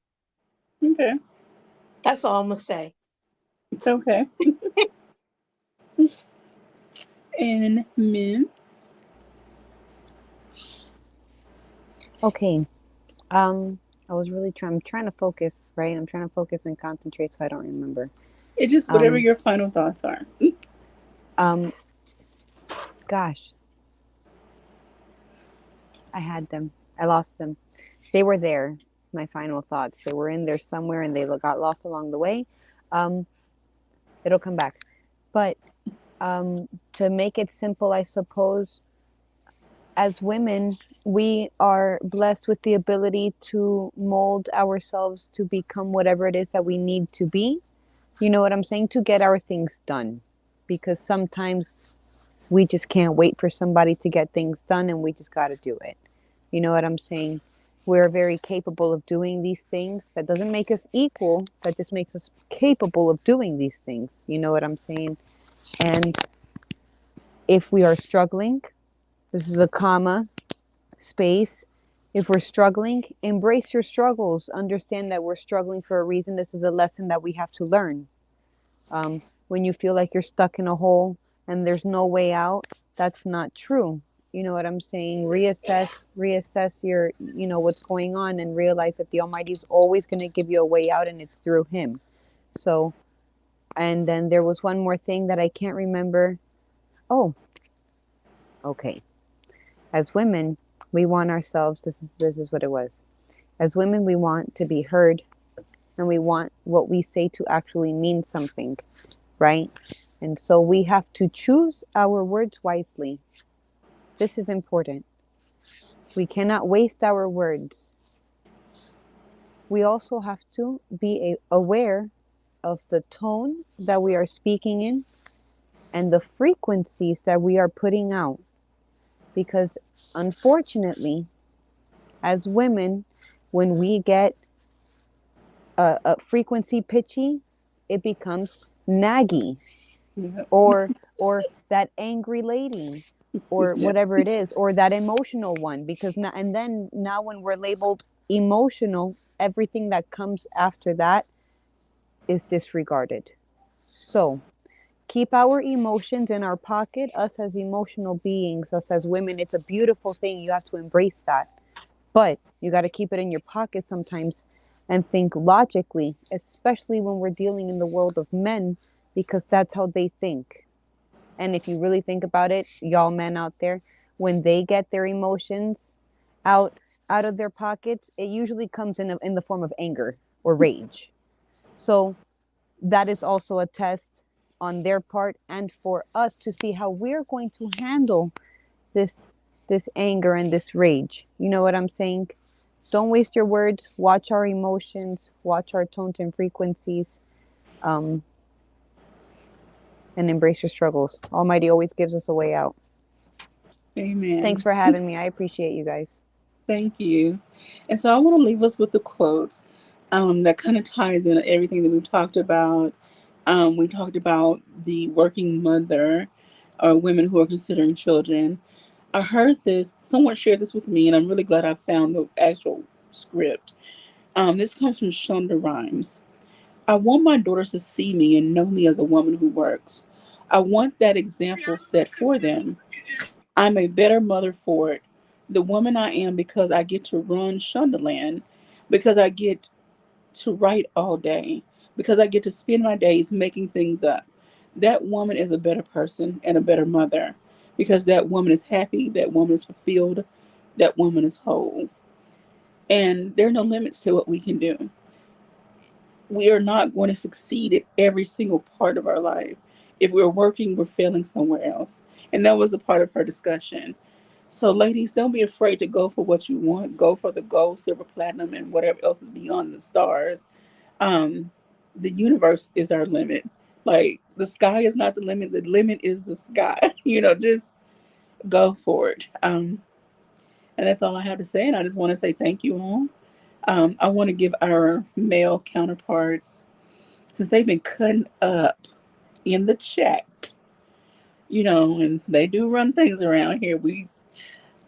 Okay. That's all I'm gonna say. Okay. And men. Okay. I was really I'm trying to focus, right? I'm trying to focus and concentrate so I don't remember. It's just whatever Um, your final thoughts are. um, gosh, I had them. I lost them. They were there. My final thoughts. They were in there somewhere, and they got lost along the way. Um, it'll come back. But to make it simple, I suppose, as women, we are blessed with the ability to mold ourselves to become whatever it is that we need to be. You know what I'm saying? To get our things done. Because sometimes we just can't wait for somebody to get things done and we just got to do it. You know what I'm saying? We're very capable of doing these things. That doesn't make us equal. That just makes us capable of doing these things. You know what I'm saying? And if we are struggling, this is a comma, space. If we're struggling, embrace your struggles. Understand that we're struggling for a reason. This is a lesson that we have to learn. When you feel like you're stuck in a hole and there's no way out, that's not true. You know what I'm saying? Reassess your, what's going on and realize that the Almighty is always going to give you a way out and it's through Him. So, and then there was one more thing that I can't remember. Oh, okay. As women, we want ourselves, this is what it was. As women, we want to be heard and we want what we say to actually mean something, right? And so we have to choose our words wisely. This is important. We cannot waste our words. We also have to be aware of the tone that we are speaking in and the frequencies that we are putting out. Because unfortunately, as women, when we get a frequency pitchy, it becomes naggy Yeah. or that angry lady or Yeah. whatever it is, or that emotional one, because now and then now when we're labeled emotional, everything that comes after that is disregarded. So keep our emotions in our pocket. Us as emotional beings, us as women, it's a beautiful thing. You have to embrace that, but you got to keep it in your pocket sometimes and think logically, especially when we're dealing in the world of men, because that's how they think. And if you really think about it, y'all men out there, when they get their emotions out out of their pockets, it usually comes in the form of anger or rage. So that is also a test on their part and for us to see how we're going to handle this this anger and this rage. You know what I'm saying? Don't waste your words. Watch our emotions. Watch our tones and frequencies. Um, and embrace your struggles. Almighty always gives us a way out. Thanks Amen. for having me. I appreciate you guys. Thank you. And so I want to leave us with the quotes that kind of ties in everything that we've talked about. We talked about the working mother or women who are considering children. I heard this, someone shared this with me, and I'm really glad I found the actual script. This comes from Shonda Rhimes. I want my daughters to see me and know me as a woman who works. I want that example set for them. I'm a better mother for it. The woman I am because I get to run Shondaland, because I get to write all day, because I get to spend my days making things up. That woman is a better person and a better mother because that woman is happy, that woman is fulfilled, that woman is whole. And there are no limits to what we can do. We are not going to succeed at every single part of our life. If we're working, we're failing somewhere else. And that was a part of her discussion. So, ladies, don't be afraid to go for what you want. Go for the gold, silver, platinum, and whatever else is beyond the stars. Um, the universe is our limit. Like the sky is not the limit. The limit is the sky. Just go for it. And that's all I have to say. And I just want to say thank you all. I want to give our male counterparts, since they've been cutting up in the chat, and they do run things around here.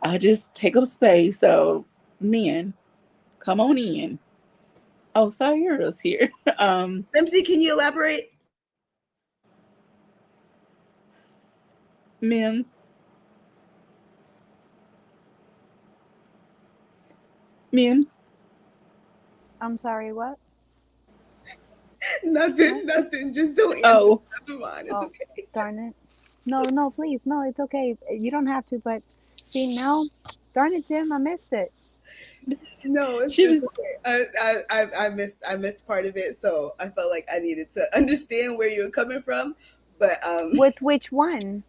I just take up space. So, men, come on in. Oh, Sayura's here. MC, can you elaborate? Men. Mims. I'm sorry, what? Nothing. Just don't answer. Oh. Never mind. It's okay. Darn it. No, please. No, it's okay. You don't have to, but see now, darn it, Jim, I missed it. No, it's just okay. I missed part of it, so I felt like I needed to understand where you were coming from. But With which one?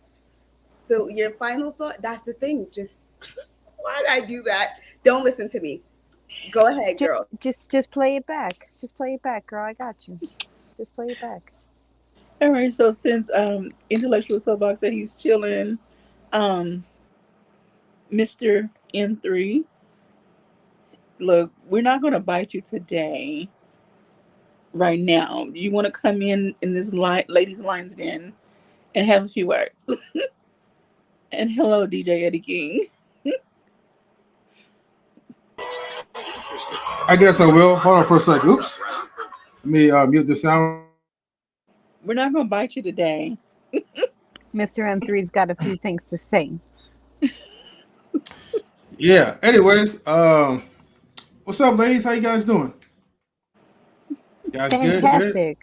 Your final thought, that's the thing. Just why did I do that? Don't listen to me. Go ahead, girl. Just play it back. Just play it back, girl. I got you. Just play it back. All right. So since Intellectual Soapbox said he's chilling, Mr. M3, look, we're not going to bite you today. Right now, you want to come in this ladies' lines den and have a few words. And hello, DJ Eddie King. I guess I will. Hold on for a second. Oops. Let me mute the sound. We're not going to bite you today. Mr. M3's got a few things to say. Yeah. Anyways, what's up, ladies? How you guys doing? Guys Fantastic.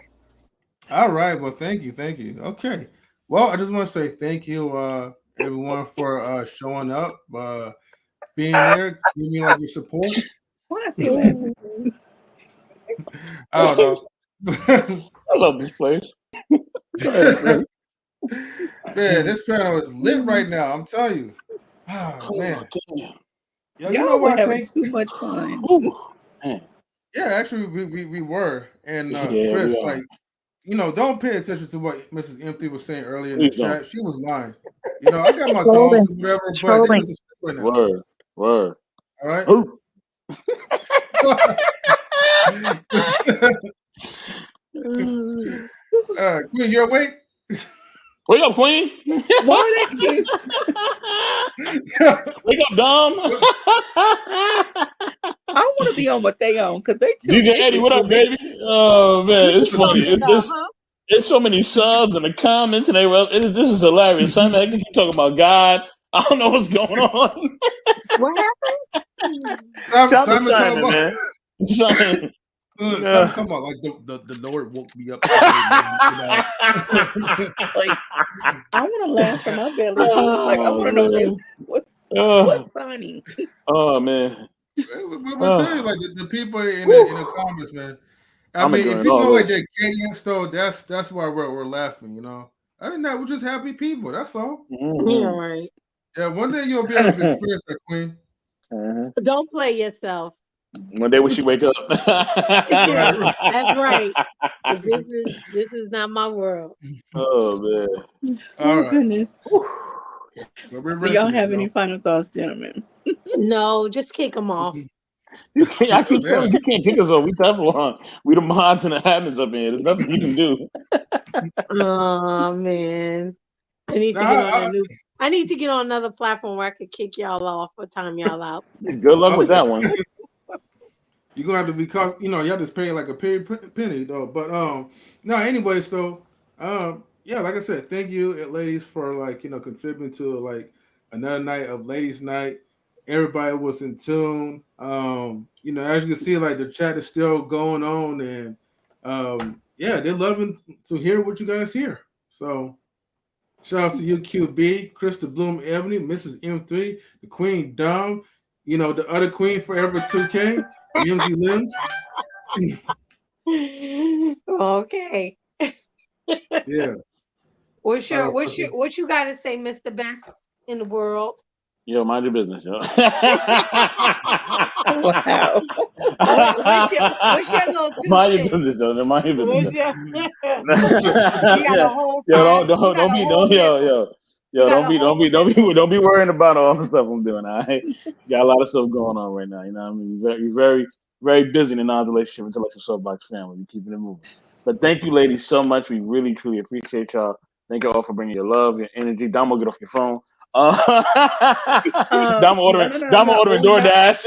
Good? All right. Well, thank you. Okay. Well, I just want to say thank you, everyone, for showing up, being there, giving me like your support. Why is he laughing? I don't know. I love this place. Man, this panel is lit right now. I'm telling you. Oh, man. Yo, you know what? Having too much fun. Yeah, actually, we were. And Kris, like, don't pay attention to what Mrs. M3 was saying earlier in the chat. She was lying. I got my thoughts or whatever, but it was right now. Word. All right. Queen, you're awake? Wake up, Queen. Why that Wake up, Dom. I want to be on what they on because they too. DJ Eddie, what up, baby? Oh man, it's funny. It's so many subs and the comments and everything. This is hilarious. Simon, I think you're talking about God. I don't know what's going on. What happened? Simon, man. Simon. Talking about like the Lord woke me up. Like, I want to laugh from my belly. Like I want to know what's funny. Oh man. We'll tell you, like the people in the comments, man. I mean, if people know like they're genius, though, that's why we're laughing. Other than that, we're just happy people. That's all. Mm-hmm. Yeah, right. Yeah, one day you'll be able to experience that, Queen. Mm-hmm. Don't play yourself. One day when she wake up. Yeah, that's right. This is not my world. Oh man. Oh right. Goodness. Do y'all have any final thoughts, gentlemen? No, just kick them off. You can't kick us off. We tough one. We the mods and the admins up here. There's nothing you can do. Oh man. I need to get on another platform where I could kick y'all off or time y'all out. Good luck with that one. You're gonna have to you have to pay like a penny though. But no, anyways though, yeah, like I said, thank you ladies for like contributing to like another night of ladies' night. Everybody was in tune. As you can see, like the chat is still going on, and yeah, they're loving to hear what you guys hear. So shout out to you, QueBee, Kris the Bloom Ebony, Mrs. M3, the Queen Dom, the other Queen Forever 2K, Yimsy Limbs. Okay. Yeah. What you got to say, Mr. Best in the world? Yo, mind your business, yo. Wow. What's your little Mind your two business, though. Mind your cents? business. You got a whole Yo, five. don't be, don't, don't be worrying about all the stuff I'm doing. All right, got a lot of stuff going on right now. You know what I mean? You're very, very busy in the non-relationship intellectual soapbox family. We're keeping it moving. But thank you, ladies, so much. We really, truly appreciate y'all. Thank you all for bringing your love, your energy. Damo, get off your phone. Damo ordering DoorDash.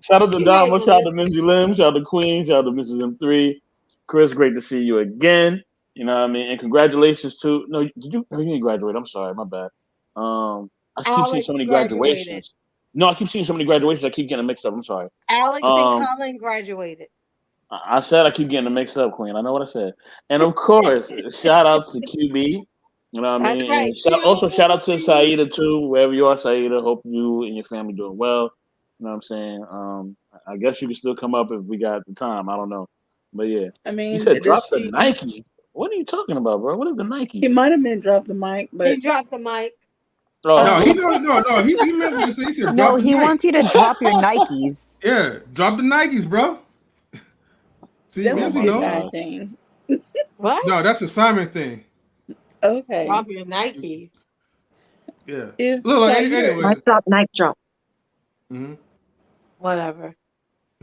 Shout out to Damo, shout out to Minji Lim, shout out to Queen, shout out to Mrs. M3. Kris, great to see you again. You know what I mean? And congratulations to you didn't graduate. I'm sorry, my bad. I keep seeing so many graduations. No, I keep seeing so many graduations, I keep getting mixed up. I'm sorry. Alex and Colin graduated. I said I keep getting mixed up, Queen. I know what I said. And of course, shout out to QueBee. You know what I mean? Right. And shout out to Saida too, wherever you are, Saida. Hope you and your family doing well. You know what I'm saying? I guess you can still come up if we got the time. I don't know. But yeah. I mean, you said drop the Nike. What are you talking about, bro? What is the Nike? He might have been drop the mic, but he dropped the mic. Oh. No, he meant what he said. He said No, he wants you to drop your Nikes. Yeah, drop the Nikes, bro. See, that must be a know. bad thing. What? No, that's a Simon thing. Okay. Drop your Nikes. Yeah. If Look, anyway. Mic drop, Nike drop. Mm-hmm. Whatever.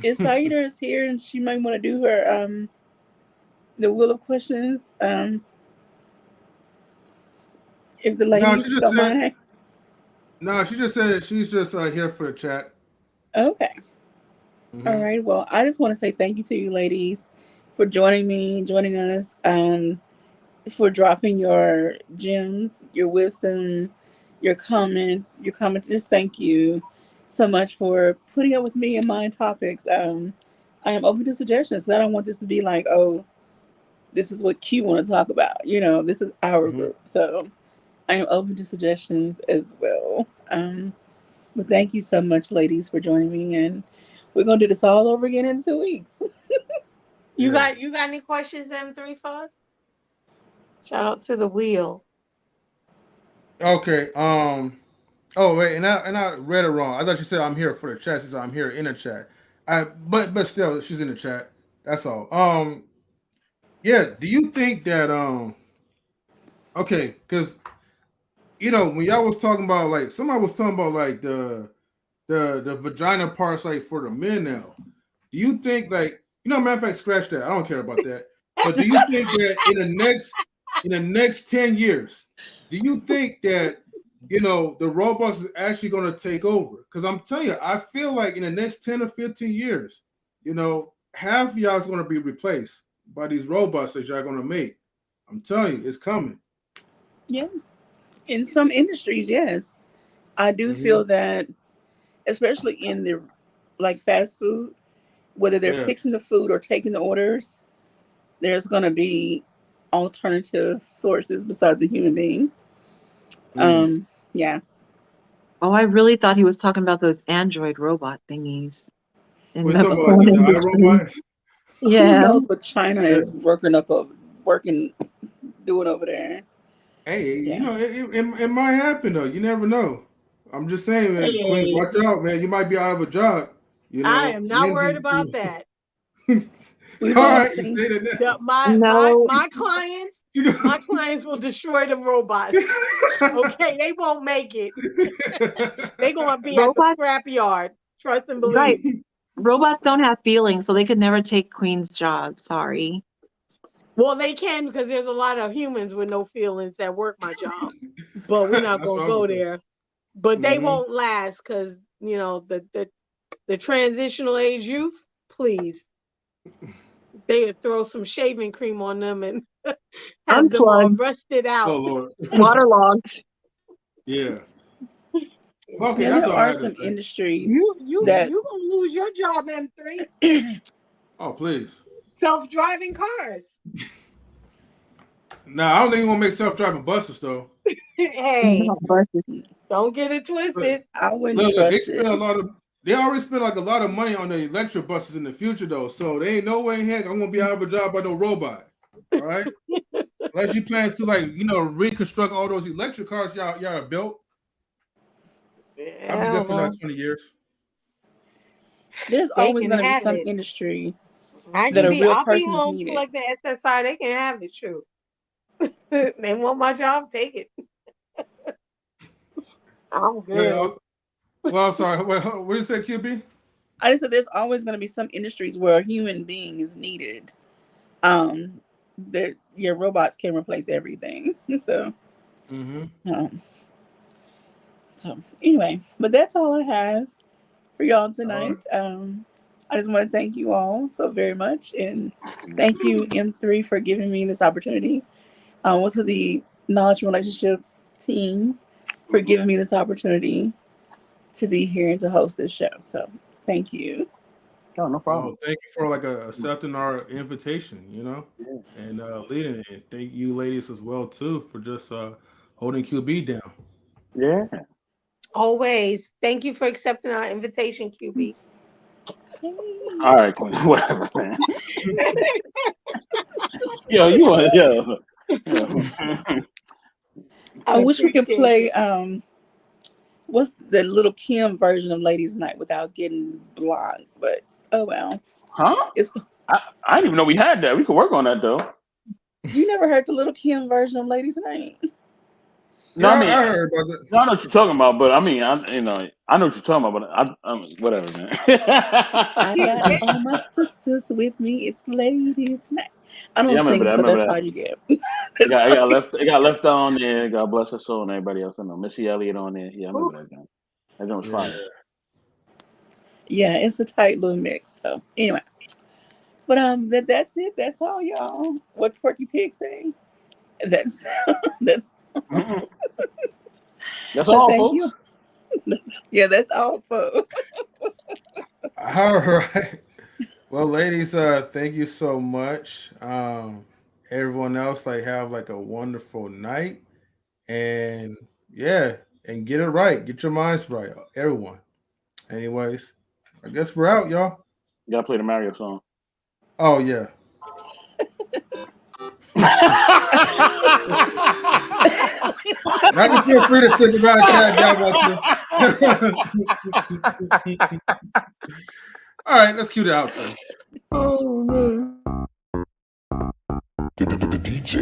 If Saida is here and she might want to do her the wheel of questions, if the ladies don't mind. No, she just said she's just here for the chat. Okay. Mm-hmm. All right. Well, I just want to say thank you to you ladies for joining us, for dropping your gems, your wisdom, your comments. Just thank you so much for putting up with me and my topics. I am open to suggestions. I don't want this to be like, oh, this is what Q want to talk about. You know, this is our group. So I am open to suggestions as well. But thank you so much, ladies, for joining me, and we're gonna do this all over again in 2 weeks. You got any questions, M3 for us? Shout out to the wheel. Okay. Oh wait, and I read it wrong. I thought she said I'm here for the chat. She said I'm here in the chat. But still, she's in the chat. That's all. Yeah. Do you think that okay, because when y'all was talking about like somebody was talking about like the vagina parts like for the men now. Do you think like matter of fact, scratch that. I don't care about that. But do you think that in the next 10 years, do you think that the robots is actually going to take over? Because I'm telling you, I feel like in the next 10 or 15 years, half of y'all is going to be replaced by these robots that y'all going to make. I'm telling you, it's coming. Yeah. In some industries, yes. I do feel that, especially in the like fast food, whether they're fixing the food or taking the orders, there's going to be alternative sources besides the human being. Yeah. Oh, I really thought he was talking about those android robot thingies. We're talking about iRobots? Yeah. Who knows what China is doing over there? Hey, it might happen though. You never know. I'm just saying, man. Queen, watch out, man. You might be out of a job. I am not worried about that. All right, you say that now. My clients will destroy them robots. Okay, they won't make it. They're gonna be at the scrapyard. Trust and believe. Right. Robots don't have feelings, so they could never take Queen's job. Sorry. Well, they can because there's a lot of humans with no feelings that work my job. But we're not gonna go there. But they won't last because the transitional age youth, please. They would throw some shaving cream on them and have them all rusted out. Oh Lord. Waterlogged. Yeah. Okay, there that's all are some industries you gonna lose your job, M3. Oh, please. Self-driving cars. Nah, I don't think you're gonna make self-driving buses though. Hey, don't get it twisted. I wouldn't trust it. They already spend like a lot of money on the electric buses in the future though, so there ain't no way in heck I'm gonna be out of a job by no robot. All right. Unless you plan to reconstruct all those electric cars y'all built. I'll be good for another 20 years. There's They always can going to be have some it. industry I that can a be. real I'll be person is home needed. to like the SSI. They can have it. True. They want my job. Take it. I'm good. Well, I'm sorry. What did you say, QB? I just said there's always going to be some industries where a human being is needed. Your robots can replace everything. So, so anyway, but that's all I have for y'all tonight. I just want to thank you all so very much, and thank you M3 for giving me this opportunity. To the Knowledge Relationships team for giving me this opportunity to be here and to host this show. So thank you. Oh, no problem. Thank you for accepting our invitation, and leading it. And thank you, ladies, as well too, for just holding QB down. Yeah. Always. Thank you for accepting our invitation, QB. All right, Queen. Whatever, man. Yo. I wish we could play what's the Little Kim version of Ladies Night without getting blocked, but oh well. Huh? I didn't even know we had that. We could work on that though. You never heard the Little Kim version of Ladies Night? No, I I mean, I heard about that. no, I know what you're talking about, but I mean, I know what you're talking about, but I'm whatever, man. I got all my sisters with me. It's Ladies Night. I don't sing, so that's how you get. It got left on there. God bless her soul, and everybody else. I know Missy Elliott on there. Yeah, I remember that guy. That joint was fire. Yeah, it's a tight little mix. So anyway, but that's it. That's all, y'all. What Porky Pig say? That's that's all, thank folks. You. Yeah, that's all, folks. All right. Well, ladies, thank you so much. Everyone else, have a wonderful night, and and get it right. Get your minds right, everyone. Anyways, I guess we're out, y'all. You gotta play the Mario song. Oh yeah. Now you feel free to stick around and chat down with you. All right, let's cue the outro. Oh man. DJ.